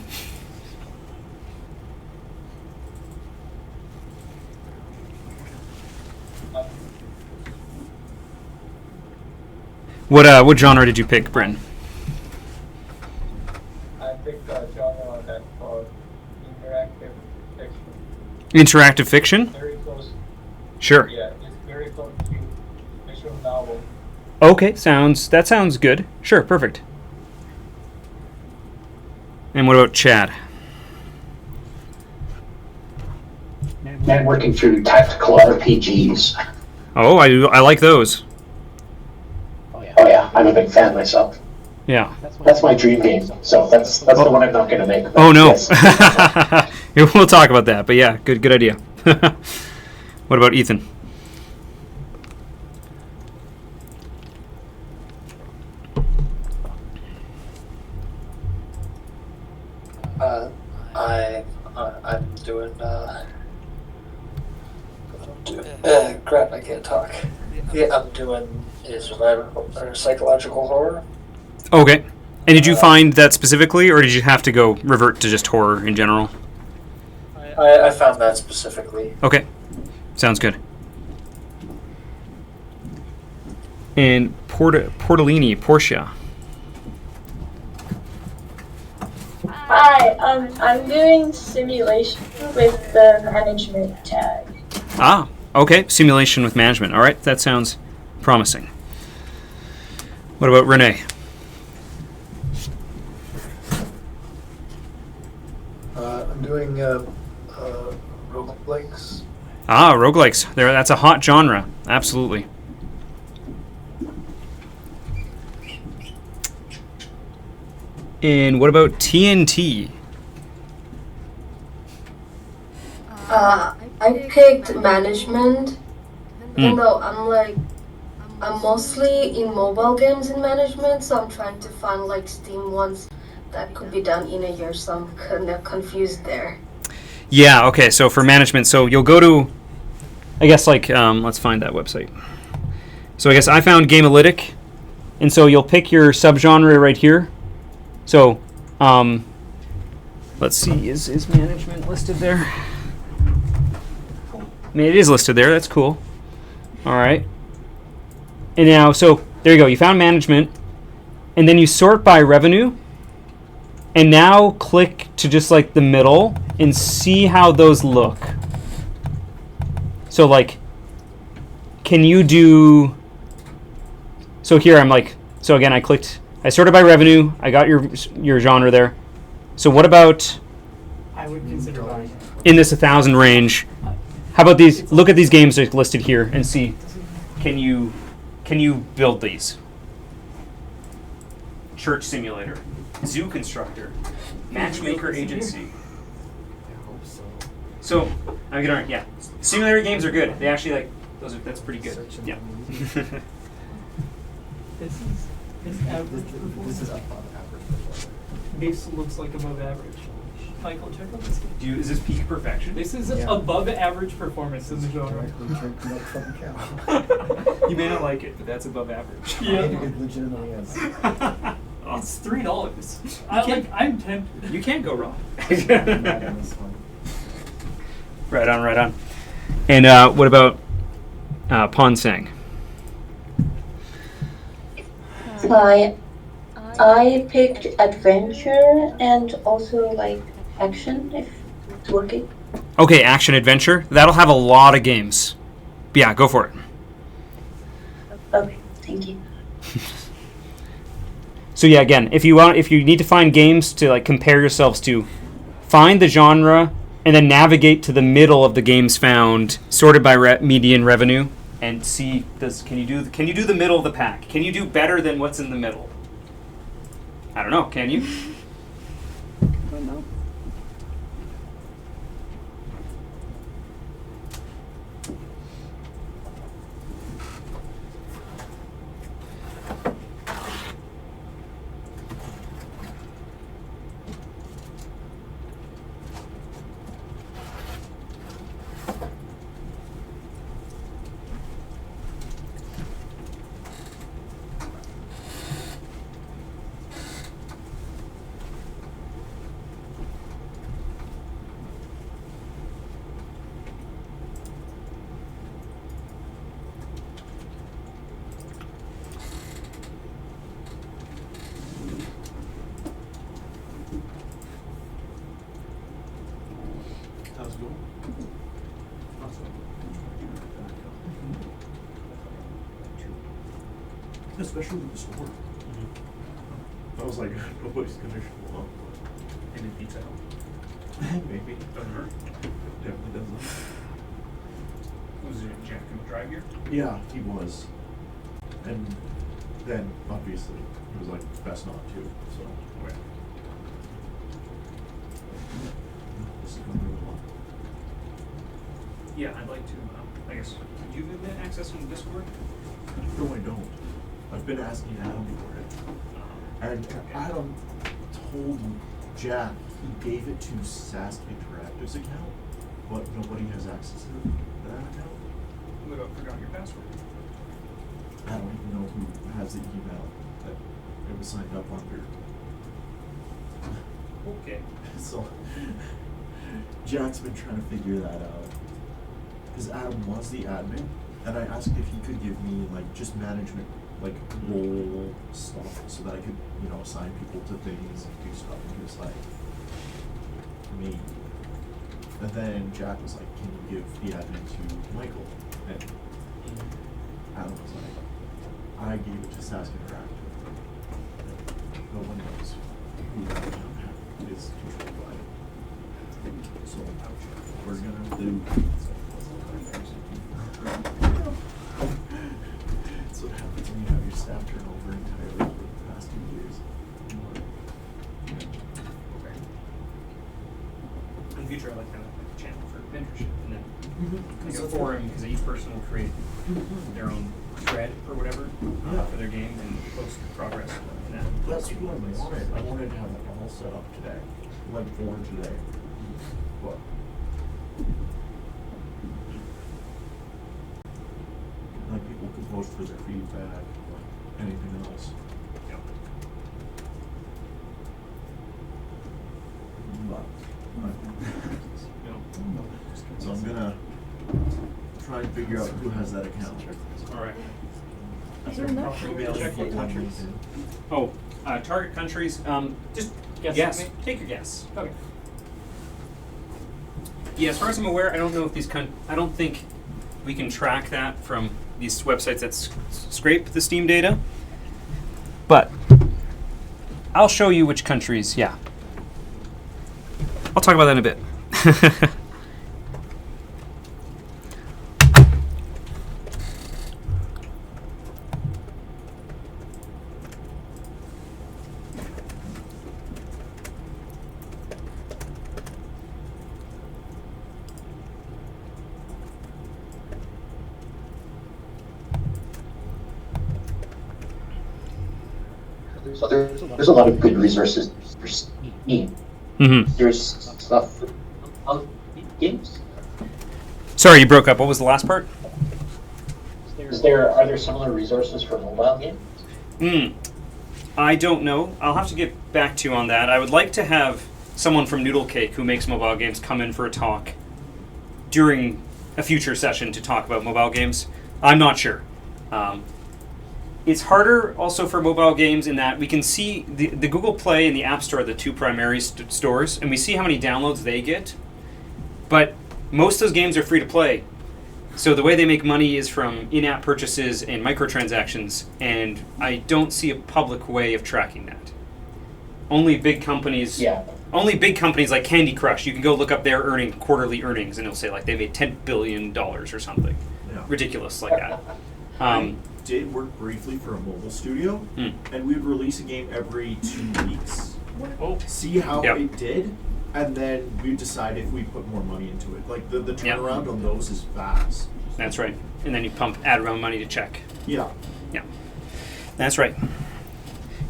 What genre did you pick, Bryn? I picked a genre that's called interactive fiction. Interactive fiction? Very close. Sure. Yeah, it's very close to visual novel. Okay, that sounds good. Sure, perfect. And what about Chad? Networking through tactical RPGs. Oh, I like those. Oh yeah, I'm a big fan myself. Yeah. That's my dream game. So that's the one I'm not going to make. Oh no. Yes. We'll talk about that. But yeah, good idea. What about Ethan? I'm doing crap, I can't talk. Yeah, I'm doing survival or psychological horror. Okay. And did you find that specifically, or did you have to go revert to just horror in general? I found that specifically. Okay. Sounds good. And Portia. Hi, I'm doing simulation with the management tag. Ah, okay. Simulation with management. All right, that sounds promising. What about Renee? I'm doing roguelikes. Ah, roguelikes. That's a hot genre. Absolutely. And what about TNT? I picked management, even though I'm mostly in mobile games in management, so I'm trying to find like Steam ones that could be done in a year, so I'm kind of confused there. Yeah, okay, so for management, so you'll go to, I guess let's find that website. So I guess I found Gamealytic, and so you'll pick your subgenre right here. So, let's see, is management listed there? I mean, it is listed there, that's cool. All right. And now, so there you go, you found management, and then you sort by revenue, and now click to just like the middle and see how those look. So like, can you do, so here I'm like, so again I sorted by revenue, I got your genre there. So what about I would consider buying in this 1,000 range? How about these? Look at these games that are listed here and see, can you build these? Church Simulator, Zoo Constructor, Matchmaker Agency. I hope so. So I'm gonna simulator games are good. They actually that's pretty good. Yeah. This average performance. This is above average performance. This looks like above average. Michael, check out this game. Is this peak perfection? This is above average performance in the genre. Drink milk from a cow. You may not like it, but that's above average. Yeah. It legitimately is. It's $3. I'm tempted. You can't go wrong. Right on this one. Right on. And what about Ponsang? Hi, I picked adventure and also like action if it's working. Okay, action adventure. That'll have a lot of games. Yeah, go for it. Okay, thank you. So yeah, again, if you need to find games to like compare yourselves to, find the genre and then navigate to the middle of the games found, sorted by median revenue, and see can you do the middle of the pack? Can you do better than what's in the middle? I don't know. Can you? I don't know. Especially with the store. I was like, nobody's gonna show up. Maybe pizza help. Maybe. Doesn't hurt. Definitely doesn't. Was it Jack in the drive here? Yeah, he was. And then, obviously, he was like, best not to, so. Okay. This is going really well. Yeah, I'd like to, I guess, do you have access on Discord? No, I don't. I've been asking Adam for it. And Adam told Jack he gave it to SaskInteractive's account, but nobody has access to that account. What about forgot your password? I don't even know who has the email that it was signed up under. Okay. So, Jack's been trying to figure that out. Because Adam was the admin, and I asked if he could give me, like, just management, like, role stuff, so that I could, you know, assign people to things and do stuff, and he was like, maybe. And then Jack was like, can you give the admin to Michael? And Adam was like, I gave it to SaskInteractive. No one knows who that account is controlled by. So, we're gonna do. That's what happens when you have your staff turnover entirely for the past 2 years. Okay. In the future, I'd like to have like a channel for mentorship, and then like a forum, because each person will create their own thread or whatever for their game and post progress in that. That's what I wanted. I wanted to have it all set up today, like for today. But like people could post for their feedback, like anything else. Yeah. But, so I'm gonna try and figure out who has that account. All right. Check what countries. Oh, target countries. Just guess. Take your guess. Okay. Yeah, as far as I'm aware, I don't know if these I don't think we can track that from these websites that scrape the Steam data. But I'll show you which countries. Yeah. I'll talk about that in a bit. So there's a lot of good resources for Steam. Mm-hmm. There's stuff for games. Sorry, you broke up. What was the last part? Are there similar resources for mobile games? I don't know. I'll have to get back to you on that. I would like to have someone from Noodle Cake who makes mobile games come in for a talk during a future session to talk about mobile games. I'm not sure. It's harder also for mobile games in that we can see the Google Play and the App Store are the two primary stores, and we see how many downloads they get. But most of those games are free to play. So the way they make money is from in-app purchases and microtransactions, and I don't see a public way of tracking that. Only big companies like Candy Crush, you can go look up their quarterly earnings, and it'll say like they made $10 billion or something. Yeah. Ridiculous like that. I did work briefly for a mobile studio, and we would release a game every 2 weeks. See how it did, and then we decide if we put more money into it. Like the turnaround on those is fast. That's right. And then you pump ad run money to check. Yeah. Yeah. That's right.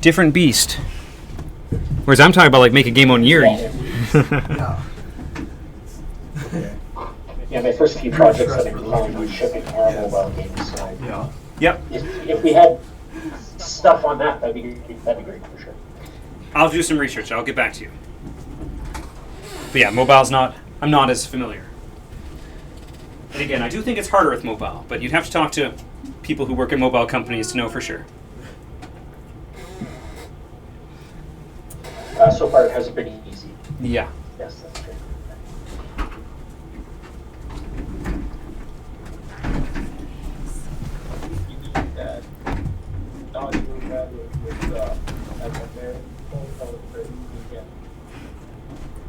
Different beast. Whereas I'm talking about like make a game on year. Yeah. Yeah, my first few projects that I'm currently shipping are mobile games. So Yep. If we had stuff on that, that'd be great for sure. I'll do some research. I'll get back to you. But yeah, mobile's I'm not as familiar. And again, I do think it's harder with mobile, but you'd have to talk to people who work at mobile companies to know for sure. So far, it hasn't been easy. Yeah. Yes, that's true.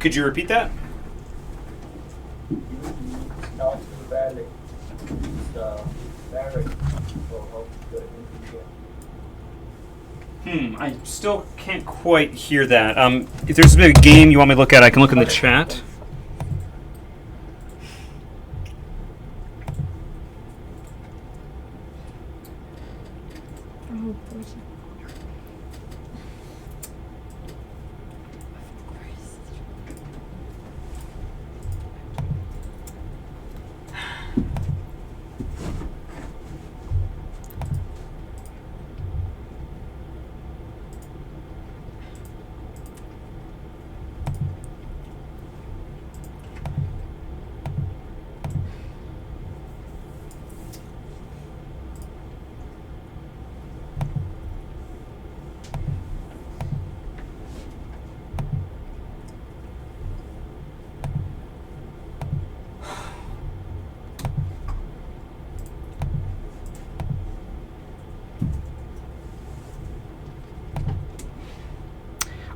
Could you repeat that? Stardew Valley. The marriage will help the India. I still can't quite hear that. If there's a game you want me to look at, I can look in the chat. Oh, boy.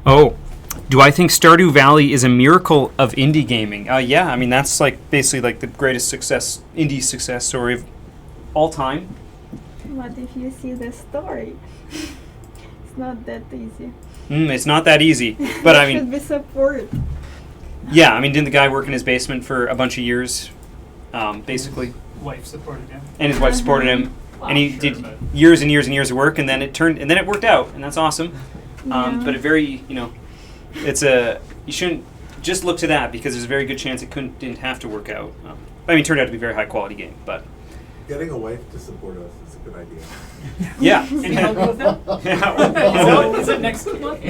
Oh, do I think Stardew Valley is a miracle of indie gaming? Yeah, I mean that's like basically like the greatest indie success story of all time. What if you see the story? It's not that easy. It's not that easy, but I mean, should be support. Yeah, I mean, didn't the guy work in his basement for a bunch of years, basically? Wife supported him. And his wife supported him, Well, and he sure, did but- years and years and years of work, and then it worked out, and that's awesome. Yeah. But you shouldn't just look to that because there's a very good chance it didn't have to work out. I mean, it turned out to be a very high quality game, but Getting a wife to support us is a good idea. yeah. Any help with that? Yeah. Is it next month?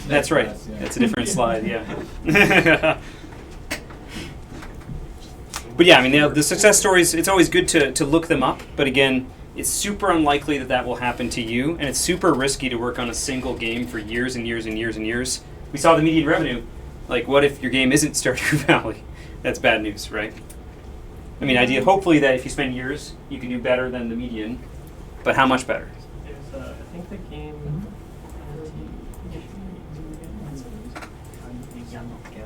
That's right. It's a different slide. Yeah. But yeah, I mean, the success stories. It's always good to look them up, but again, it's super unlikely that will happen to you, and it's super risky to work on a single game for years and years and years and years. We saw the median revenue. Like, what if your game isn't Stardew Valley? That's bad news, right? I mean, hopefully that if you spend years, you can do better than the median, but how much better? There's, I think the game.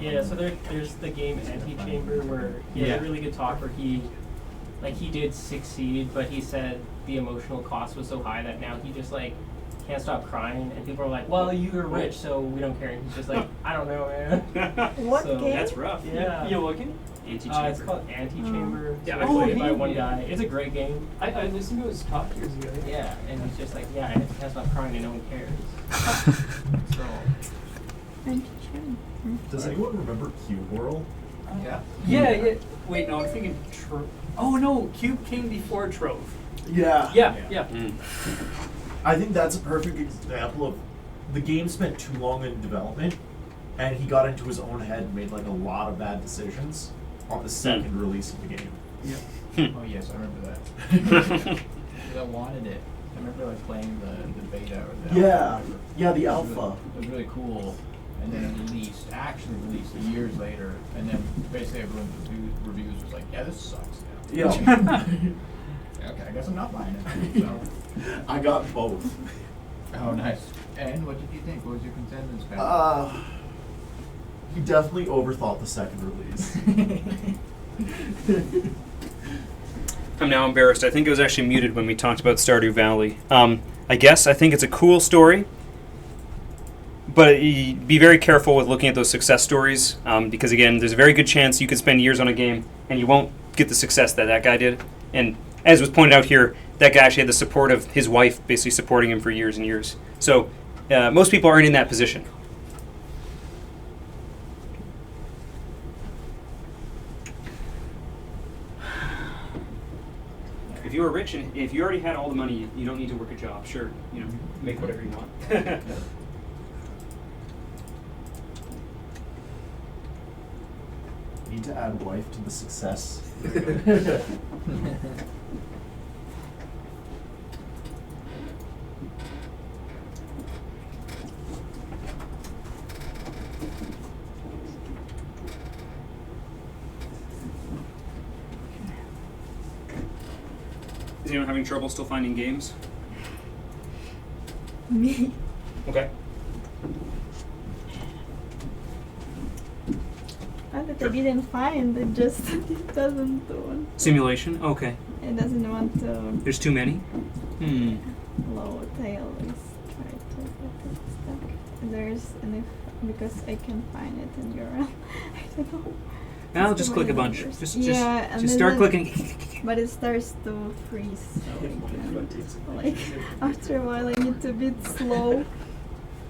Yeah, so there's the game Anti-Chamber where he had a really good talk where he did succeed, but he said the emotional cost was so high that now he just like can't stop crying, and people are like, "Well, you're rich, so we don't care." And he's just like, "I don't know, man." What So, game? That's rough. Yeah. You looking? Anti-Chamber. It's called Anti-Chamber. Yeah, So oh, it's played by he- one guy. It's a great game. I listened to his talk years ago. Yeah, and he's just like, "Yeah, I can't stop crying, and no one cares." So. Does anyone remember Cube World? Yeah. Yeah. Wait, no, I'm thinking Trove. Oh no, Cube came before Trove. Yeah. Yeah. I think that's a perfect example of the game spent too long in development, and he got into his own head and made like a lot of bad decisions on the second release of the game. Yeah. Oh yes, I remember that. 'Cause I wanted it. I remember like playing the beta or the Yeah. alpha. Yeah, the It was alpha. really- It was really cool. And then it actually released years later. And then basically everyone's reviews was like, yeah, this sucks now. Yeah. Okay, I guess I'm not buying it. So. I got both. Oh, nice. And what did you think? What was your consensus, Pat? He definitely overthought the second release. I'm now embarrassed. I think it was actually muted when we talked about Stardew Valley. I think it's a cool story, but be very careful with looking at those success stories because, again, there's a very good chance you could spend years on a game and you won't get the success that guy did. And as was pointed out here, that guy actually had the support of his wife basically supporting him for years and years. So most people aren't in that position. If you were rich and if you already had all the money, you don't need to work a job. Sure, make whatever you want. Need to add wife to the success. Is anyone having trouble still finding games? Me. Okay. Not that I didn't find, it just it doesn't want. Simulation? Okay. It doesn't want to. There's too many? Hmm. Load. I always try to get it stuck. There's enough because I can find it in URL. I don't know. I'll It's just too click a many bunch. numbers. Just and start then- clicking. But it starts to freeze. So I can't, like after a while, I need to be slow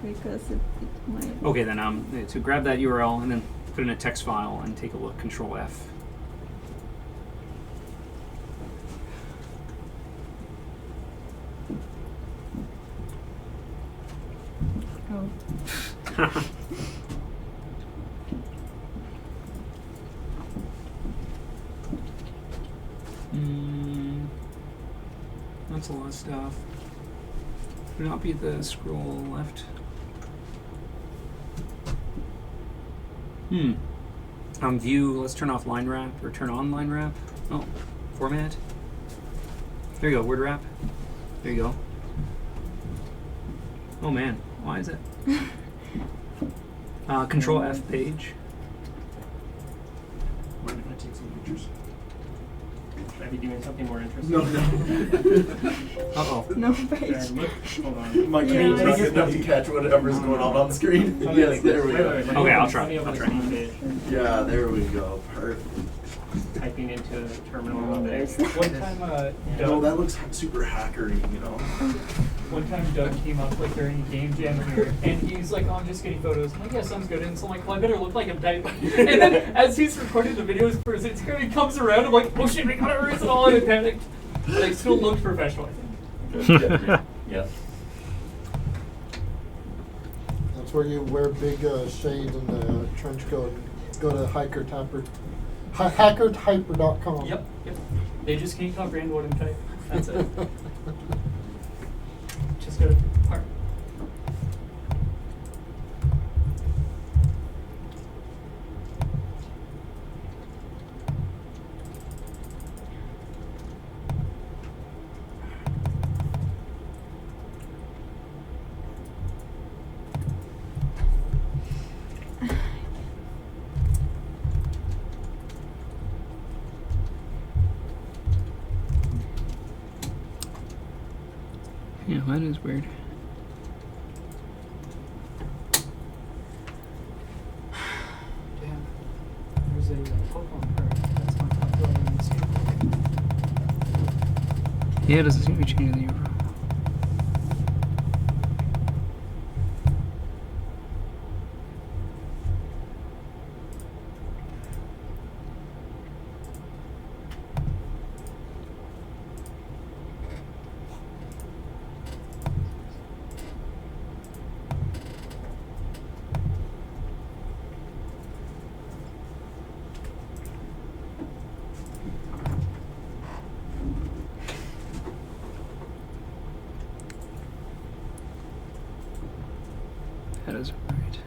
because it might. Okay, then so grab that URL and then put in a text file and take a look. Control F. Oh. That's a lot of stuff. Would not be the scroll left. View. Let's turn off line wrap or turn on line wrap. Oh, format. There you go. Word wrap. There you go. Oh man, why is it? Control F page. Mind if I take some pictures? Should I be doing something more interesting? No, no. Uh-oh. No Should I page. look? Hold on. My camera's not good enough to catch whatever's going on the screen. Yes, there we go. Okay, I'll try. I'll try. Yeah, there we go. Perfect. Typing into a terminal. One time, No, that looks super hackery, you know? One time Doug came up like during a game jam here, and he's like, "Oh, I'm just getting photos." I'm like, "Yeah, sounds good." And so I'm like, "Well, I better look like I'm typing." And then as he's recording the videos for his Instagram, he comes around. I'm like, "Oh shit, we gotta erase it all!" And I panicked. Like, still looked professional, I think. Yeah. That's where you wear big shades and the trench coat. Go to hackertyper.com. Yep. They just can't comprehend what I'm typing. That's it. Just go to part. Yeah, that is weird. Damn. There's a Pokemon card. That's my top building in this game. Yeah, it doesn't seem to be changing the URL. That is right.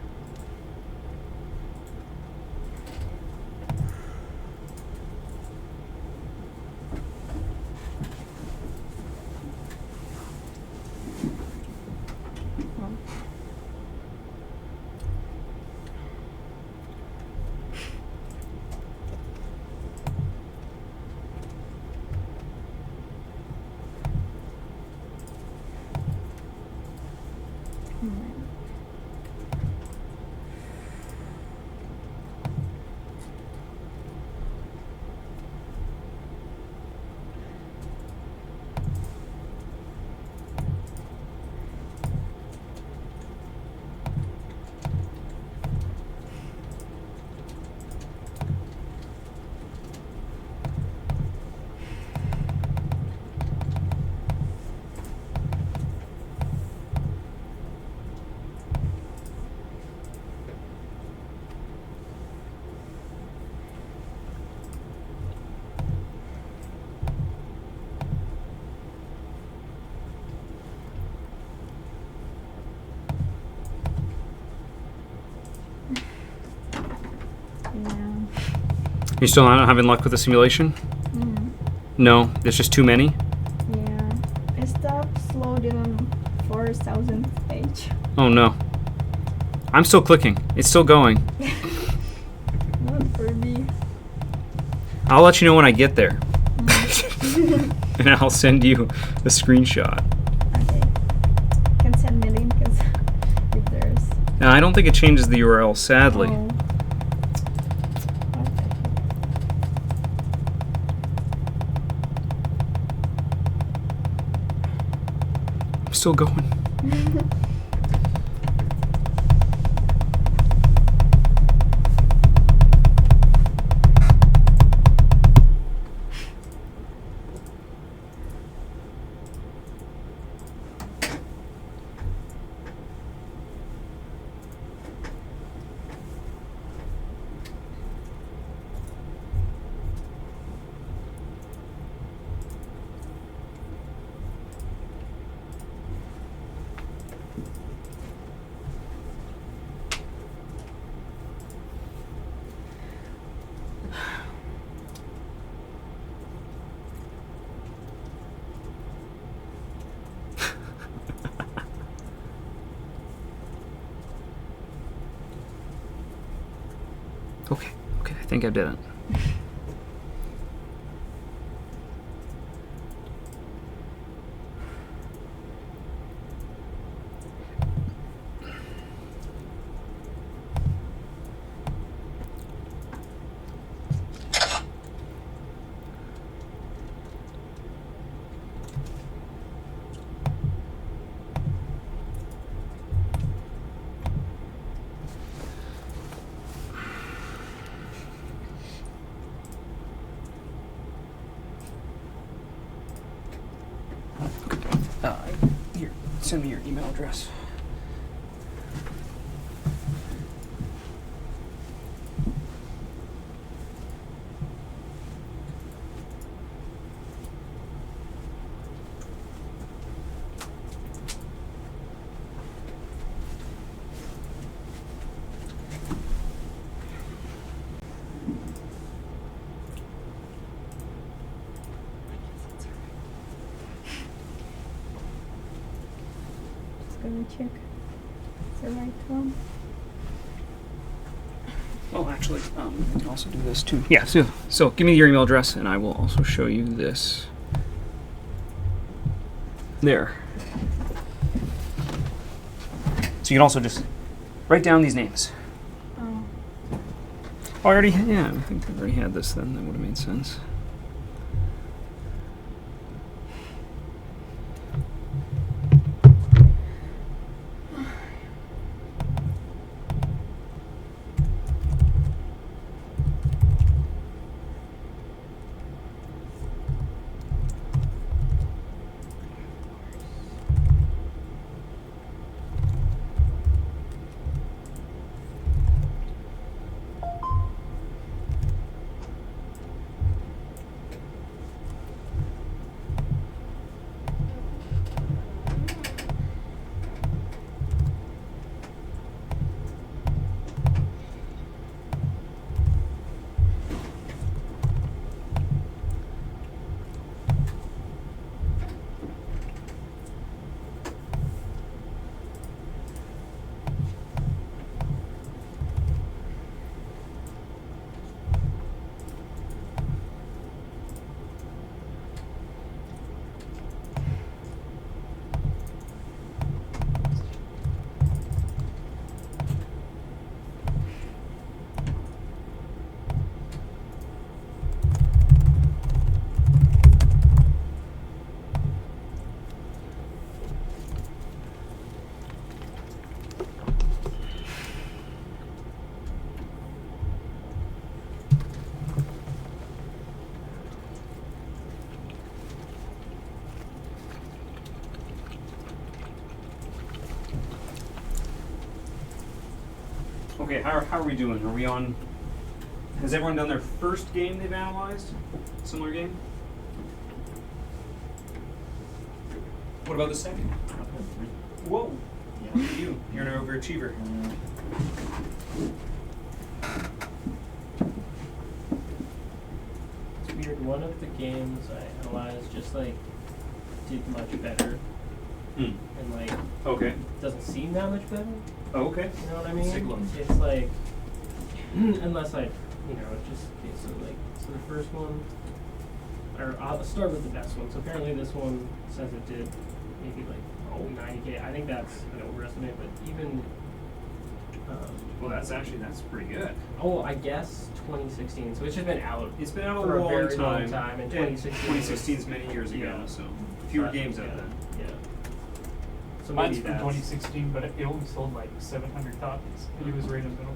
You still not having luck with the simulation? No, there's just too many? Yeah. I stopped loading on 4,000th page. Oh no. I'm still clicking. It's still going. Not me. I'll let you know when I get there. And I'll send you a screenshot. Okay. You can send me link if there's. Now, I don't think it changes the URL, sadly. Oh. I'm still going. Okay, I think I did it. Here, send me your email address. Gonna check it's the right one. Oh, actually, we can also do this too. Yeah, so give me your email address and I will also show you this. There. So you can also just write down these names. Oh. Oh, I already, yeah, I think I already had this then. That would have made sense. Okay, how are we doing? Are we on? Has everyone done their first game they've analyzed? Similar game? What about the second? Whoa! Yeah. Look at you. You're an overachiever. It's weird. One of the games I analyzed just like did much better. And like okay, doesn't seem that much better. Oh, okay. You know what I mean? Sick one. It's like unless I you know, it's just okay. So the first one, or I'll start with the best one. So apparently this one says it did maybe like 90K. I think that's an overestimate, but even. Well, that's pretty good. Oh, I guess 2016. So it's just been out. It's been out for a very long long time. And Yeah, 2016. 2016's many years ago, Yeah. so fewer games out then. Yeah. So Mine's maybe from that's 2016, but it only sold like 700 copies. And it was right in the middle.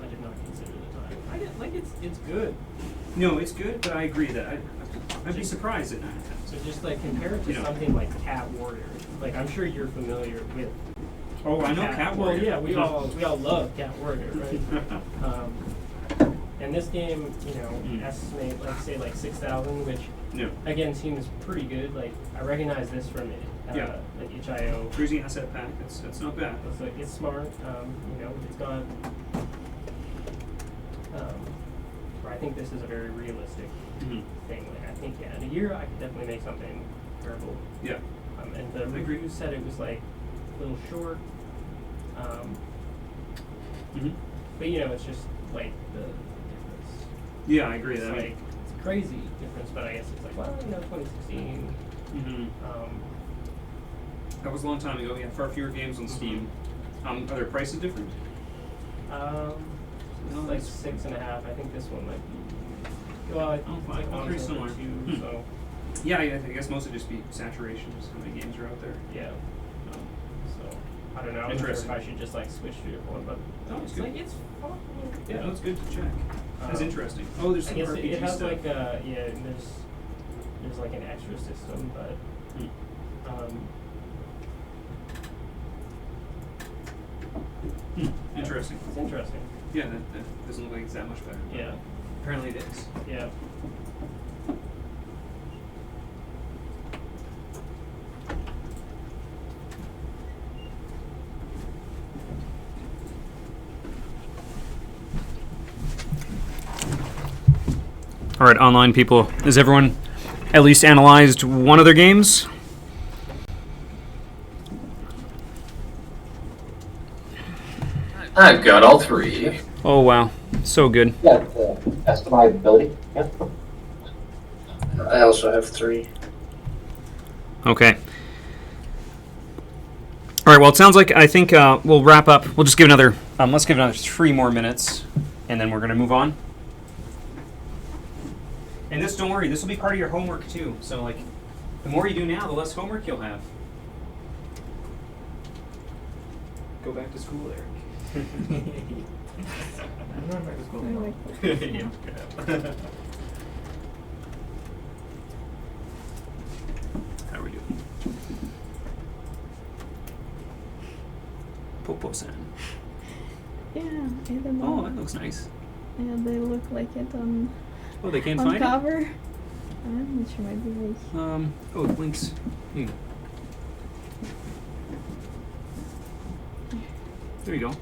I did not consider the time. I did, like it's good. No, it's good, but I agree that I'd be surprised at 9 or 10. So just like compare it to You know. something like Cat Warrior. Like I'm sure you're familiar with. Oh, I know Cat Warrior. Well, yeah, we all love Cat Warrior, right? And this game, you know, estimate say like 6,000, which again seems pretty good. Like I recognize this from it. Like HIO. Cruising asset pack. That's not bad. It's smart. You know, it's got. I think this is a very realistic thing. Like I think in a year I could definitely make something terrible. Yeah. And the reviews said it was like a little short. But you know, it's just like the difference. Yeah, I agree. It's That like it's a crazy difference, but I guess it's like, well, you know, 2016. That was a long time ago. We had far fewer games on Steam. Are their prices different? It's like 6.5. I think this one might be. Well, I think like pretty pretty similar. Too, so. Yeah, I guess mostly just be saturation. Just how many games are out there. Yeah. So I don't know. I'm not sure if I should just like switch to a different one, but no, it's it's good. like it's fun. Yeah, no, it's good to check. That's interesting. Oh, there's some I guess RPG it has stuff. like and there's like an extra system, but Interesting. It's interesting. Yeah, that doesn't look like it's that much better. Yeah. Apparently it is. Yeah. All right, online people. Has everyone at least analyzed one of their games? I've got all three. Oh wow, so good. Yeah, the best of my ability. Yeah. I also have 3. Okay. All right. Well, it sounds like I think we'll wrap up. We'll just give another. Let's give another 3 more minutes, and then we're gonna move on. And this, don't worry, this will be part of your homework too. So like, the more you do now, the less homework you'll have. Go back to school, Eric. I'm going back to school tomorrow. Yeah. How are we doing? Popo-san. Yeah, I don't know. Oh, that looks nice. Yeah, they look like it on. Oh, they can't on find cover. it? Which might be like. Oh, links. There you go.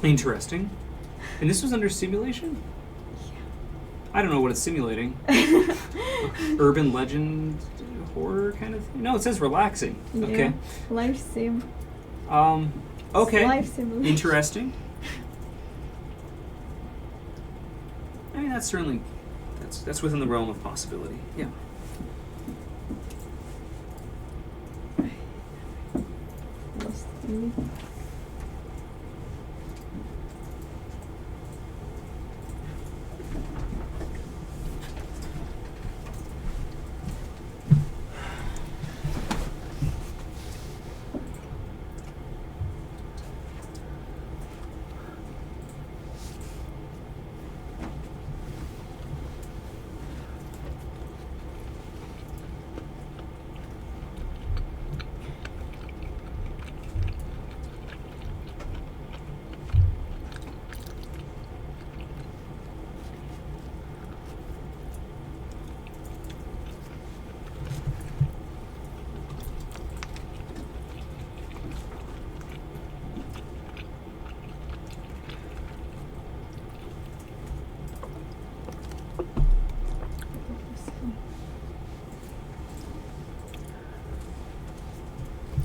Interesting. And this was under simulation? Yeah. I don't know what it's simulating. Urban legend horror kind of thing? No, it says relaxing. Yeah. Okay. Life sim. Okay. Life simulation. Interesting. I mean, that's certainly that's within the realm of possibility. Yeah. Lost in it.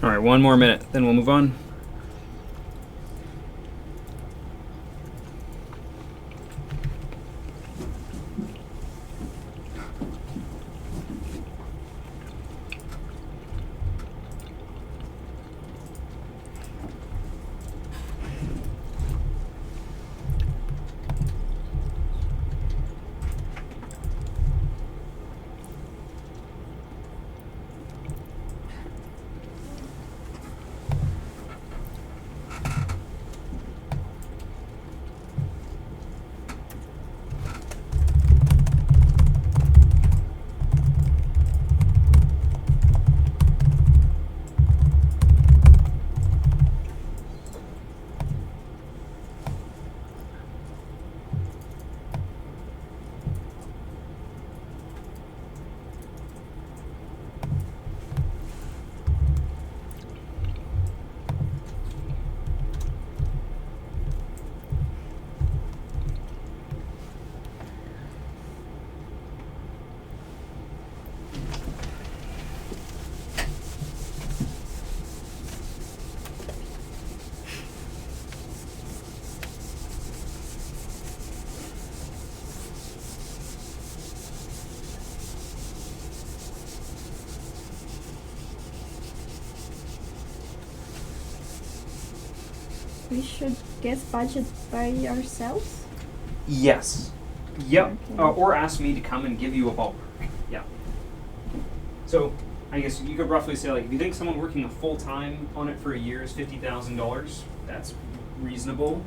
All right, 1 more minute, then we'll move on. we should guess budget by ourselves? Yes. Yep. Okay. Or ask me to come and give you a ballpark. Yeah. So I guess you could roughly say, like, if you think someone working a full time on it for a year is $50,000, that's reasonable.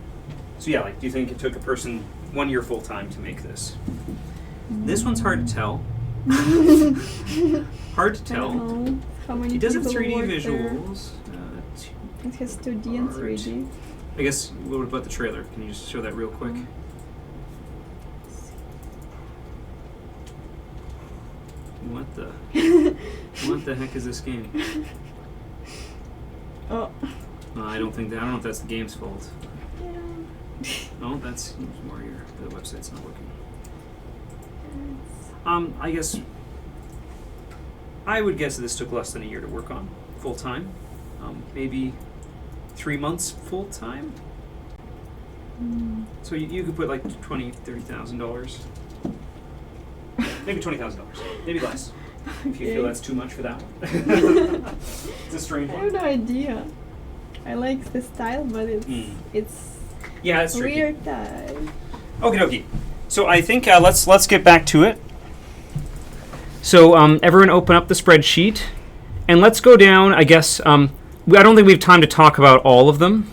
So yeah, like, do you think it took a person 1 year full time to make this? This one's hard to tell. Hard to tell. I don't know how many He does have people 3D work visuals. It has 2D and 3D. I guess, what about the trailer? Can you just show that real quick? What the? What the heck is this game? Oh. I don't know if that's the game's fault. No, that's more the website's not working. I guess I would guess that this took less than a year to work on, full time. Maybe 3 months full time. So you could put like $20,000-$30,000. Maybe $20,000. Maybe less. If you feel that's too much for that one. It's a strange I one. have no idea. I like the style, but it's Yeah, it's tricky. weird style. Okie dokie. So I think let's get back to it. So everyone open up the spreadsheet, and let's go down. I guess I don't think we have time to talk about all of them,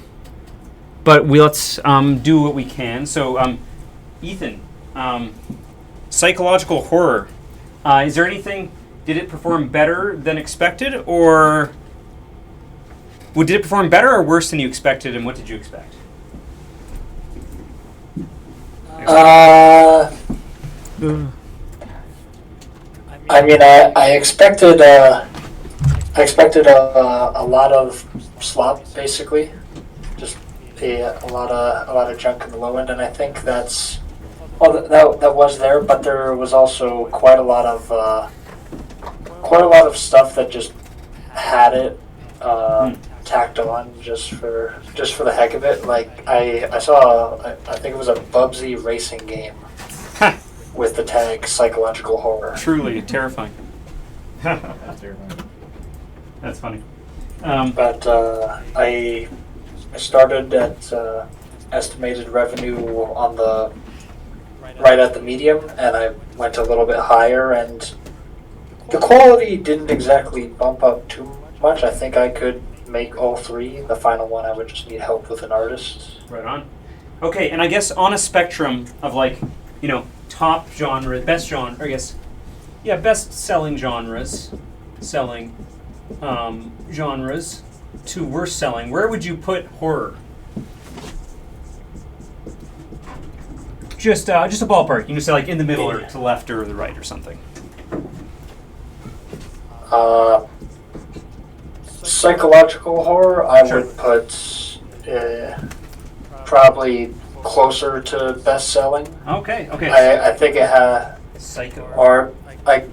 but let's do what we can. So Ethan, psychological horror. Is there anything? Did it perform better than expected, or did it perform better or worse than you expected? And what did you expect? I mean, I expected a lot of slop, basically, just a lot of junk in the low end, and I think that was there, but there was also quite a lot of stuff that just had it tacked on just for the heck of it. Like I saw, I think it was a Bubsy racing game with the tag psychological horror. Truly terrifying. That's terrifying. That's funny. But I started at estimated revenue on the right at the medium, and I went a little bit higher, and the quality didn't exactly bump up too much. I think I could make all three. The final one, I would just need help with an artist. Right on. Okay, and I guess on a spectrum of top genre, best genre, or I guess, best-selling genres, genres to worst selling, where would you put horror? Just a ballpark. You can just say like in the middle or to the left or the right or something. Psychological horror, I would put probably closer to best-selling. Okay. I think it had Psycho. Or like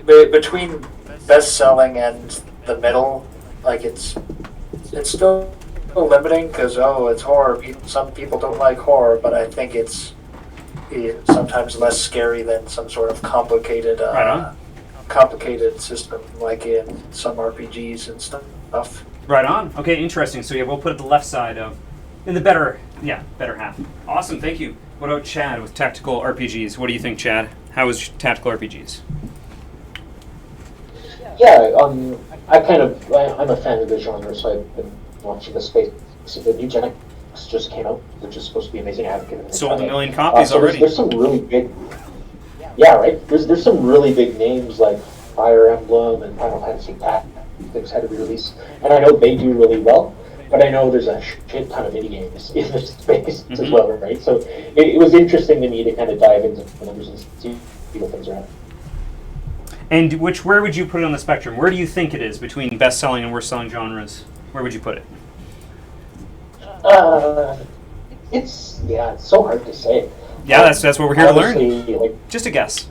between best-selling and the middle, like it's still limiting because it's horror. Some people don't like horror, but I think it's sometimes less scary than some sort of complicated system like in some RPGs and stuff. Right on. Okay, interesting. So we'll put it at the left side in the better half. Awesome, thank you. What about Chad with tactical RPGs? What do you think, Chad? How is tactical RPGs? Yeah, I'm a fan of the genre, so I've been watching the space. So the new Gen X just came out, which is supposed to be amazing. I haven't given it a Sold try. 1 million copies already. There's some really big, right? There's some really big names like Fire Emblem and Final Fantasy Tactics had a re-release, and I know they do really well. But I know there's a shit ton of indie games in this space as well, right? So it was interesting to me to kind of dive into the numbers and see what things are at. And where would you put it on the spectrum? Where do you think it is between best-selling and worst-selling genres? Where would you put it? It's so hard to say. Yeah, that's what we're here to learn. Just a guess.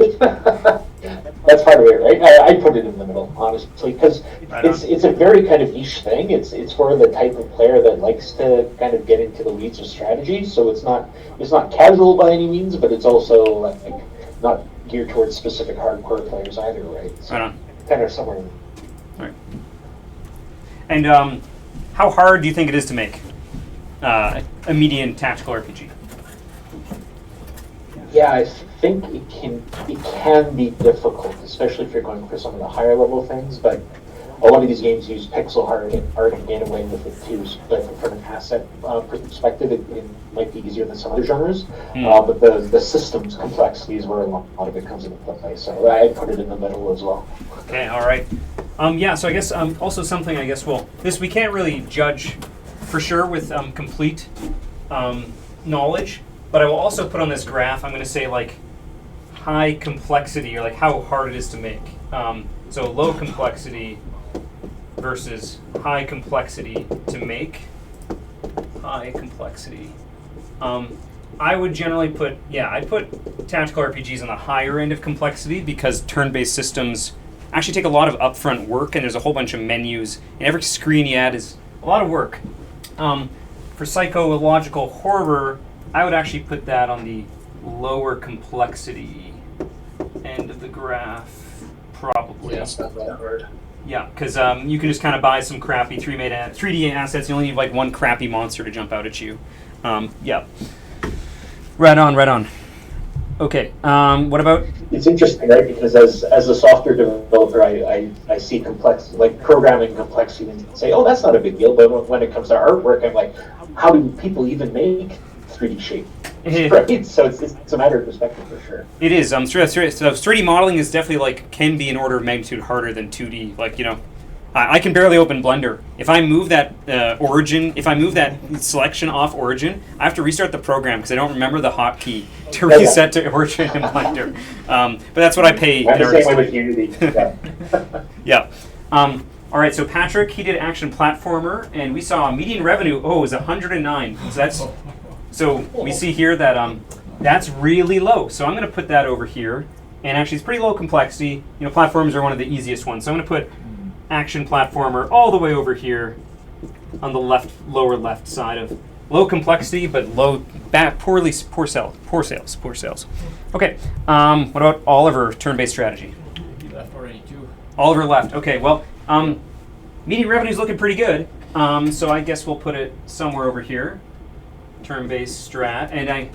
That's part of it, right? I put it in the middle, honestly, because it's a very kind of niche thing. It's for the type of player that likes to kind of get into the weeds of strategy. So it's not casual by any means, but it's also like not geared towards specific hardcore players either, right? So kind of somewhere. Right. And how hard do you think it is to make? a median tactical RPG? Yeah, I think it can be difficult, especially if you're going for some of the higher level things. But a lot of these games use pixel art and get away with it too. But from an asset perspective, it might be easier than some other genres. But the systems complexity is where a lot of it comes into play. So I put it in the middle as well. Okay, all right. Yeah, so I guess also something, I guess, well, this we can't really judge for sure with complete knowledge, but I will also put on this graph, I'm going to say like high complexity, or like how hard it is to make. So low complexity versus high complexity to make. High complexity. I would generally put, I'd put tactical RPGs on the higher end of complexity because turn-based systems actually take a lot of upfront work, and there's a whole bunch of menus, and every screen you add is a lot of work. For psychological horror, I would actually put that on the lower complexity end of the graph, probably. Yeah, it's not that hard. Yeah, because you can just kind of buy some crappy 3D assets. You only need like one crappy monster to jump out at you. Yeah. Right on. Okay, what about? It's interesting, right? Because as a software developer, I see like programming complexity and say, oh, that's not a big deal. But when it comes to artwork, I'm like, how do people even make 3D shape? Right? So it's a matter of perspective for sure. It is. So 3D modeling is definitely like can be an order of magnitude harder than 2D. Like, you know, I can barely open Blender. If I move that if I move that selection off Origin, I have to restart the program because I don't remember the hotkey to reset to Origin in Blender. But that's what I pay. I'm the same way with Unity. Yeah. All right. So Patrick, he did action platformer, and we saw median revenue. Oh, it was 109. So we see here that that's really low. So I'm going to put that over here, and actually it's pretty low complexity. You know, platforms are one of the easiest ones. So I'm going to put action platformer all the way over here on the lower left side of low complexity, but poor sales. Okay, what about Oliver, turn-based strategy? He left already too. Oliver left. Okay, well, median revenue's looking pretty good. So I guess we'll put it somewhere over here, turn-based strat, and I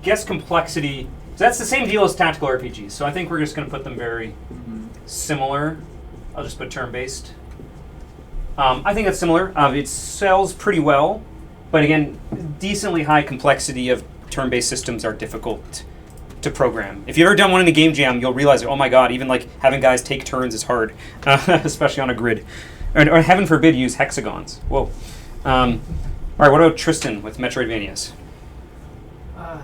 guess complexity. So that's the same deal as tactical RPGs. So I think we're just going to put them very similar. I'll just put turn-based. I think that's similar. It sells pretty well, but again, decently high complexity of turn-based systems are difficult to program. If you've ever done one in a game jam, you'll realize, oh my god, even like having guys take turns is hard, especially on a grid. Or heaven forbid, use hexagons. Whoa. All right, what about Tristan with Metroidvanias?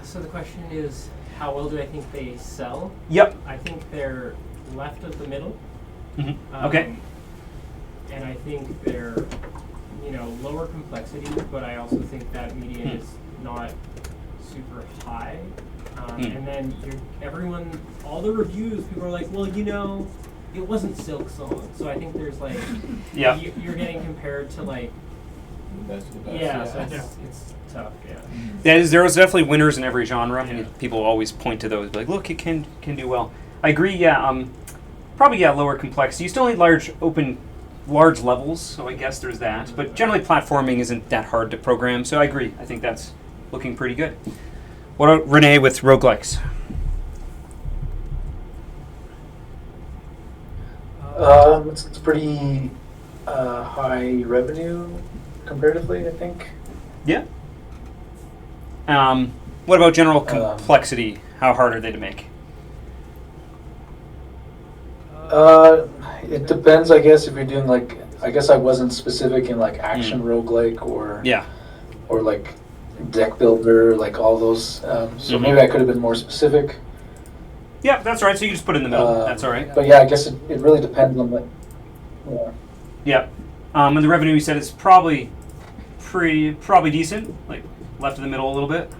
So the question is, how well do I think they sell? Yep. I think they're left of the middle. Okay. And I think they're, lower complexity, but I also think that median is not super high. And then all the reviews, people are like, well, it wasn't Silk Song. So I think there's like, you're getting compared to like, Best of the best. yeah, so it's tough, yeah. There was definitely winners in every genre, and people always point to those, like, look, it can do well. I agree, probably, lower complexity. You still need large levels, so I guess there's that. But generally, platforming isn't that hard to program, so I agree. I think that's looking pretty good. What about Renee with roguelikes? It's pretty high revenue comparatively, I think. Yeah. What about general complexity? How hard are they to make? It depends, I guess, if you're doing like, I guess I wasn't specific in like action roguelike or like deck builder, like all those. So maybe I could have been more specific. Yeah, that's right. So you just put it in the middle. That's all right. But yeah, I guess it really depends on what. Yeah. And the revenue you said is probably decent, like left of the middle a little bit.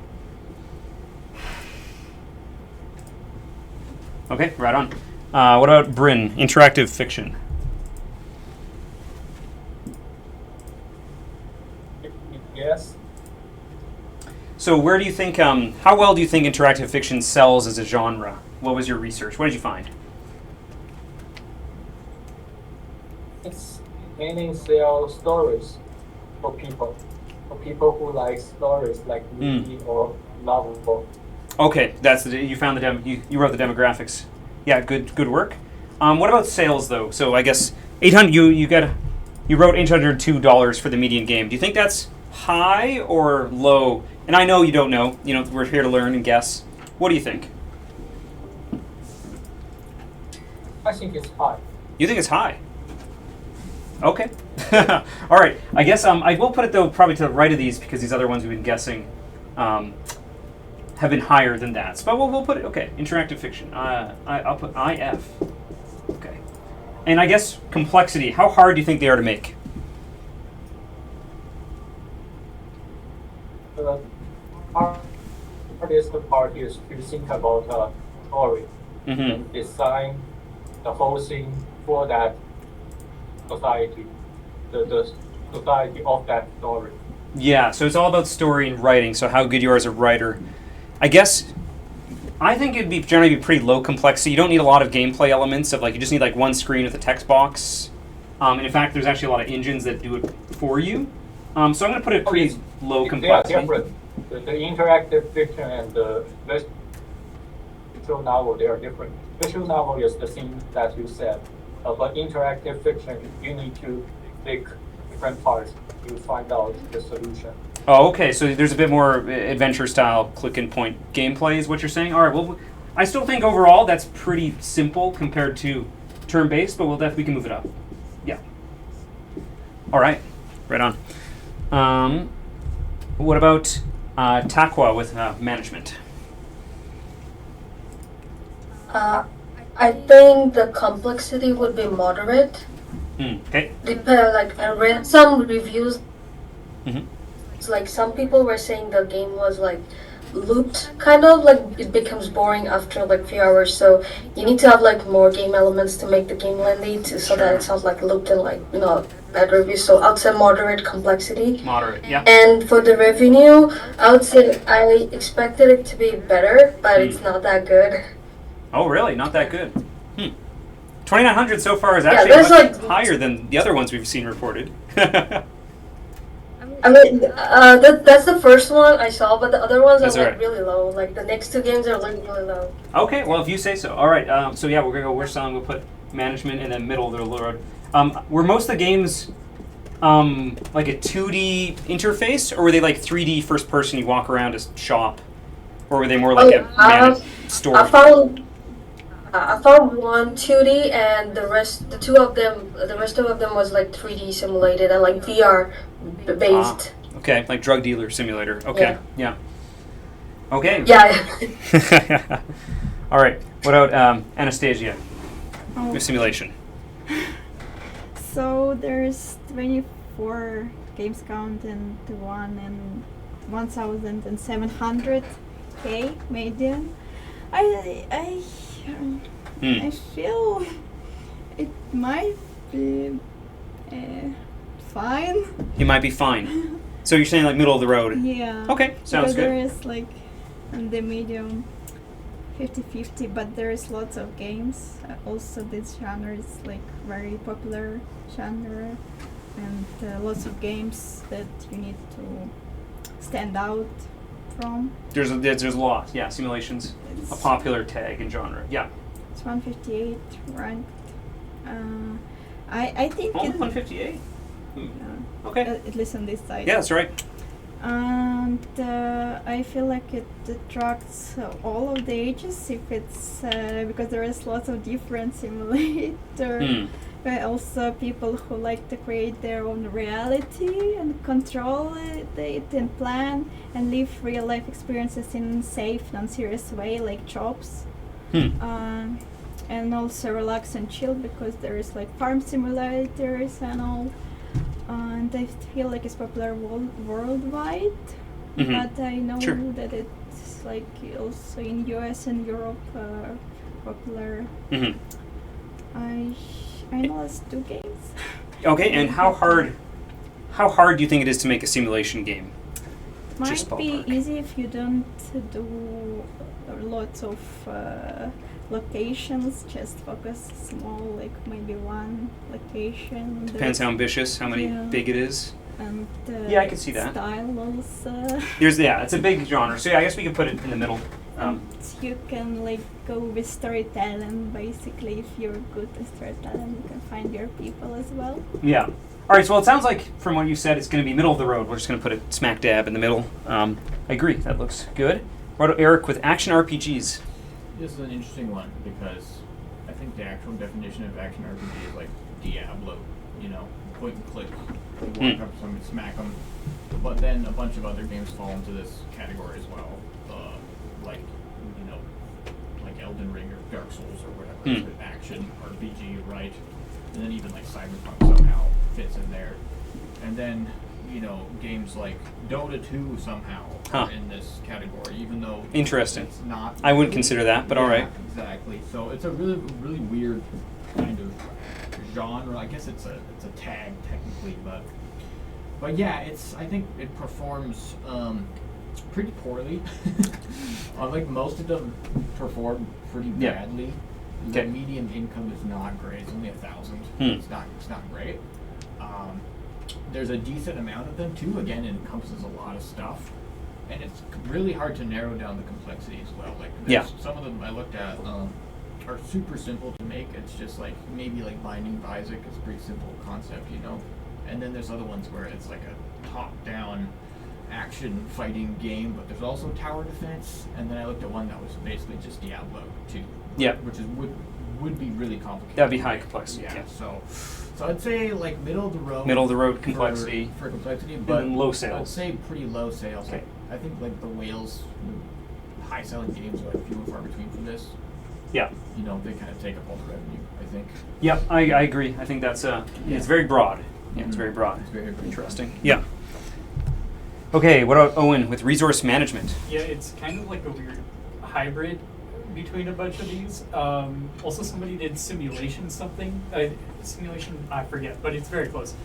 Okay, right on. What about Bryn, interactive fiction? Yes. So where do you think, how well do you think interactive fiction sells as a genre? What was your research? What did you find? It's mainly sell stories for people. for people who like stories like movie or novel. Okay, you found you wrote the demographics. Yeah, good work. What about sales though? So I guess 800. You wrote $802 for the median game. Do you think that's high or low? And I know you don't know. You know, we're here to learn and guess. What do you think? I think it's high. You think it's high? Okay. All right. I guess I will put it though probably to the right of these because these other ones we've been guessing have been higher than that. But we'll put it okay. Interactive fiction. I'll put IF. Okay. And I guess complexity. How hard do you think they are to make? The hardest part is to think about a story and design the whole thing for that society, the society of that story. Yeah, so it's all about story and writing, so how good you are as a writer. I guess, I think it'd be generally be pretty low complexity. You don't need a lot of gameplay elements of you just need one screen with a text box. And in fact, there's actually a lot of engines that do it for you. So I'm going to put it pretty low complexity. They are different. The interactive fiction and the visual novel, they are different. Visual novel is the thing that you said. But interactive fiction, you need to pick different parts to find out the solution. Oh, okay. So there's a bit more adventure style click and point gameplay is what you're saying? All right. Well, I still think overall that's pretty simple compared to turn-based, but we can move it up. Yeah. All right. Right on. What about Taqwa with management? I think the complexity would be moderate. Okay. I read some reviews. It's some people were saying the game was looped, kind of it becomes boring after few hours. So you need to have more game elements to make the game lengthy, so that it's not looped and bad reviews. So I'd say moderate complexity. Moderate, yeah. And for the revenue, I would say I expected it to be better, but it's not that good. Oh, really? Not that good. 2,900 so far is actually much higher than the other ones we've seen reported. I mean, that's the first one I saw, but the other ones are really low. The next two games are really low. Okay, well, if you say so. All right, so yeah, we're going to go worst on. We'll put management and then middle of the road. Were most of the games like a 2D interface, or were they 3D first person, you walk around a shop? Or were they more a store? I found one 2D, and the rest of them was 3D simulated and VR based. Okay, like drug dealer simulator. Okay, yeah. Okay. Yeah. All right. What about Anastasia? Simulation. So there's 24 games count and 1,700 K median. I feel it might be fine. It might be fine. So you're saying middle of the road? Yeah. Okay, sounds good. There is in the medium 50-50, but there is lots of games. Also, this genre is very popular genre, and lots of games that you need to stand out from. There's a lot. Yeah, simulations, a popular tag and genre. Yeah. It's 158 ranked. I think only 158. Okay. At least on this side. Yeah, that's right. And I feel it attracts all of the ages if it's because there is lots of different simulators. But also people who like to create their own reality and control it and plan and live real life experiences in safe, non-serious way, like jobs. And also relax and chill because there is farm simulators and all. And I feel it's popular worldwide, but I know that it's also in US and Europe popular. I know it's 2 games. Okay, and how hard do you think it is to make a simulation game? Might be easy if you don't do lots of locations, just focus small, maybe one location. Depends how ambitious, how many big it is. and Yeah, I can see that. style also. It's a big genre. So yeah, I guess we could put it in the middle. You can like go with storytelling. Basically, if you're good at storytelling, you can find your people as well. Yeah. All right. So well, it sounds like from what you said, it's going to be middle of the road. We're just going to put it smack dab in the middle. I agree. That looks good. What about Eric with action RPGs? This is an interesting one because I think the actual definition of action RPG is like Diablo. You know, point and click. You walk up to somebody, smack them. But then a bunch of other games fall into this category as well. Like, you know, like Elden Ring or Dark Souls or whatever. It's action RPG, right? And then even like Cyberpunk somehow fits in there. And then, you know, games like Dota 2 somehow are in this category, even though interesting. It's not. I wouldn't consider that, but all right. Exactly. So it's a really, really weird kind of genre. I guess it's a tag technically, but yeah, I think it performs pretty poorly. Like most of them perform pretty badly. The median income is not great. It's only 1,000. It's not great. There's a decent amount of them too. Again, it encompasses a lot of stuff, and it's really hard to narrow down the complexity as well. Like some of them I looked at are super simple to make. It's just like maybe like Binding of Isaac is a pretty simple concept, you know. And then there's other ones where it's like a top-down action fighting game, but there's also tower defense. And then I looked at one that was basically just Diablo 2. Yeah. Which would be really complicated. That'd be high complexity. Yeah. So I'd say like middle of the road. Middle of the road complexity. For complexity, but and low sales. I'd say pretty low sales. Okay. I think like the whales, high selling games are like few and far between from this. Yeah. You know, they kind of take up all the revenue, I think. Yep, I agree. I think that's it's very broad. Yeah, it's very broad. It's very interesting. Yeah. Okay, what about Owen with resource management? Yeah, it's kind of like a weird hybrid between a bunch of these. Also, somebody did simulation something. Simulation, I forget, but it's very close.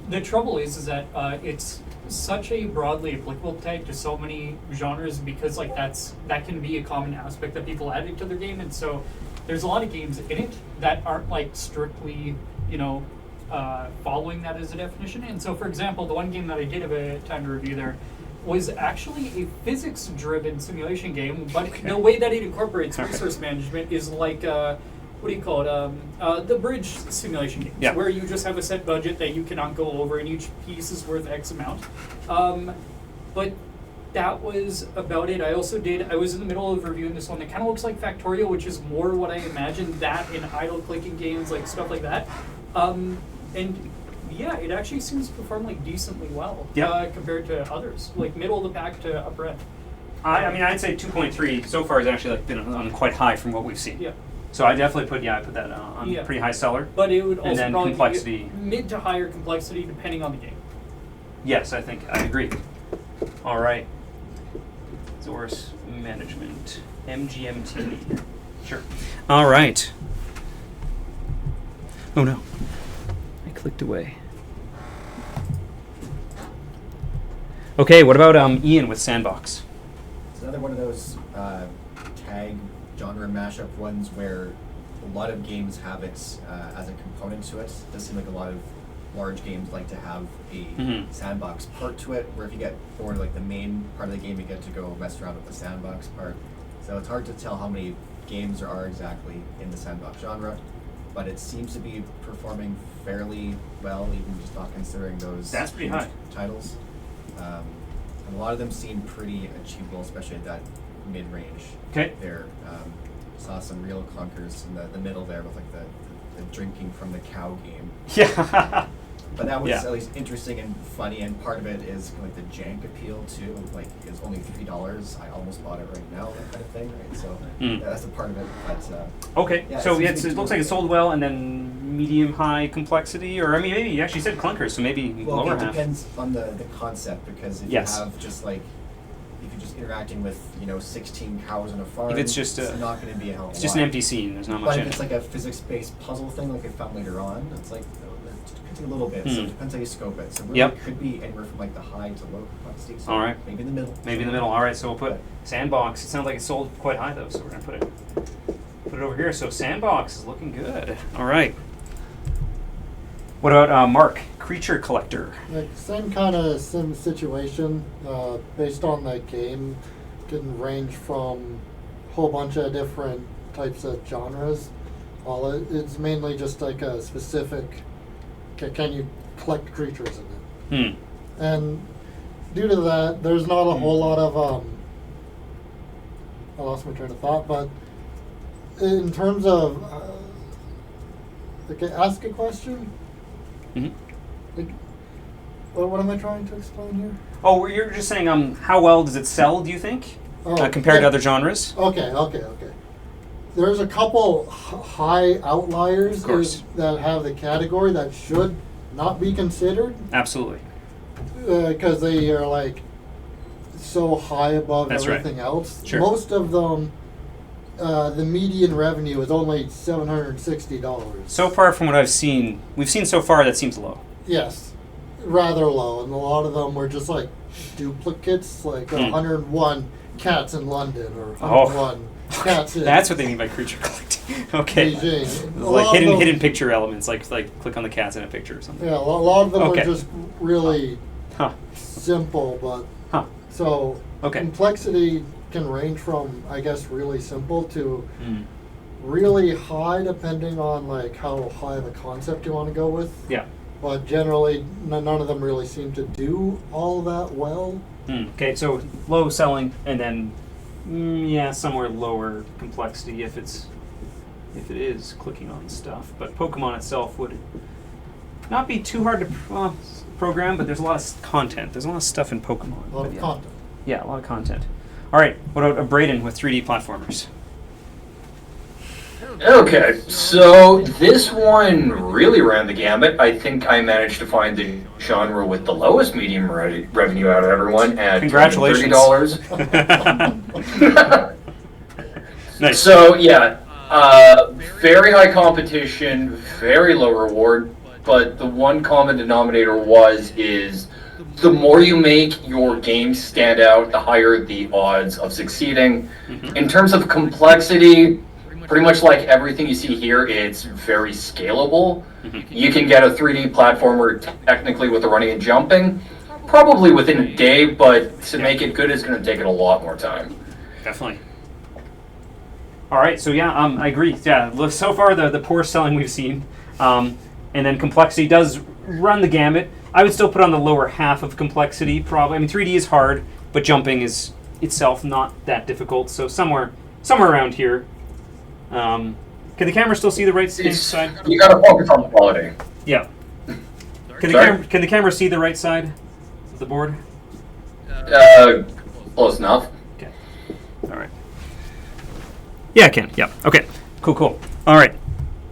The trouble is that it's such a broadly applicable tag to so many genres because like that can be a common aspect that people add into their game, and so there's a lot of games in it that aren't like strictly, you know, following that as a definition. And so, for example, the one game that I did have a time to review there was actually a physics-driven simulation game, but the way that it incorporates resource management is like, what do you call it, the bridge simulation games, where you just have a set budget that you cannot go over and each piece is worth X amount. But that was about it. I was in the middle of reviewing this one that kind of looks like Factorio, which is more what I imagined that in idle clicking games, like stuff like that. And yeah, it actually seems to perform like decently well compared to others, like middle of the pack to upper end. I mean, I'd say 2.3 so far has actually like been on quite high from what we've seen. Yeah. So I definitely put that on pretty high seller. But it would also and then probably complexity. be mid to higher complexity depending on the game. Yes, I agree. All right. Resource management, MGMT. Sure. All right. Oh no, I clicked away. Okay, what about Ian with Sandbox? It's another one of those tag genre mashup ones where a lot of games have it as a component to it. It does seem like a lot of large games like to have a sandbox part to it, where if you get bored like the main part of the game, you get to go mess around with the sandbox part. So it's hard to tell how many games there are exactly in the sandbox genre, but it seems to be performing fairly well, even just not considering those That's pretty high. titles. And a lot of them seem pretty achievable, especially at that mid-range. Okay. There, saw some real clunkers in the middle there with like the drinking from the cow game. Yeah. But that was at least interesting and funny, and part of it is like the jank appeal too. Like it's only $3. I almost bought it right now, that kind of thing, right? So that's a part of it. But okay, so it looks like it sold well, and then medium high complexity, or I mean, maybe you actually said clunkers, so maybe lower it half. depends on the concept, because if you have just like if you're just interacting with 16 cows on a farm, if it's just not going to be a hell of a lot. It's just an empty scene. There's not much But in if it's it. like a physics-based puzzle thing, like I found later on, it's like a little bit, so it depends how you scope it. So really it could be anywhere from like the high to low complexity. So All right. maybe in the middle. Maybe in the middle. All right, so we'll put Sandbox. It sounds like it sold quite high though, so we're gonna put it over here. So Sandbox is looking good. All right. What about Mark, creature collector? Like same kind of sim situation, based on the game, can range from a whole bunch of different types of genres. Well, it's mainly just like a specific. Can you collect creatures in it? And due to that, there's not a whole lot of I lost my train of thought, but in terms of okay, ask a question. Like, what am I trying to explain here? Oh, you're just saying how well does it sell? Do you think compared to other genres? Okay. There's a couple high outliers that have the category that should not be considered. Absolutely. Because they are like so high above That's everything right. else. Sure. Most of them, the median revenue is only $760. So far from what we've seen so far, that seems low. Yes, rather low, and a lot of them were just like duplicates, like 101 cats in London or 101 cats in. That's what they mean by creature collecting. Okay. Beijing. Like hidden picture elements, like click on the cats in a picture or something. Yeah, a lot of them are just really simple, but so complexity can range from, I guess, really simple to really high, depending on like how high of a concept you want to go with. Yeah. But generally, none of them really seem to do all that well. Okay, so low selling, and then somewhere lower complexity if it is clicking on stuff. But Pokemon itself would not be too hard to program, but there's a lot of content. There's a lot of stuff in Pokemon. A lot of content. Yeah, a lot of content. All right, what about Braden with 3D platformers? Okay, so this one really ran the gambit. I think I managed to find the genre with the lowest medium revenue out of everyone at Congratulations. $30. Nice. So yeah, very high competition, very low reward, but the one common denominator is the more you make your game stand out, the higher the odds of succeeding. In terms of complexity, pretty much like everything you see here, it's very scalable. You can get a 3D platformer technically with the running and jumping, probably within a day, but to make it good, it's going to take it a lot more time. Definitely. All right, so I agree. Yeah, so far the poor selling we've seen, and then complexity does run the gamut. I would still put on the lower half of complexity, probably. I mean, 3D is hard, but jumping is itself not that difficult. So somewhere around here. Can the camera still see the right side? You gotta focus on quality. Yeah. Can the camera see the right side of the board? Close enough. Okay. All right. Yeah, I can. Yeah. Okay. Cool. All right.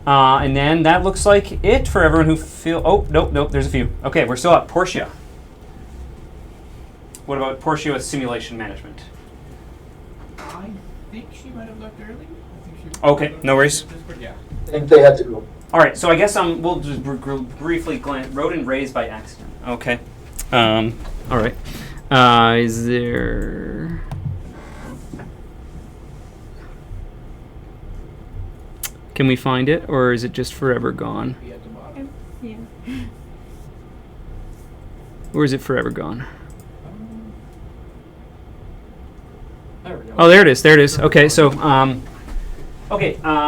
And then that looks like it for everyone who feel. Oh, nope. There's a few. Okay, we're still at Portia. What about Portia with simulation management? I think she might have left early. Okay, no worries. Yeah. I think they had to go. All right, so I guess we'll just briefly glance. Rodent raised by accident. Okay. All right. Is there? Can we find it, or is it just forever gone? Yeah. Or is it forever gone? There we go. Oh, there it is. Okay, so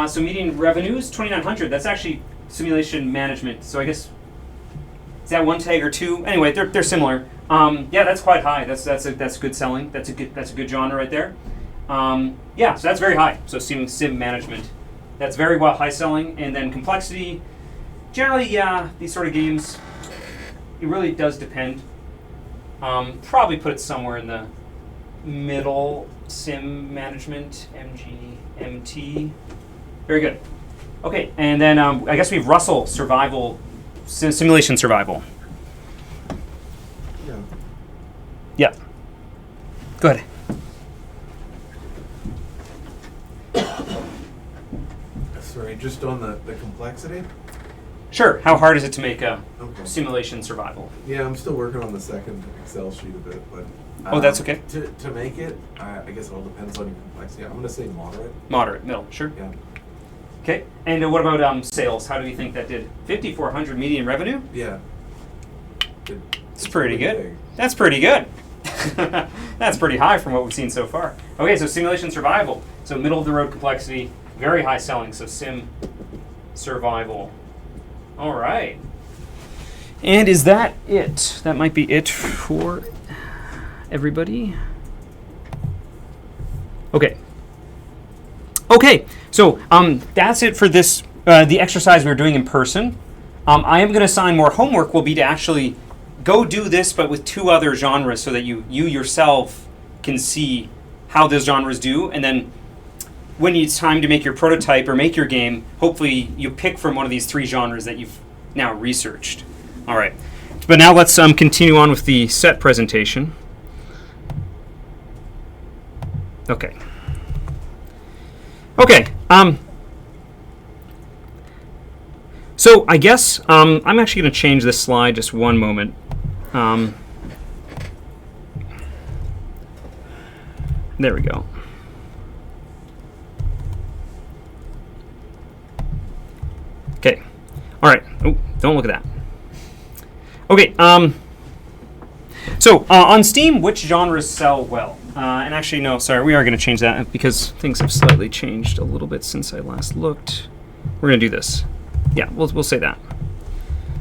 so median revenues 2,900. That's actually simulation management. So I guess is that one tag or two? Anyway, they're similar. Yeah, that's quite high. That's good selling. That's a good genre right there. Yeah, so that's very high. So sim management, that's very high selling. And then complexity, generally, yeah, these sort of games, it really does depend. Probably put it somewhere in the middle. Sim management, MT. Very good. Okay, and then I guess we have Russell, survival, simulation survival. Yeah. Go ahead. Sorry, just on the complexity? Sure. How hard is it to make a simulation survival? Yeah, I'm still working on the second Excel sheet a bit, but... Oh, that's okay. To make it, I guess it all depends on your complexity. I'm going to say moderate. Moderate, middle, sure. Yeah. Okay, and what about sales? How do you think that did? 5,400 median revenue? Yeah. It's pretty good. That's pretty good. That's pretty high from what we've seen so far. Okay, so simulation survival. So middle of the road complexity, very high selling. So sim survival. All right. And is that it? That might be it for everybody. Okay. Okay, so that's it for this, the exercise we were doing in person. I am going to assign more homework will be to actually go do this, but with 2 other genres so that you yourself can see how those genres do. And then when it's time to make your prototype or make your game, hopefully you pick from one of these 3 genres that you've now researched. All right. But now let's continue on with the set presentation. Okay. Okay. So I guess I'm actually going to change this slide just one moment. There we go. Okay. All right. Oh, don't look at that. Okay. So on Steam, which genres sell well? And actually, no, sorry, we are going to change that because things have slightly changed a little bit since I last looked. We're going to do this. Yeah, we'll say that.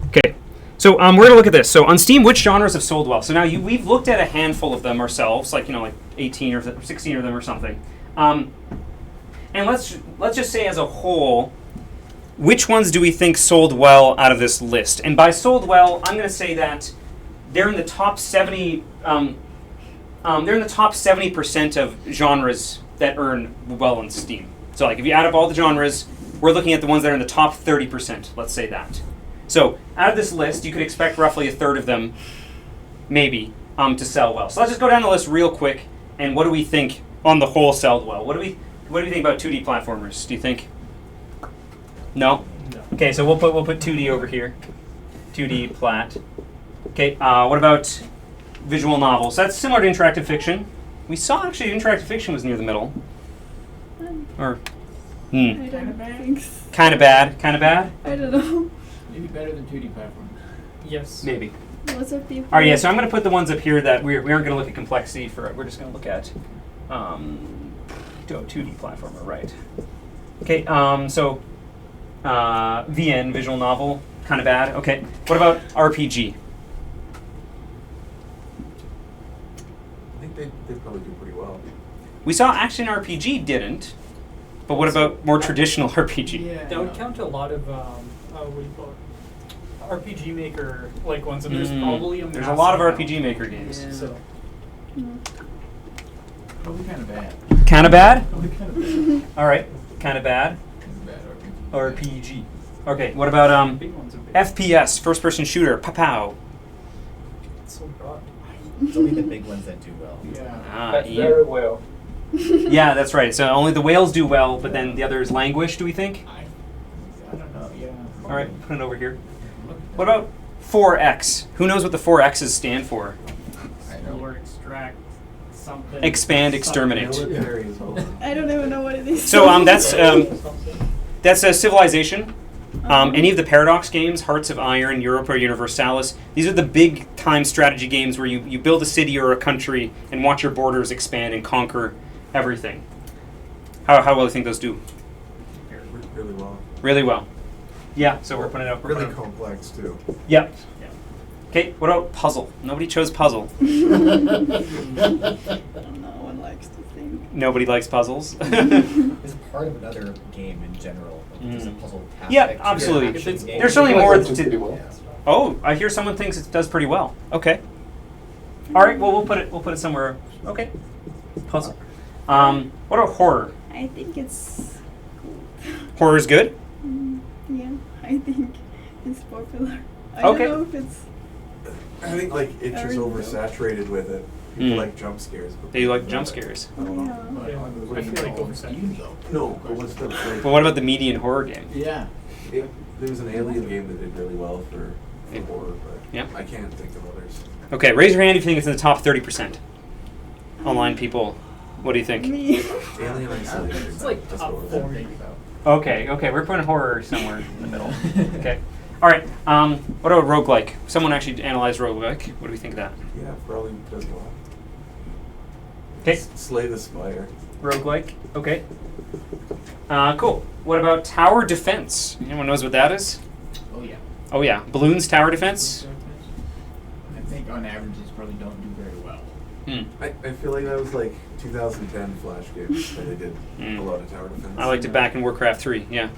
Okay. So we're going to look at this. So on Steam, which genres have sold well? So now we've looked at a handful of them ourselves, like 18 or 16 of them or something. And let's just say as a whole, which ones do we think sold well out of this list? And by sold well, I'm going to say that they're in the top 70. They're in the top 70% of genres that earn well on Steam. So like if you add up all the genres, we're looking at the ones that are in the top 30%. Let's say that. So out of this list, you could expect roughly a third of them, maybe, to sell well. So let's just go down the list real quick. And what do we think on the whole sold well? What do we think about 2D platformers? Do you think? No? Okay, so we'll put 2D over here. 2D plat. Okay, what about visual novels? That's similar to interactive fiction. We saw actually interactive fiction was near the middle. Or I don't think so. Kind of bad. I don't know. Maybe better than 2D platforms. Yes. Maybe. Lots of people. All right, yeah. So I'm going to put the ones up here that we aren't going to look at complexity for. We're just going to look at 2D platformer, right? Okay. So VN visual novel, kind of bad. Okay. What about RPG? I think they probably do pretty well. We saw action RPG didn't, but what about more traditional RPG? Yeah. That would count a lot of what do you call it? RPG Maker like ones, and there's probably there's a lot of RPG Maker games. Yeah. So. Probably kind of bad. Kind of bad? Probably kind of bad. All right, kind of bad. RPG. Okay, what about FPS, first-person shooter, pow? So broad. It's only the big ones that do well. Yeah. That's very well. Yeah, that's right. So only the whales do well, but then the others languish, do we think? I don't know, yeah. All right, put it over here. What about 4X? Who knows what the 4X's stand for? I know. Or extract something. Expand, exterminate. I don't even know what it is. So that's a Civilization. Any of the Paradox games, Hearts of Iron, Europa Universalis, these are the big-time strategy games where you build a city or a country and watch your borders expand and conquer everything. How well do you think those do? Really well. Really well. Yeah, so we're putting it up. Really complex, too. Yep. Okay, what about puzzle? Nobody chose puzzle. No one likes to think. Nobody likes puzzles. It's part of another game in general. Like there's a puzzle aspect. Yeah, absolutely. There's certainly more to. well. Oh, I hear someone thinks it does pretty well. Okay. All right. Well, we'll put it somewhere. Okay. Puzzle. What about horror? I think it's Horror's good. yeah. I think it's popular. I Okay. don't know if it's. I think it's just oversaturated with it. People like jump scares. But They like jump scares. I don't know. I feel like oversaturated though. No, but what's the But what about the median horror game? Yeah. There was an Alien game that did really well for horror, but Yep. I can't think of others. Okay, raise your hand if you think it's in the top 30%. Online people, what do you think? Me. Alien Isolation. It's like top 40. Okay, we're putting horror somewhere in the middle. Okay. All right. What about roguelike? Someone actually analyzed roguelike. What do we think of that? Yeah, probably does well. Okay. Slay the Spire. Roguelike. Okay. Cool. What about tower defense? Anyone knows what that is? Oh yeah. Oh yeah. Balloons tower defense. I think on average these probably don't do very well. I feel like that was like 2010 Flash games where they did a lot of tower defense. I liked it back in Warcraft 3. Yeah.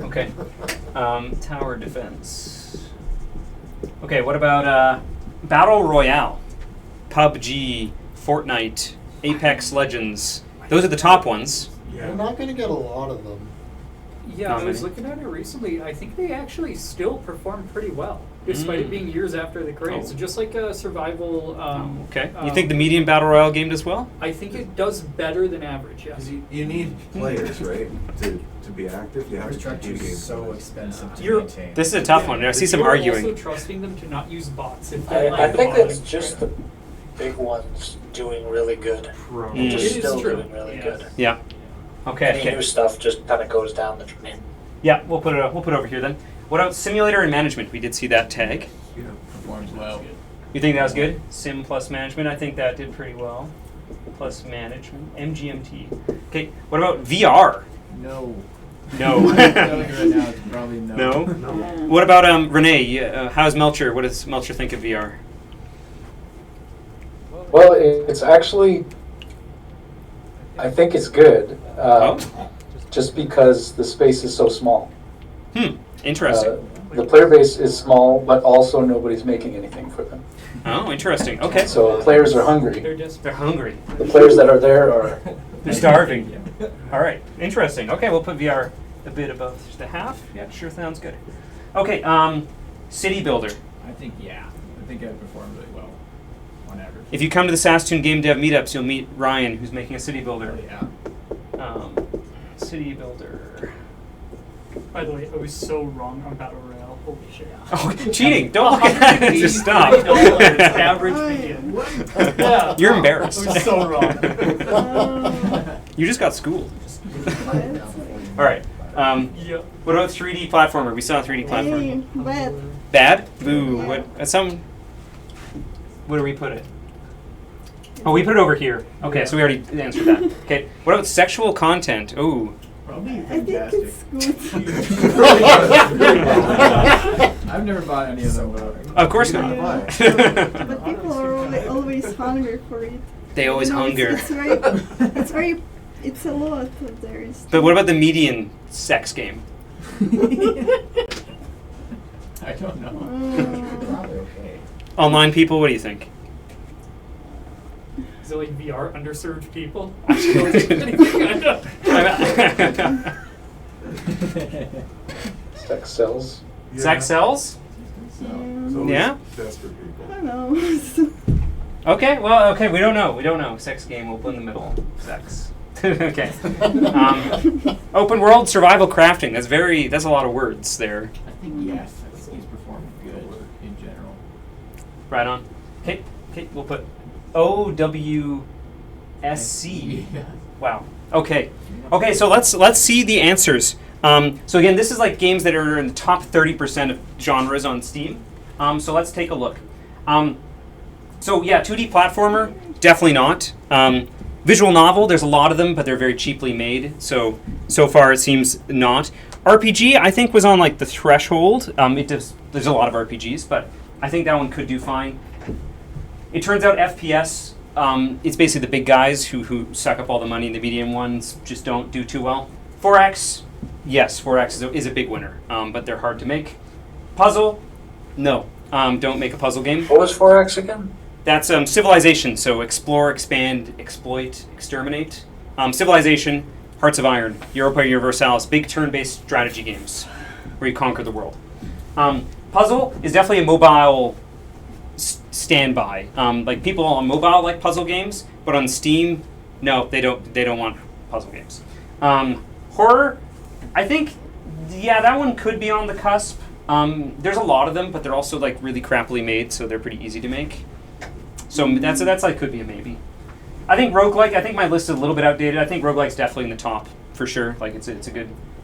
Okay. Tower defense. Okay. What about battle royale? PUBG, Fortnite, Apex Legends. Those are the top ones. You're not going to get a lot of them. Yeah, I was looking at it recently. I think they actually still perform pretty well, despite it being years after the create. So just like a survival. Okay. You think the medium battle royale game does well? I think it does better than average. Yeah. Because you need players, right, to be active. You have to Infrastructure compete is against so others. expensive to You're- maintain. This is a tough one. I see some You're arguing. also trusting them to not use bots. If I think it's just the big ones doing really good. Mm. Just It is still true. doing really good. Yeah. Okay. Any new stuff just kind of goes down the drain. Yeah, we'll put it over here then. What about simulator and management? We did see that tag. Yeah. Performs well. You think that was good? Sim plus management. I think that did pretty well. Plus management. MGMT. Okay. What about VR? No. No. I'm telling you right now, it's probably no. No. What about Renee? How's Melcher? What does Melcher think of VR? Well, it's actually, I think it's good. Just because the space is so small. Interesting. The player base is small, but also nobody's making anything for them. Oh, interesting. Okay. So players are hungry. They're hungry. The players that are there are... They're starving. All right. Interesting. Okay, we'll put VR a bit above the half. Yeah, sure sounds good. Okay, City Builder. I think it performed really well on average. If you come to the Saskatoon Game Dev meetups, you'll meet Ryan, who's making a City Builder. Yeah. City Builder. By the way, I was so wrong on Battle Royale. Holy shit. Oh, cheating! Don't look at it. Just stop. Average median. Yeah. You're embarrassed. I was so wrong. You just got schooled. All right. Yeah. What about 3D platformer? We saw a 3D platformer. Bad. Bad? Boo. What? Where do we put it? Oh, we put it over here. Okay, so we already answered that. Okay. What about sexual content? Ooh. Probably I think fantastic. it's good. I've never bought any of them. Of course not. But people are always hungry for it. They always hunger. It's a lot of there. But what about the median sex game? I don't know. Probably okay. Online people, what do you think? Is it like VR underserved people? Sex sells. Yeah. Sex sells? Yeah? Desperate people. I don't know. Okay, well, okay, we don't know. Sex game, we'll put in the middle. Sex. Okay. Open world survival crafting. That's a lot of words there. I think yes. I think he's performed good in general. Right on. Okay, we'll put OWSC. Wow. Okay, so let's see the answers. So again, this is like games that are in the top 30% of genres on Steam. So let's take a look. So yeah, 2D platformer, definitely not. Visual novel, there's a lot of them, but they're very cheaply made. So far it seems not. RPG, I think, was on like the threshold. There's a lot of RPGs, but I think that one could do fine. It turns out FPS, it's basically the big guys who suck up all the money, and the medium ones just don't do too well. 4X, yes, 4X is a big winner, but they're hard to make. Puzzle, no, don't make a puzzle game. What was 4X again? That's Civilization, so explore, expand, exploit, exterminate. Civilization, Hearts of Iron, Europa Universalis, big turn-based strategy games where you conquer the world. Puzzle is definitely a mobile standby. Like people on mobile like puzzle games, but on Steam, no, they don't want puzzle games. Horror, I think, yeah, that one could be on the cusp. There's a lot of them, but they're also like really crappily made, so they're pretty easy to make. So that's like could be a maybe. I think roguelike, I think my list is a little bit outdated. I think roguelike's definitely in the top for sure. Like it's a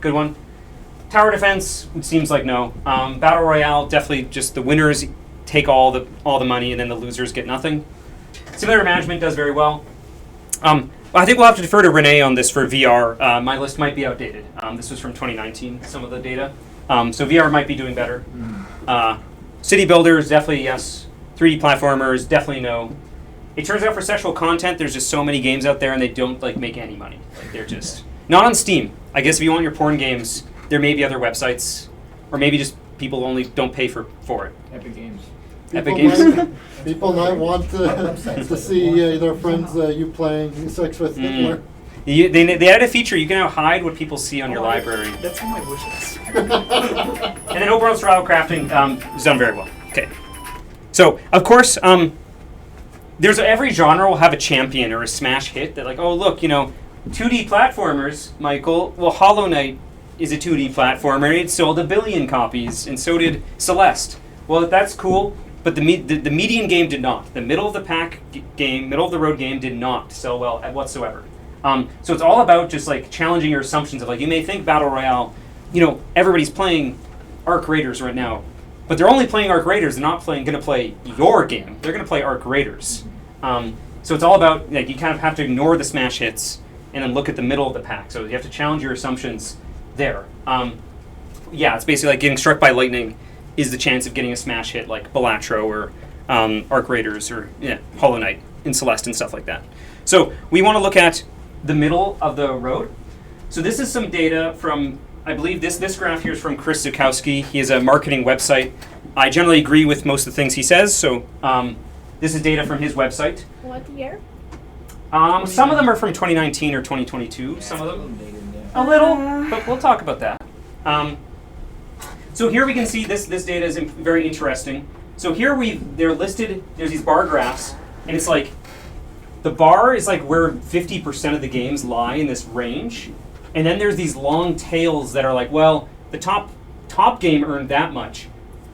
good one. Tower defense seems like no. Battle Royale, definitely just the winners take all the money and then the losers get nothing. Simulator management does very well. I think we'll have to defer to Renee on this for VR. My list might be outdated. This was from 2019, some of the data. So VR might be doing better. City builders, definitely yes. 3D platformers, definitely no. It turns out for sexual content, there's just so many games out there and they don't like make any money. Like they're just not on Steam. I guess if you want your porn games, there may be other websites, or maybe just people only don't pay for it. Epic Games. People Epic Games. People might want to see their friends you playing sex with Hitler. They added a feature, you can now hide what people see on your library. That's on my wish list. And then open world survival crafting is done very well. Okay. So, of course, every genre will have a champion or a smash hit that like, oh look, 2D platformers, Michael. Well, Hollow Knight is a 2D platformer. It sold 1 billion copies, and so did Celeste. Well, that's cool, but the median game did not. The middle of the pack game, middle of the road game did not sell well whatsoever. So it's all about just like challenging your assumptions of like, you may think Battle Royale, everybody's playing Arc Raiders right now, but they're only playing Arc Raiders. They're not going to play your game. They're going to play Arc Raiders. So it's all about like you kind of have to ignore the smash hits and then look at the middle of the pack. So you have to challenge your assumptions there. It's basically like getting struck by lightning is the chance of getting a smash hit like Balatro or Arc Raiders or Hollow Knight in Celeste and stuff like that. So we want to look at the middle of the road. So this is some data from, I believe this graph here is from Chris Zukowski. He has a marketing website. I generally agree with most of the things he says. So this is data from his website. What year? Some of them are from 2019 or 2022. Some of them a little, but we'll talk about that. So here we can see this data is very interesting. So here they're listed. There's these bar graphs, and it's like the bar is like where 50% of the games lie in this range, and then there's these long tails that are like, well, the top game earned that much,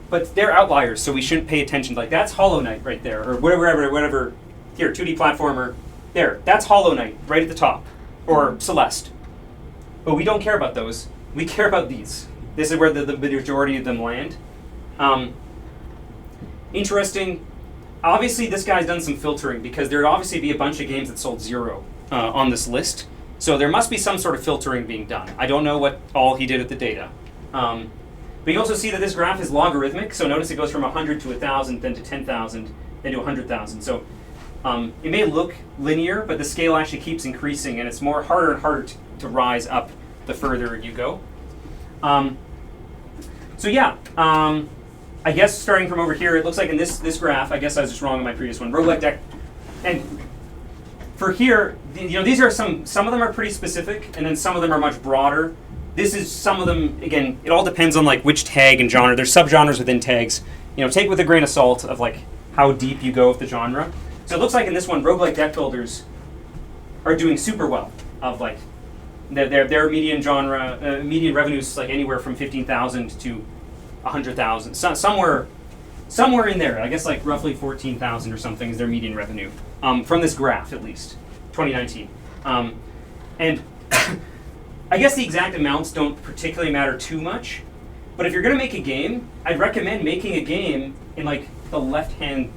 but they're outliers, so we shouldn't pay attention. Like that's Hollow Knight right there, or whatever. Here, 2D platformer. There, that's Hollow Knight right at the top, or Celeste. But we don't care about those. We care about these. This is where the majority of them land. Interesting. Obviously, this guy's done some filtering because there'd obviously be a bunch of games that sold 0 on this list. So there must be some sort of filtering being done. I don't know what all he did with the data. But you also see that this graph is logarithmic. So notice it goes from 100 to 1,000, then to 10,000, then to 100,000. So it may look linear, but the scale actually keeps increasing, and it's harder and harder to rise up the further you go. I guess starting from over here, it looks like in this graph, I guess I was just wrong on my previous one, roguelike deck. And for here, these are some of them are pretty specific, and then some of them are much broader. This is some of them, again, it all depends on like which tag and genre. There's subgenres within tags. Take with a grain of salt of like how deep you go with the genre. So it looks like in this one, roguelike deck builders are doing super well. Of like their median genre, median revenues like anywhere from 15,000 to 100,000. Somewhere in there. I guess like roughly 14,000 or something is their median revenue from this graph at least, 2019. And I guess the exact amounts don't particularly matter too much. But if you're going to make a game, I'd recommend making a game in like the left hand,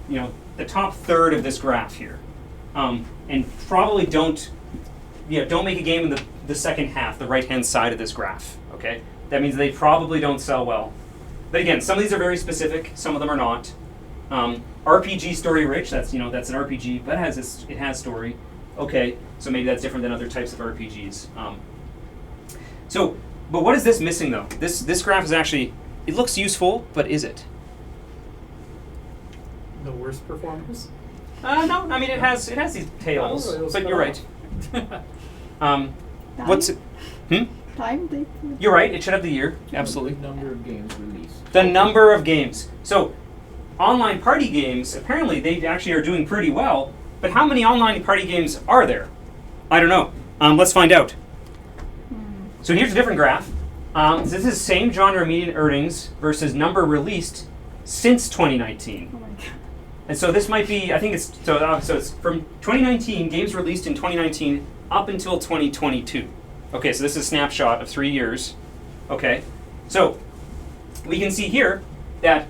the top third of this graph here, and probably don't make a game in the second half, the right hand side of this graph. Okay, that means they probably don't sell well. But again, some of these are very specific, some of them are not. RPG story rich, that's an RPG, but it has story. Okay, so maybe that's different than other types of RPGs. But what is this missing though? This graph is actually, it looks useful, but is it? The worst performers? No, I mean it has these tails, Oh, but you're right. What's it? Time date. You're right. It should have the year. Absolutely. The number of games released. The number of games. So, online party games. Apparently, they actually are doing pretty well. But how many online party games are there? I don't know. Let's find out. So here's a different graph. This is same genre median earnings versus number released since 2019. Oh my god. And so this might be. I think it's so it's from 2019 games released in 2019 up until 2022. Okay, so this is a snapshot of 3 years. Okay, so we can see here that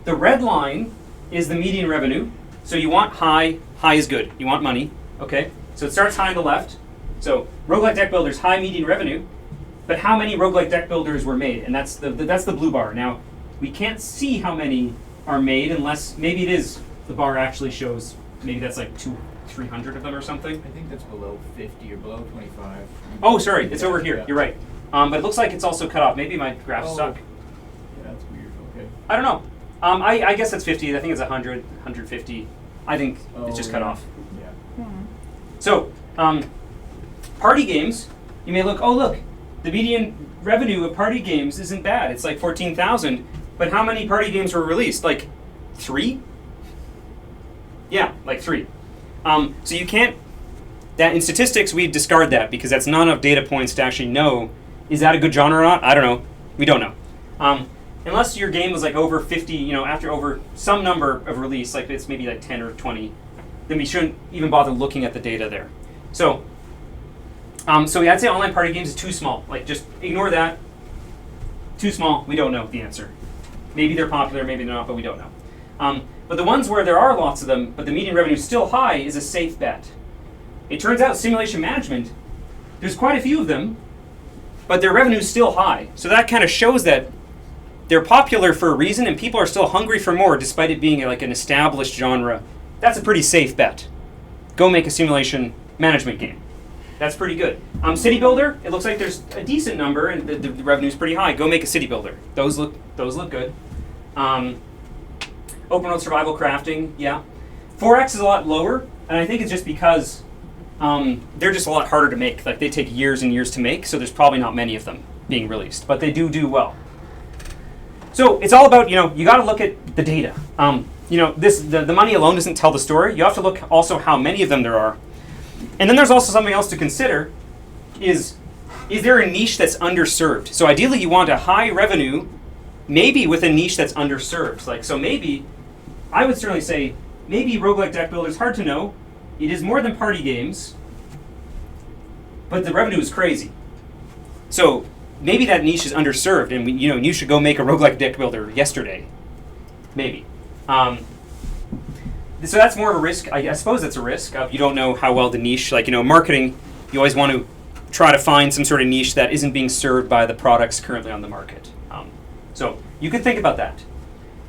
the red line is the median revenue. So you want high is good. You want money. Okay, so it starts high on the left. So roguelike deck builders, high median revenue. But how many roguelike deck builders were made? And that's the blue bar. Now, we can't see how many are made unless, maybe it is, the bar actually shows, maybe that's like 300 of them or something. I think that's below 50 or below 25. Oh, sorry, it's over here. You're right. But it looks like it's also cut off. Maybe my graphs suck. Yeah, that's weird. Okay. I don't know. I guess it's 50. I think it's 100, 150. I think it's just cut off. Yeah. So, party games, you may look, oh look, the median revenue of party games isn't bad. It's like 14,000. But how many party games were released? Like 3? Yeah, like 3. So you can't, that in statistics we discard that because that's not enough data points to actually know, is that a good genre or not? I don't know. We don't know. Unless your game was like over 50, after over some number of release, like it's maybe like 10 or 20, then we shouldn't even bother looking at the data there. So, yeah, I'd say online party games is too small. Like just ignore that. Too small, we don't know the answer. Maybe they're popular, maybe they're not, but we don't know. But the ones where there are lots of them, but the median revenue is still high, is a safe bet. It turns out simulation management, there's quite a few of them, but their revenue is still high. So that kind of shows that they're popular for a reason, and people are still hungry for more, despite it being like an established genre. That's a pretty safe bet. Go make a simulation management game. That's pretty good. City Builder, it looks like there's a decent number, and the revenue's pretty high. Go make a City Builder. Those look good. Open world survival crafting, yeah. 4X is a lot lower, and I think it's just because they're just a lot harder to make. Like they take years and years to make, so there's probably not many of them being released, but they do well. So it's all about, you got to look at the data. The money alone doesn't tell the story. You have to look also how many of them there are. And then there's also something else to consider is there a niche that's underserved? So ideally you want a high revenue, maybe with a niche that's underserved. So maybe, I would certainly say, maybe roguelike deck builder is hard to know. It is more than party games, but the revenue is crazy. So maybe that niche is underserved, and you should go make a roguelike deck builder yesterday. Maybe. So that's more of a risk. I suppose that's a risk. You don't know how well the niche, marketing, you always want to try to find some sort of niche that isn't being served by the products currently on the market. So you could think about that.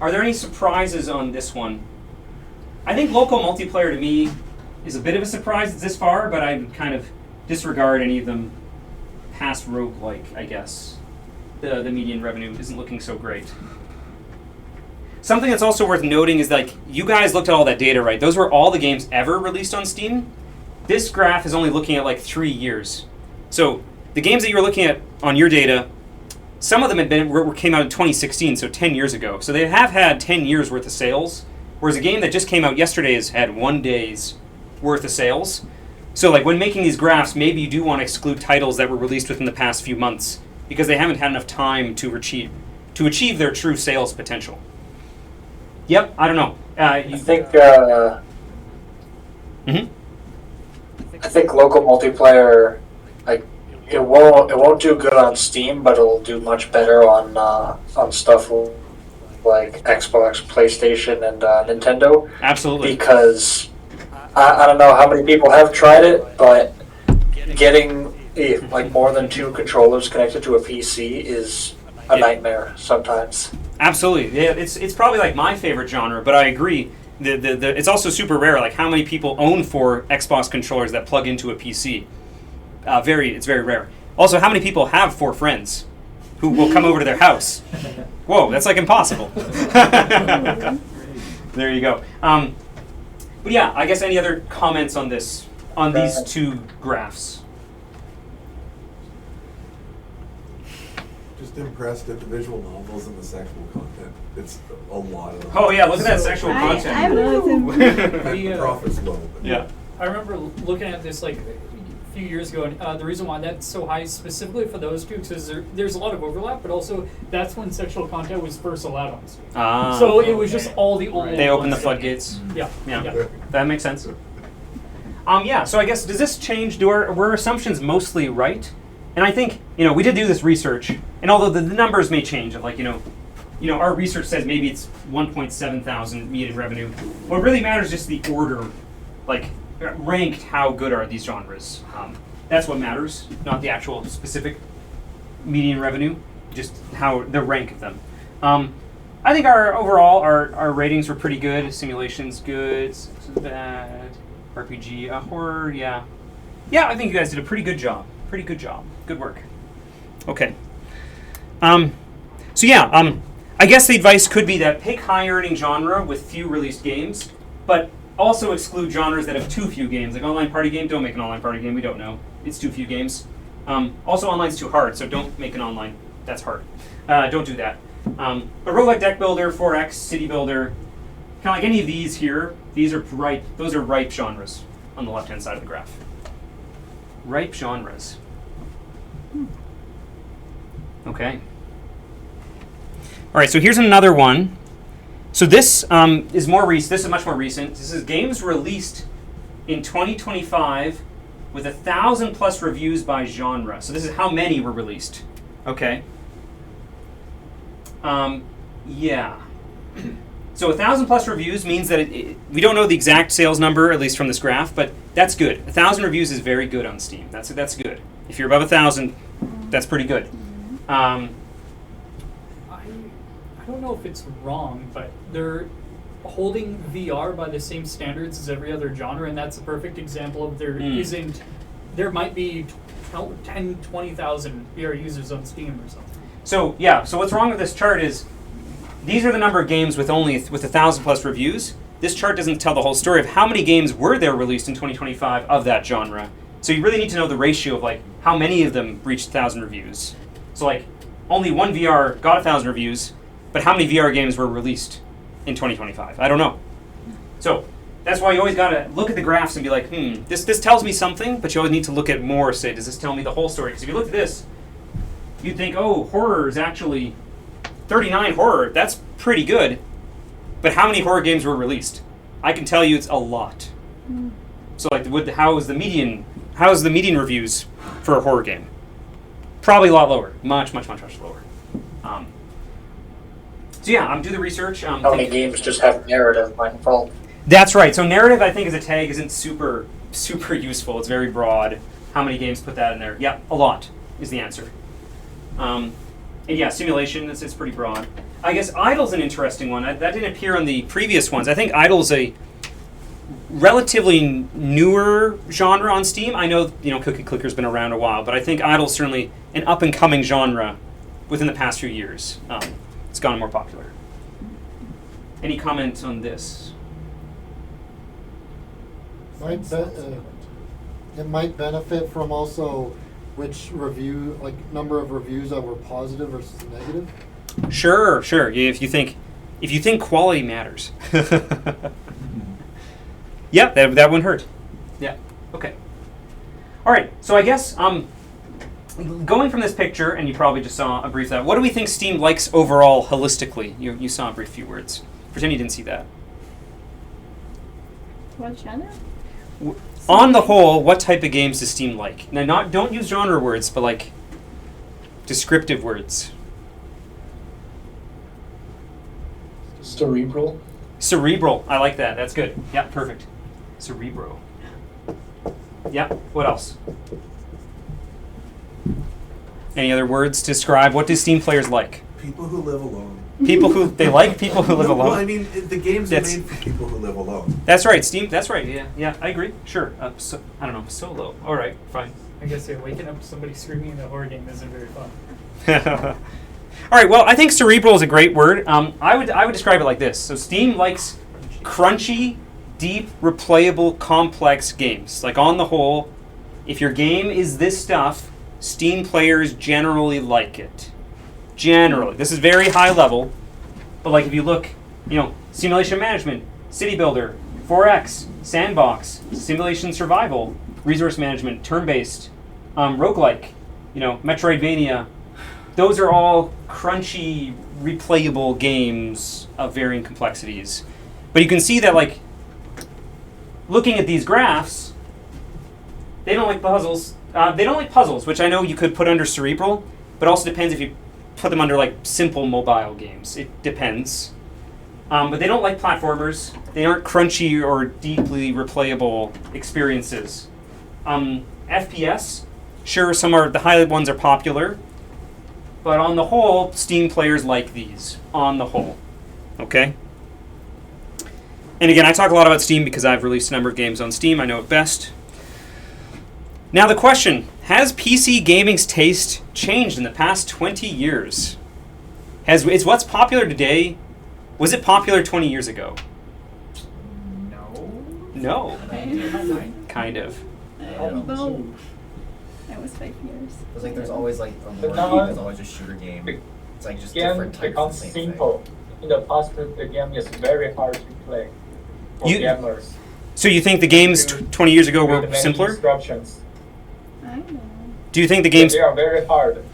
Are there any surprises on this one? I think local multiplayer to me is a bit of a surprise this far, but I would kind of disregard any of them past roguelike, I guess. The median revenue isn't looking so great. Something that's also worth noting is you guys looked at all that data, right? Those were all the games ever released on Steam. This graph is only looking at 3 years. So the games that you were looking at on your data, some of them came out in 2016, so 10 years ago. So they have had 10 years worth of sales, whereas a game that just came out yesterday has had 1 day's worth of sales. So when making these graphs, maybe you do want to exclude titles that were released within the past few months because they haven't had enough time to achieve their true sales potential. Yep, I don't know. I think I think local multiplayer, it won't do good on Steam, but it'll do much better on stuff like Xbox, PlayStation, and Nintendo. Absolutely. Because I don't know how many people have tried it, but getting more than 2 controllers connected to a PC is a nightmare sometimes. Absolutely, yeah. It's probably my favorite genre, but I agree. It's also super rare. How many people own 4 Xbox controllers that plug into a PC? It's very rare. Also, how many people have 4 friends who will come over to their house? Whoa, that's impossible. There you go. But yeah, I guess any other comments on these 2 graphs? Just impressed at the visual novels and the sexual content. It's a lot of them. Oh yeah, look at that sexual content. I love them. The profit's low. Yeah. I remember looking at this a few years ago, and the reason why that's so high specifically for those 2 because there's a lot of overlap, but also that's when sexual content was first allowed on Steam. So it was just all the old. They opened the floodgates. Yeah. That makes sense. Yeah. So I guess does this change? Were assumptions mostly right? And I think, we did do this research, and although the numbers may change, of like, our research says maybe it's 1.7 thousand median revenue. What really matters is just the order, like ranked, how good are these genres. That's what matters, not the actual specific median revenue, just how the rank of them. I think our ratings were pretty good. Simulation's good, bad, RPG, horror, yeah. Yeah, I think you guys did a pretty good job. Pretty good job. Good work. Okay. So yeah, I guess the advice could be that pick high earning genre with few released games, but also exclude genres that have too few games. Like online party game, don't make an online party game, we don't know. It's too few games. Also online's too hard, so don't make an online. That's hard. Don't do that. But roguelike deck builder, 4X, city builder, kind of like any of these here, those are ripe genres on the left-hand side of the graph. Ripe genres. Okay. All right, so here's another one. So this is more recent. This is much more recent. This is games released in 2025 with 1,000+ reviews by genre. So this is how many were released. Okay. Yeah. So 1,000+ reviews means that we don't know the exact sales number, at least from this graph, but that's good. 1,000 reviews is very good on Steam. That's good. If you're above 1,000, that's pretty good. I don't know if it's wrong, but they're holding VR by the same standards as every other genre, and that's a perfect example of there might be 10, 20,000 VR users on Steam or something. So yeah, so what's wrong with this chart is these are the number of games with 1,000+ reviews. This chart doesn't tell the whole story of how many games were there released in 2025 of that genre. So you really need to know the ratio of like how many of them reached 1,000 reviews. So like only one VR got 1,000 reviews, but how many VR games were released in 2025? I don't know. So that's why you always gotta look at the graphs and be like, this tells me something, but you always need to look at more, say, does this tell me the whole story? Because if you look at this, you'd think, oh, horror is actually 39 horror. That's pretty good. But how many horror games were released? I can tell you it's a lot. So like, how is the median reviews for a horror game? Probably a lot lower. Much lower. So yeah, do the research. How many games just have narrative by default? That's right. So narrative, I think, as a tag isn't super useful. It's very broad. How many games put that in there? Yeah, a lot is the answer. And yeah, simulation, it's pretty broad. I guess Idle's an interesting one. That didn't appear on the previous ones. I think Idle's a relatively newer genre on Steam. I know, Cookie Clicker's been around a while, but I think Idle's certainly an up-and-coming genre within the past few years. It's gotten more popular. Any comment on this? It might benefit from also which review, like number of reviews that were positive versus negative. Sure. If you think quality matters. Yeah, that wouldn't hurt. Yeah. Okay. All right. So I guess going from this picture, and you probably just saw a brief that. What do we think Steam likes overall, holistically? You saw a brief few words. Pretend you didn't see that. What genre? On the whole, what type of games does Steam like? Now, don't use genre words, but like descriptive words. Cerebral. Cerebral. I like that. That's good. Yeah, perfect. Cerebro. Yeah. What else? Any other words to describe what do Steam players like? People who live alone. They like people who live alone. Well, I mean, the games are made for people who live alone. That's right, Steam. That's right. Yeah, I agree. Sure. I don't know. Solo. All right, fine. I guess waking up somebody screaming in a horror game isn't very fun. All right. Well, I think cerebral is a great word. I would describe it like this. So Steam likes crunchy, deep, replayable, complex games. Like on the whole, if your game is this stuff, Steam players generally like it. Generally. This is very high level, but like if you look, simulation management, city builder, 4X, sandbox, simulation survival, resource management, turn-based, roguelike, Metroidvania, those are all crunchy, replayable games of varying complexities. But you can see that, like, looking at these graphs, they don't like puzzles. They don't like puzzles, which I know you could put under cerebral, but also depends if you put them under like simple mobile games. It depends. But they don't like platformers. They aren't crunchy or deeply replayable experiences. FPS, sure, the high ones are popular, but on the whole, Steam players like these, on the whole. Okay? And again, I talk a lot about Steam because I've released a number of games on Steam. I know it best. Now the question, has PC gaming's taste changed in the past 20 years? Is what's popular today, was it popular 20 years ago? No. Kind of. No. That was 5 years. It's like there's always like a But war now game, there's always a shooter game. It's like just different types of becomes the same simple. thing. In the past, the game is very hard to play for gamers. So you think the games 20 years ago With were many simpler? instructions. I don't know. Do you think the games... They are very hard.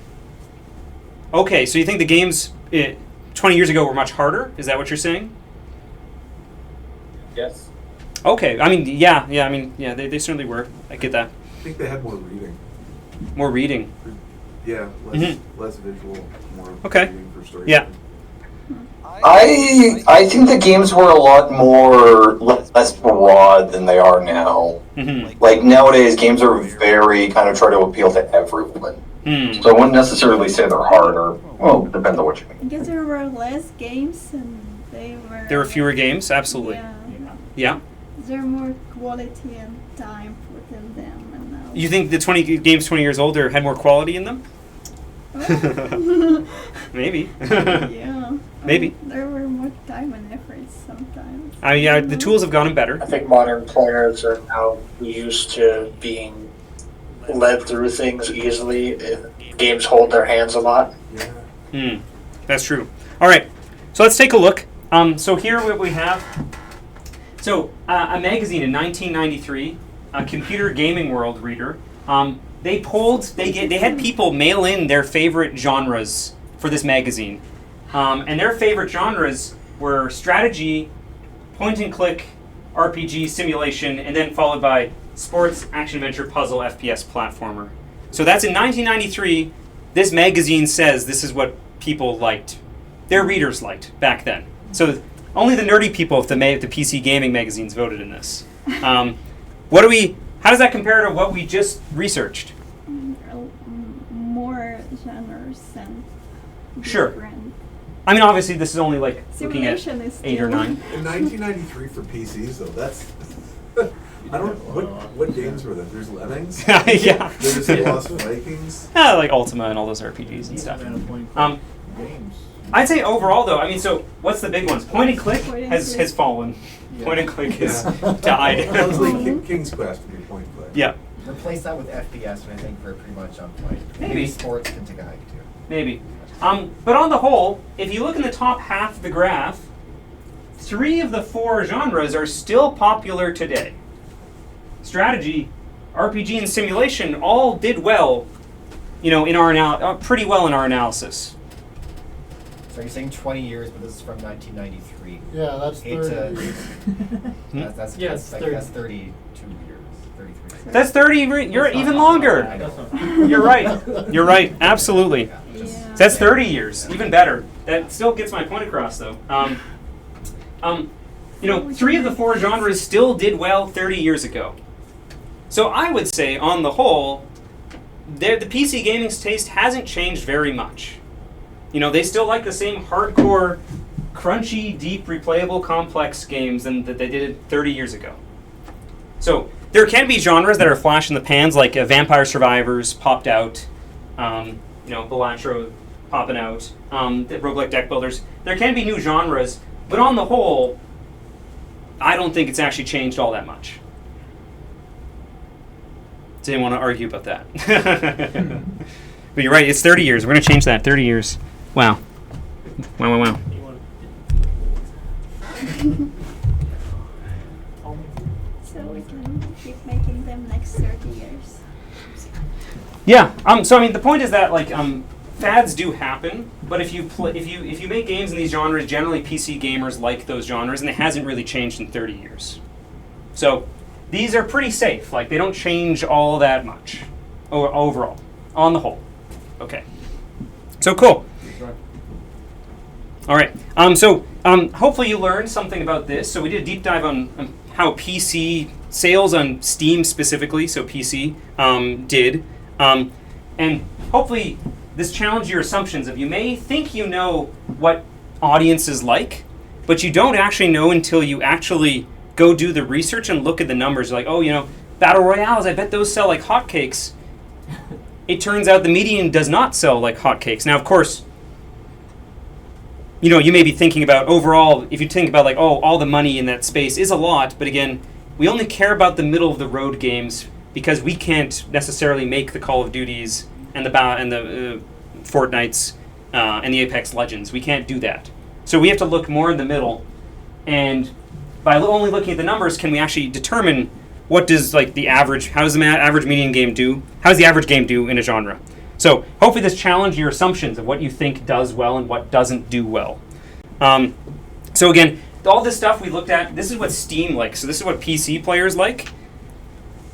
Okay, so you think the games 20 years ago were much harder? Is that what you're saying? Yes. Okay, I mean, they certainly were. I get that. I think they had more reading. More reading. Yeah, less visual, more reading for story. Yeah. I think the games were a lot more less broad than they are now. Like nowadays, games are very kind of try to appeal to everyone. So I wouldn't necessarily say they're harder. Well, depends on what you mean. I guess there were less games and There were fewer games, absolutely. Yeah. There more quality and time put in them, and now. You think the 20 games 20 years older had more quality in them? Maybe. Yeah. Maybe. There were more time and effort sometimes. The tools have gotten better. I think modern players are now used to being led through things easily. Games hold their hands a lot. That's true. All right, so let's take a look. So here what we have. So a magazine in 1993, a Computer Gaming World reader. They had people mail in their favorite genres for this magazine, and their favorite genres were strategy, point and click, RPG, simulation, and then followed by sports, action adventure, puzzle, FPS, platformer. So that's in 1993. This magazine says this is what people liked. Their readers liked back then. So only the nerdy people of the PC gaming magazines voted in this. How does that compare to what we just researched? More genres and Sure. different. I mean, obviously, this is only like looking at Simulation is 8 or 9. In 1993 for PCs, though, that's... I don't... What games were there? There's Lemmings? Yeah. There's Lost Vikings? Like Ultima and all those RPGs and stuff. I'd say overall, though, I mean, so what's the big ones? Point and click has fallen. Yeah. Point and click has died. Honestly, King's Quest would be point and click. Yeah. Replace that with FPS, and I think we're pretty much on point. Maybe. Sports can take a hike too. Maybe. But on the whole, if you look in the top half of the graph, 3 of the 4 genres are still popular today. Strategy, RPG, and simulation all did well, in our pretty well in our analysis. So you're saying 20 years, but this is from 1993. Yeah, that's 30. That's 32 years. 33. That's 30. You're even longer. You're right. You're right. Absolutely. Yeah. That's 30 years. Even better. That still gets my point across, though. 3 of the 4 genres still did well 30 years ago. So I would say, on the whole, the PC gaming's taste hasn't changed very much. They still like the same hardcore, crunchy, deep, replayable, complex games that they did 30 years ago. So there can be genres that are flash in the pans, like Vampire Survivors popped out, Balatro popping out, the roguelike deck builders. There can be new genres, but on the whole, I don't think it's actually changed all that much. Didn't want to argue about that. But you're right, it's 30 years. We're going to change that. 30 years. Wow. Wow. So we can keep making them next 30 years. Yeah. So I mean, the point is that fads do happen, but if you make games in these genres, generally PC gamers like those genres, and it hasn't really changed in 30 years. So these are pretty safe. They don't change all that much. overall, on the whole. Okay. So cool. All right. Hopefully you learned something about this. So we did a deep dive on how PC sales on Steam specifically, so PC, did. And hopefully this challenged your assumptions of you may think you know what audiences like, but you don't actually know until you actually go do the research and look at the numbers. Like, oh, Battle Royales, I bet those sell like hotcakes. It turns out the median does not sell like hotcakes. Now, of course, you may be thinking about overall, if you think about like, oh, all the money in that space is a lot, but again, we only care about the middle of the road games because we can't necessarily make the Call of Duties and the Fortnites and the Apex Legends. We can't do that. So we have to look more in the middle, and by only looking at the numbers, can we actually determine what does like the average, how does the average median game do? How does the average game do in a genre? So hopefully this challenged your assumptions of what you think does well and what doesn't do well. So again, all this stuff we looked at, this is what Steam likes. So this is what PC players like.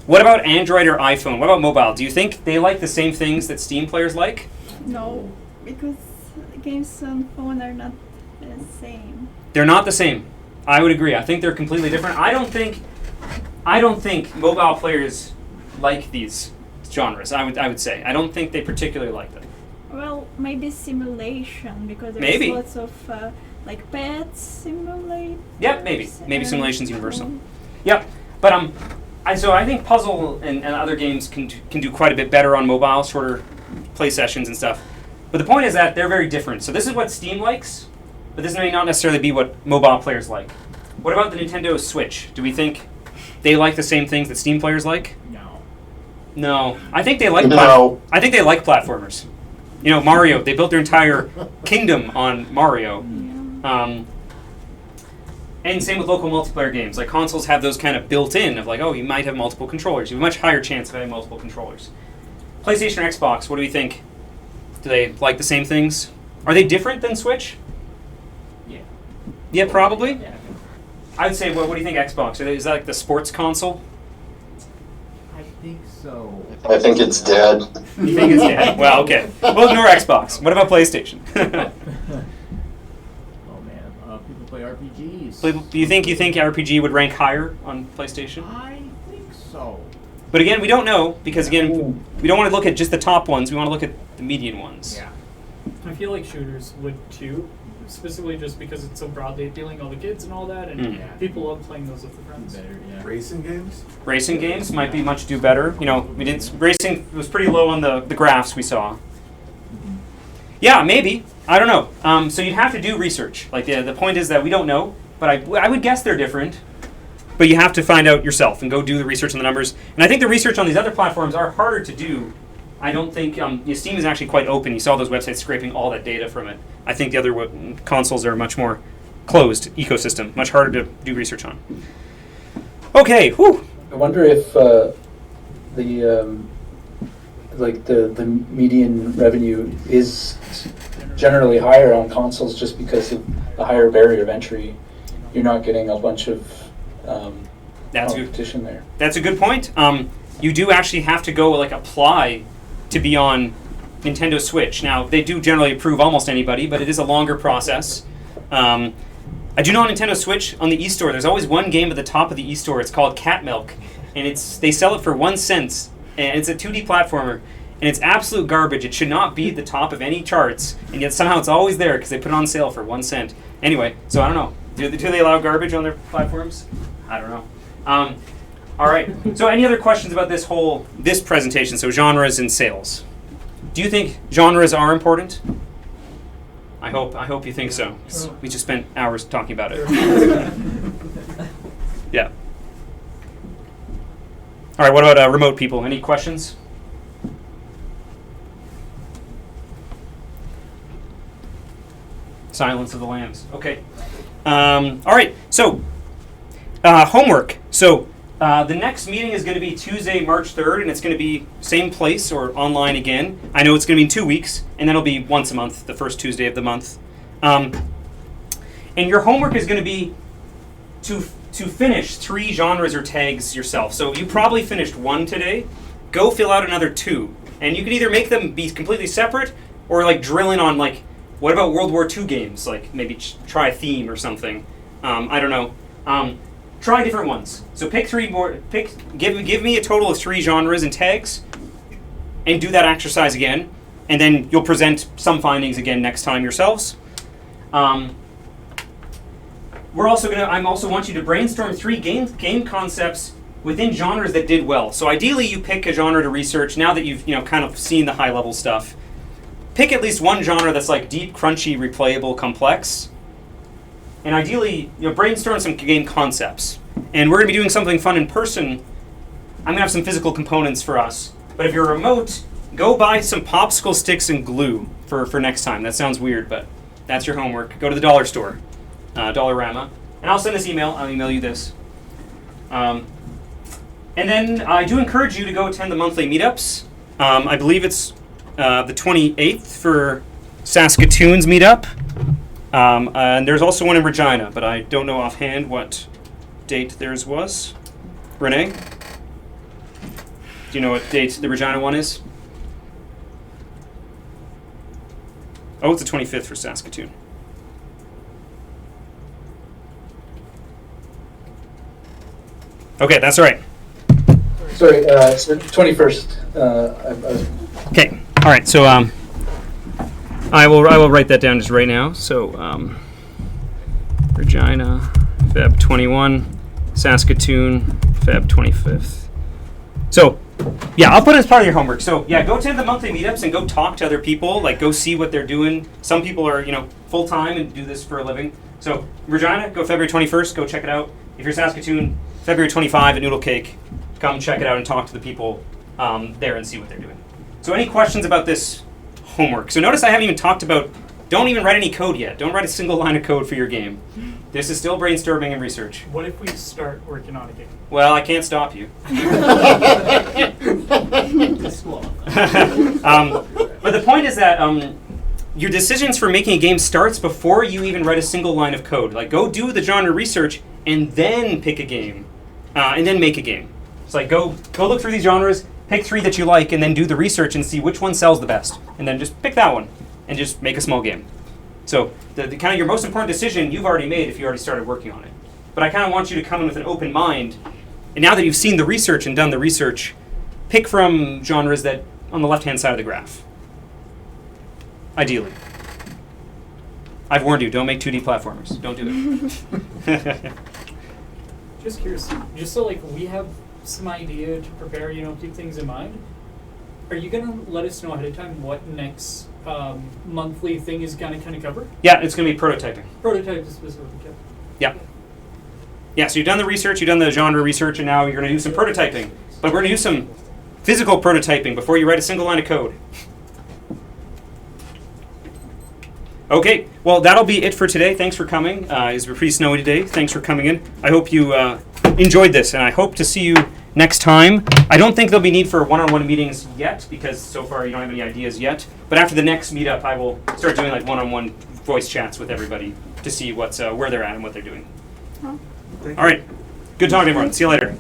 What about Android or iPhone? What about mobile? Do you think they like the same things that Steam players like? No, because games on phone are not the same. They're not the same. I would agree. I think they're completely different. I don't think mobile players like these genres. I would say. I don't think they particularly like them. Well, maybe simulation, because there's Maybe. lots of like pets simulate. Yep, maybe simulation's universal. Yep, but so I think puzzle and other games can do quite a bit better on mobile, shorter play sessions and stuff. But the point is that they're very different. So this is what Steam likes, but this may not necessarily be what mobile players like. What about the Nintendo Switch? Do we think they like the same things that Steam players like? No. I think they like I think they like platformers. Mario, they built their entire kingdom on Mario. And same with local multiplayer games. Like consoles have those kind of built in of like, oh, you might have multiple controllers. You have a much higher chance of having multiple controllers. PlayStation or Xbox, what do we think? Do they like the same things? Are they different than Switch? Yeah, probably? Yeah. I'd say, what do you think Xbox? Is that like the sports console? I think so. I think it's dead. You think it's dead? Well, okay. We'll ignore Xbox. What about PlayStation? People play RPGs. Do you think RPG would rank higher on PlayStation? I think so. But again, we don't know, because again, we don't want to look at just the top ones. We want to look at the median ones. Yeah. I feel like shooters would too, specifically just because it's so broadly appealing to all the kids and all that, and people love playing those with their friends. Racing games? Racing games might be much better. Racing was pretty low on the graphs we saw. Yeah, maybe. I don't know. So you'd have to do research. Like the point is that we don't know, but I would guess they're different. But you have to find out yourself and go do the research on the numbers. And I think the research on these other platforms are harder to do. I don't think Steam is actually quite open. You saw those websites scraping all that data from it. I think the other consoles are a much more closed ecosystem, much harder to do research on. Okay, whew. I wonder if the median revenue is generally higher on consoles just because of the higher barrier of entry. You're not getting a bunch of competition there. That's a good point. You do actually have to go apply to be on Nintendo Switch. Now, they do generally approve almost anybody, but it is a longer process. I do know on Nintendo Switch, on the eStore, there's always one game at the top of the eStore. It's called Cat Milk, and they sell it for 1 cent, and it's a 2D platformer, and it's absolute garbage. It should not be at the top of any charts, and yet somehow it's always there because they put it on sale for 1 cent. Anyway, so I don't know. Do they allow garbage on their platforms? I don't know. All right. So any other questions about this presentation? So genres and sales. Do you think genres are important? I hope you think so. We just spent hours talking about it. Yeah. All right. What about remote people? Any questions? Silence of the Lambs. Okay. All right. So homework. So the next meeting is going to be Tuesday, March 3rd, and it's going to be same place or online again. I know it's going to be in 2 weeks, and then it'll be once a month, the first Tuesday of the month. And your homework is going to be to finish 3 genres or tags yourself. So you probably finished 1 today, go fill out another 2. And you can either make them be completely separate or like drill in on like, what about World War II games? Like maybe try a theme or something. I don't know. Try different ones. So pick 3 more. Give me a total of 3 genres and tags, and do that exercise again. And then you'll present some findings again next time yourselves. We're also gonna. I'm also want you to brainstorm 3 game concepts within genres that did well. So ideally, you pick a genre to research. Now that you've kind of seen the high level stuff, pick at least one genre that's like deep, crunchy, replayable, complex. And ideally, brainstorm some game concepts. And we're going to be doing something fun in person. I'm going to have some physical components for us. But if you're remote, go buy some popsicle sticks and glue for next time. That sounds weird, but that's your homework. Go to the dollar store, Dollarama. And I'll send this email. I'll email you this. And then I do encourage you to go attend the monthly meetups. I believe it's the 28th for Saskatoon's meetup. And there's also one in Regina, but I don't know offhand what date theirs was. Renee? Do you know what date the Regina one is? Oh, it's the 25th for Saskatoon. Okay, that's all right. Sorry, it's the 21st. Okay, all right, so I will write that down just right now. So Regina, Feb 21, Saskatoon, Feb 25th. So yeah, I'll put it as part of your homework. So yeah, go attend the monthly meetups and go talk to other people. Like go see what they're doing. Some people are full time and do this for a living. So Regina, go February 21st. Go check it out. If you're Saskatoon, February 25 at Noodle Cake. Come check it out and talk to the people there and see what they're doing. So any questions about this homework? So notice I haven't even talked about, don't even write any code yet. Don't write a single line of code for your game. This is still brainstorming and research. What if we start working on a game? Well, I can't stop you. But the point is that your decisions for making a game starts before you even write a single line of code. Like go do the genre research and then pick a game, and then make a game. It's like go look through these genres, pick 3 that you like, and then do the research and see which one sells the best, and then just pick that one and just make a small game. So the kind of your most important decision you've already made if you already started working on it. But I kind of want you to come in with an open mind, and now that you've seen the research and done the research, pick from genres that on the left-hand side of the graph. Ideally. I've warned you, don't make 2D platformers. Don't do it. Just curious, just so we have some idea to prepare, keep things in mind. Are you gonna let us know ahead of time what next monthly thing is gonna kind of cover? Yeah, it's gonna be prototyping. Prototype specifically. Yeah. Yeah, so you've done the research, you've done the genre research, and now you're gonna do some prototyping. But we're gonna do some physical prototyping before you write a single line of code. Okay, well that'll be it for today. Thanks for coming. It's pretty snowy today. Thanks for coming in. I hope you enjoyed this, and I hope to see you next time. I don't think there'll be need for one-on-one meetings yet, because so far you don't have any ideas yet. But after the next meetup, I will start doing one-on-one voice chats with everybody to see what's where they're at and what they're doing. Oh. All right, good talking, everyone. See you later.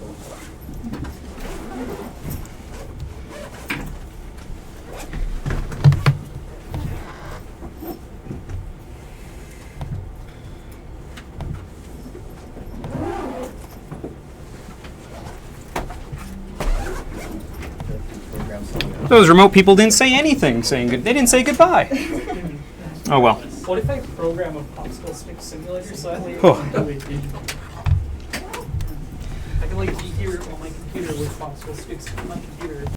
Those remote people didn't say anything saying good. They didn't say goodbye. Oh well. What if I program a popsicle stick simulator so that way Oh. I can be here on my computer with popsicle sticks on my computer.